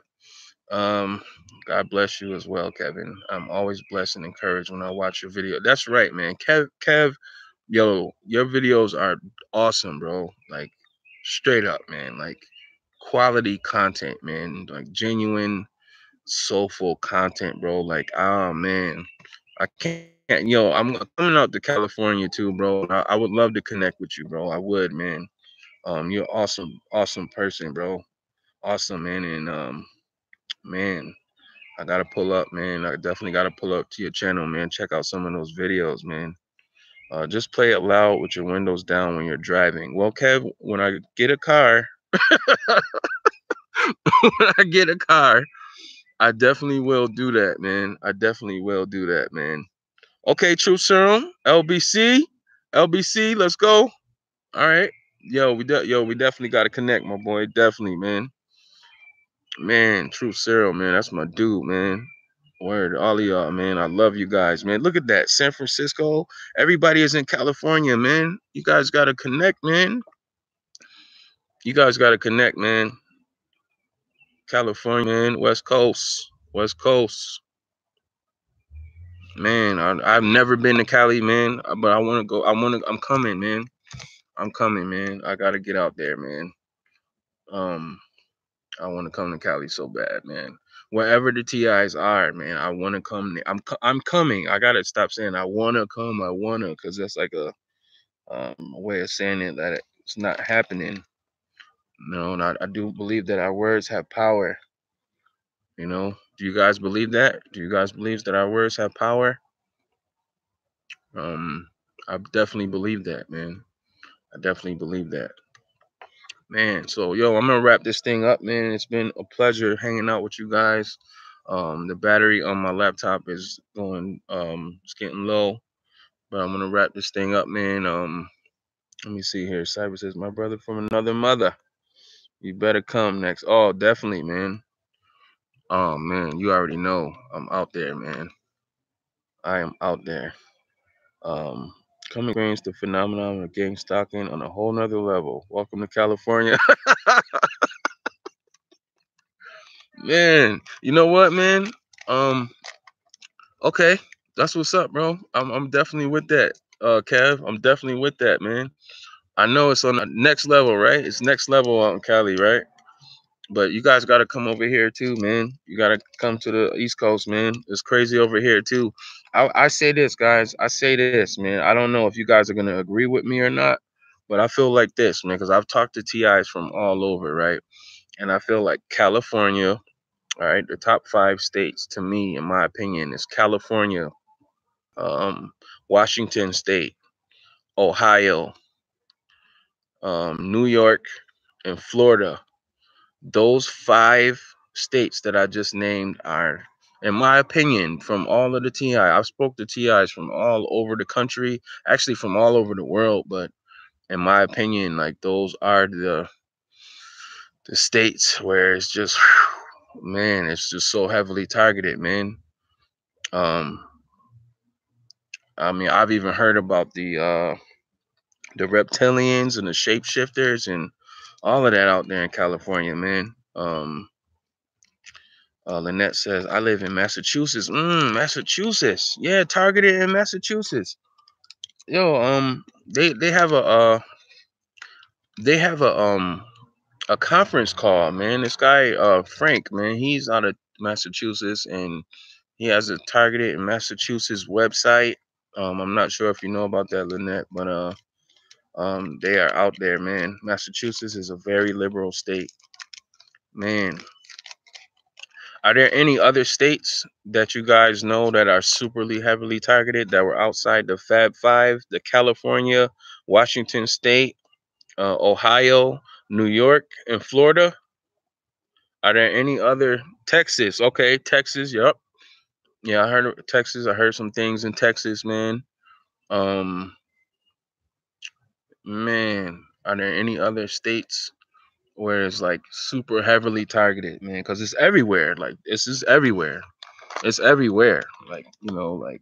[SPEAKER 1] Um, God bless you as well, Kevin. I'm always blessed and encouraged when I watch your video. That's right, man. Kev, yo, your videos are awesome, bro. Like, straight up, man. Like, quality content, man. Like, genuine, soulful content, bro. Like, oh man, I can't. Yo, I'm coming out to California too, bro. I would love to connect with you, bro. I would, man. You're awesome, awesome person, bro. Awesome, man. And man, I gotta pull up, man. I definitely gotta pull up to your channel, man. Check out some of those videos, man. Just play it loud with your windows down when you're driving. Well, Kev, when I get a car, when I get a car, I definitely will do that, man. I definitely will do that, man. Okay, True Serum, LBC, let's go. All right, yo, we definitely got to connect, my boy. Definitely, man. Man, True Cyril, man, that's my dude, man. Word, all of y'all, man. I love you guys, man. Look at that. San Francisco. Everybody is in California, man. You guys gotta connect, man. You guys gotta connect, man. California, man. West Coast. West Coast. Man, I've never been to Cali, man. But I wanna go. I'm coming, man. I'm coming, man. I gotta get out there, man. Um, I want to come to Cali so bad, man. Wherever the TIs are, man, I want to come. I'm coming. I gotta stop saying I wanna come. I wanna, because that's like a way of saying it that it's not happening. No, and I do believe that our words have power. You know, do you guys believe that? Do you guys believe that our words have power? Um, I definitely believe that, man. I definitely believe that. Man, so yo, I'm gonna wrap this thing up, man. It's been a pleasure hanging out with you guys. The battery on my laptop is going, it's getting low, but I'm gonna wrap this thing up, man. Let me see here. Cyber says, my brother from another mother. You better come next. Oh, definitely, man. Oh man, you already know I'm out there, man. I am out there. Um, Come experience the phenomenon of gang stalking on a whole nother level. Welcome to California. Man, you know what, man? Um, okay, that's what's up, bro. I'm definitely with that, Kev. I'm definitely with that, man. I know it's on the next level, right? It's next level out in Cali, right? But you guys got to come over here too, man. You got to come to the East Coast, man. It's crazy over here too. I say this, guys. I say this, man. I don't know if you guys are gonna agree with me or not, but I feel like this, man, because I've talked to TIs from all over, right? And I feel like California, all right, the top 5 states to me, in my opinion, is California, um, Washington State, Ohio, New York, and Florida. Those 5 states that I just named are, in my opinion, from all of the TI. I've spoke to TIs from all over the country, actually from all over the world, but in my opinion, like those are the states where it's just, man, it's just so heavily targeted, man. Um, I mean, I've even heard about the reptilians and the shapeshifters and all of that out there in California, man. Lynette says, I live in Massachusetts. Massachusetts. Yeah, targeted in Massachusetts. Yo, they have a conference call, man. This guy, Frank, man, he's out of Massachusetts and he has a targeted in Massachusetts website. I'm not sure if you know about that, Lynette, but they are out there, man. Massachusetts is a very liberal state, man. Are there any other states that you guys know that are superly heavily targeted that were outside the Fab Five? The California, Washington State, Ohio, New York, and Florida. Are there any other? Texas? Okay, Texas. Yep. Yeah, I heard of Texas. I heard some things in Texas, man. Um, man, are there any other states where it's like super heavily targeted, man? Because it's everywhere. Like it's just everywhere. It's everywhere. Like like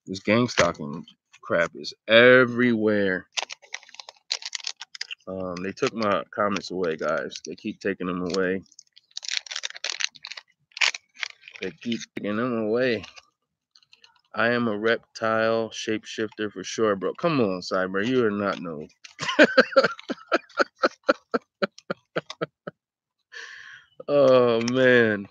[SPEAKER 1] this gang stalking crap is everywhere. They took my comments away, guys. They keep taking them away. They keep taking them away. I am a reptile shapeshifter for sure, bro. Come on, Cyber. You are not no. Oh man.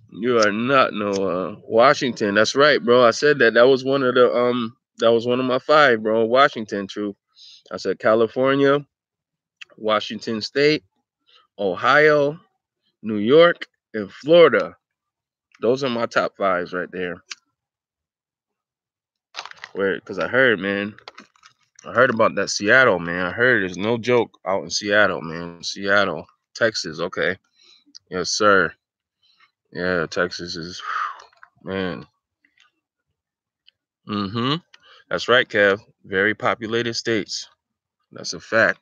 [SPEAKER 1] You are not no Washington. That's right, bro. I said that. That was one of the that was one of my 5, bro. Washington, true. I said California, Washington State, Ohio, New York, and Florida. Those are my top 5s right there. Where, because I heard, man, I heard about that Seattle, man. I heard there's no joke out in Seattle, man. Seattle, Texas. Okay, yes, sir. Yeah, Texas is, man. Mm-hmm. That's right, Kev. Very populated states. That's a fact.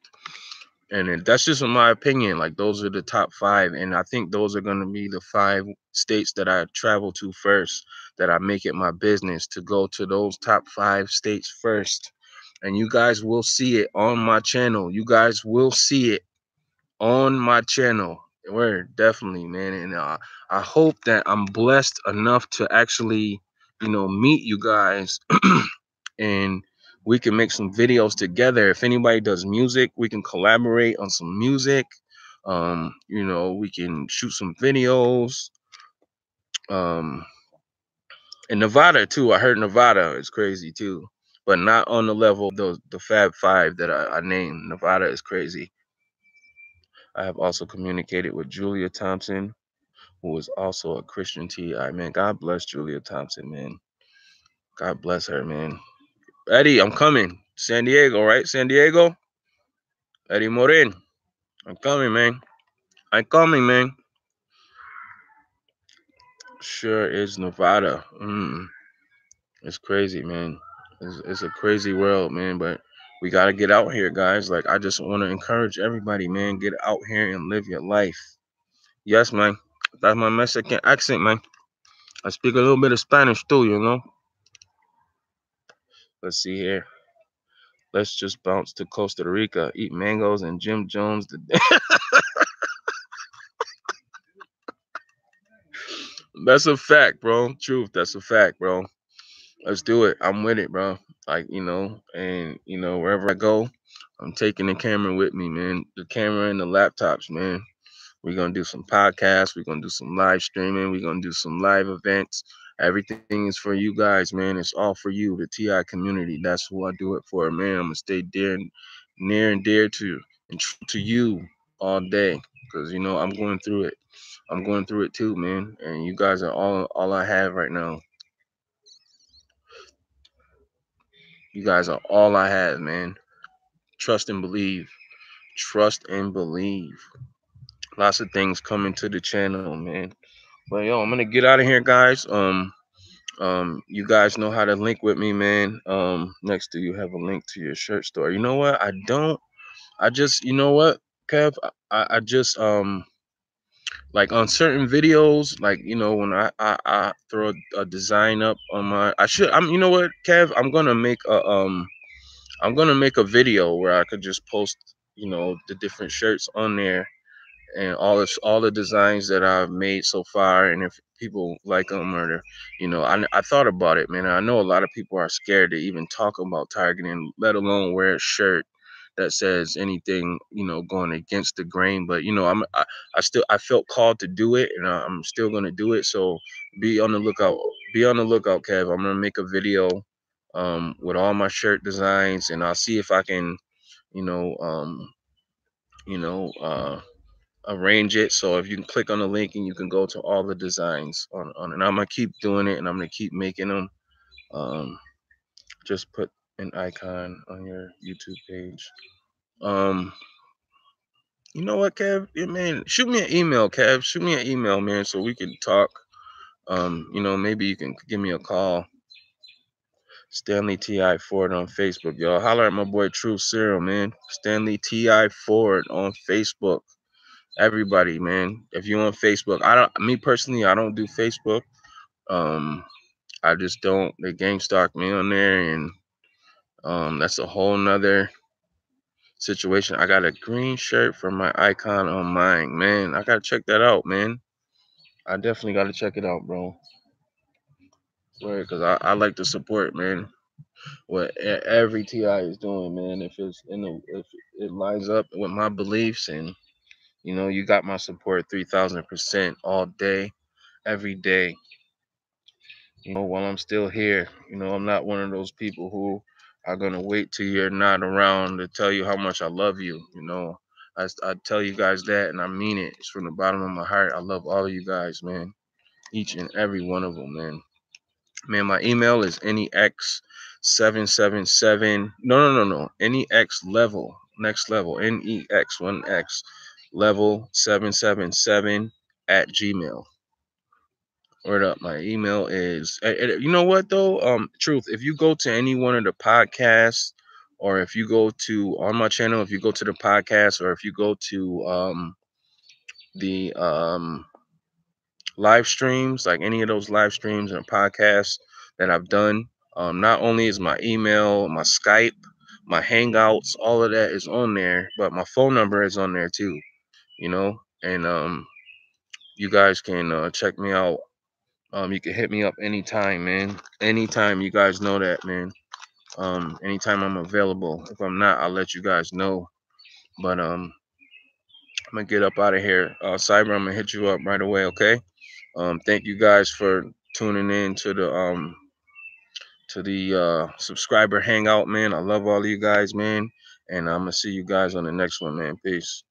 [SPEAKER 1] that's just in my opinion. Like, those are the top 5, and I think those are going to be the 5 states that I travel to first, that I make it my business to go to those top 5 states first. And you guys will see it on my channel. You guys will see it on my channel. Word, definitely, man. And I hope that I'm blessed enough to actually, meet you guys and we can make some videos together. If anybody does music, we can collaborate on some music. We can shoot some videos. Um, and Nevada too. I heard Nevada is crazy too, but not on the level of the Fab Five that I named. Nevada is crazy. I have also communicated with Julia Thompson, who is also a Christian TI. Man, God bless Julia Thompson, man. God bless her, man. Eddie, I'm coming. San Diego, right? San Diego? Eddie Morin. I'm coming, man. I'm coming, man. Sure is Nevada. It's crazy, man. It's a crazy world, man. But we got to get out here, guys. Like, I just want to encourage everybody, man. Get out here and live your life. Yes, man. That's my Mexican accent, man. I speak a little bit of Spanish, too. Let's see here. Let's just bounce to Costa Rica, eat mangoes and Jim Jones. That's a fact, bro. Truth. That's a fact, bro. Let's do it. I'm with it, bro. Like, and wherever I go, I'm taking the camera with me, man. The camera and the laptops, man. We're gonna do some podcasts, we're gonna do some live streaming, we're gonna do some live events. Everything is for you guys, man. It's all for you, the TI community. That's who I do it for, man. I'm gonna stay near and dear to and true to you all day. Cause I'm going through it. I'm going through it too, man. And you guys are all I have right now. You guys are all I have, man. Trust and believe. Trust and believe. Lots of things coming to the channel, man. But yo, I'm gonna get out of here, guys. You guys know how to link with me, man. Next to you have a link to your shirt store. You know what? I don't. I just, you know what, Kev? I just like on certain videos, like when I throw a design up on my, I should. You know what, Kev? I'm gonna make a video where I could just post, the different shirts on there and all the designs that I've made so far, and if people like them or I thought about it, man. I know a lot of people are scared to even talk about targeting, let alone wear a shirt that says anything, going against the grain. But I felt called to do it, and I'm still gonna do it. So be on the lookout. Be on the lookout, Kev. I'm gonna make a video with all my shirt designs, and I'll see if I can, you know, um, you know, arrange it. So if you can click on the link and you can go to all the designs on and I'm gonna keep doing it and I'm gonna keep making them. Um, just put an icon on your YouTube page. Um, you know what, Kev? Yeah, man, shoot me an email, Kev. Shoot me an email, man, so we can talk. Maybe you can give me a call. Stanley Ti Ford on Facebook, y'all. Holler at my boy True Cyril, man. Stanley Ti Ford on Facebook. Everybody, man. If you on Facebook, me personally, I don't do Facebook. Um, I just don't. They gang stalk me on there, and that's a whole nother situation. I got a green shirt for my icon on mine, man. I gotta check that out, man. I definitely gotta check it out, bro. Because I like to support, man, what every TI is doing, man. If it lines up with my beliefs, and you got my support 3,000% all day, every day. While I'm still here, I'm not one of those people who are gonna wait till you're not around to tell you how much I love you. I tell you guys that, and I mean it. It's from the bottom of my heart. I love all of you guys, man. Each and every one of them, man. Man, my email is nex777. No. Nex level, next level, Nex1X level 777 at Gmail. Word up. My email is, you know what though? Truth. If you go to any one of the podcasts or if you go to on my channel, if you go to the podcast, or if you go to the live streams, like any of those live streams and podcasts that I've done, not only is my email, my Skype, my Hangouts, all of that is on there, but my phone number is on there too, you know. And you guys can check me out. You can hit me up anytime, man. Anytime, you guys know that, man. Anytime I'm available. If I'm not, I'll let you guys know. But I'm gonna get up out of here. Cyber, I'm gonna hit you up right away, okay? Thank you guys for tuning in to the subscriber hangout, man. I love all of you guys, man. And I'm gonna see you guys on the next one, man. Peace.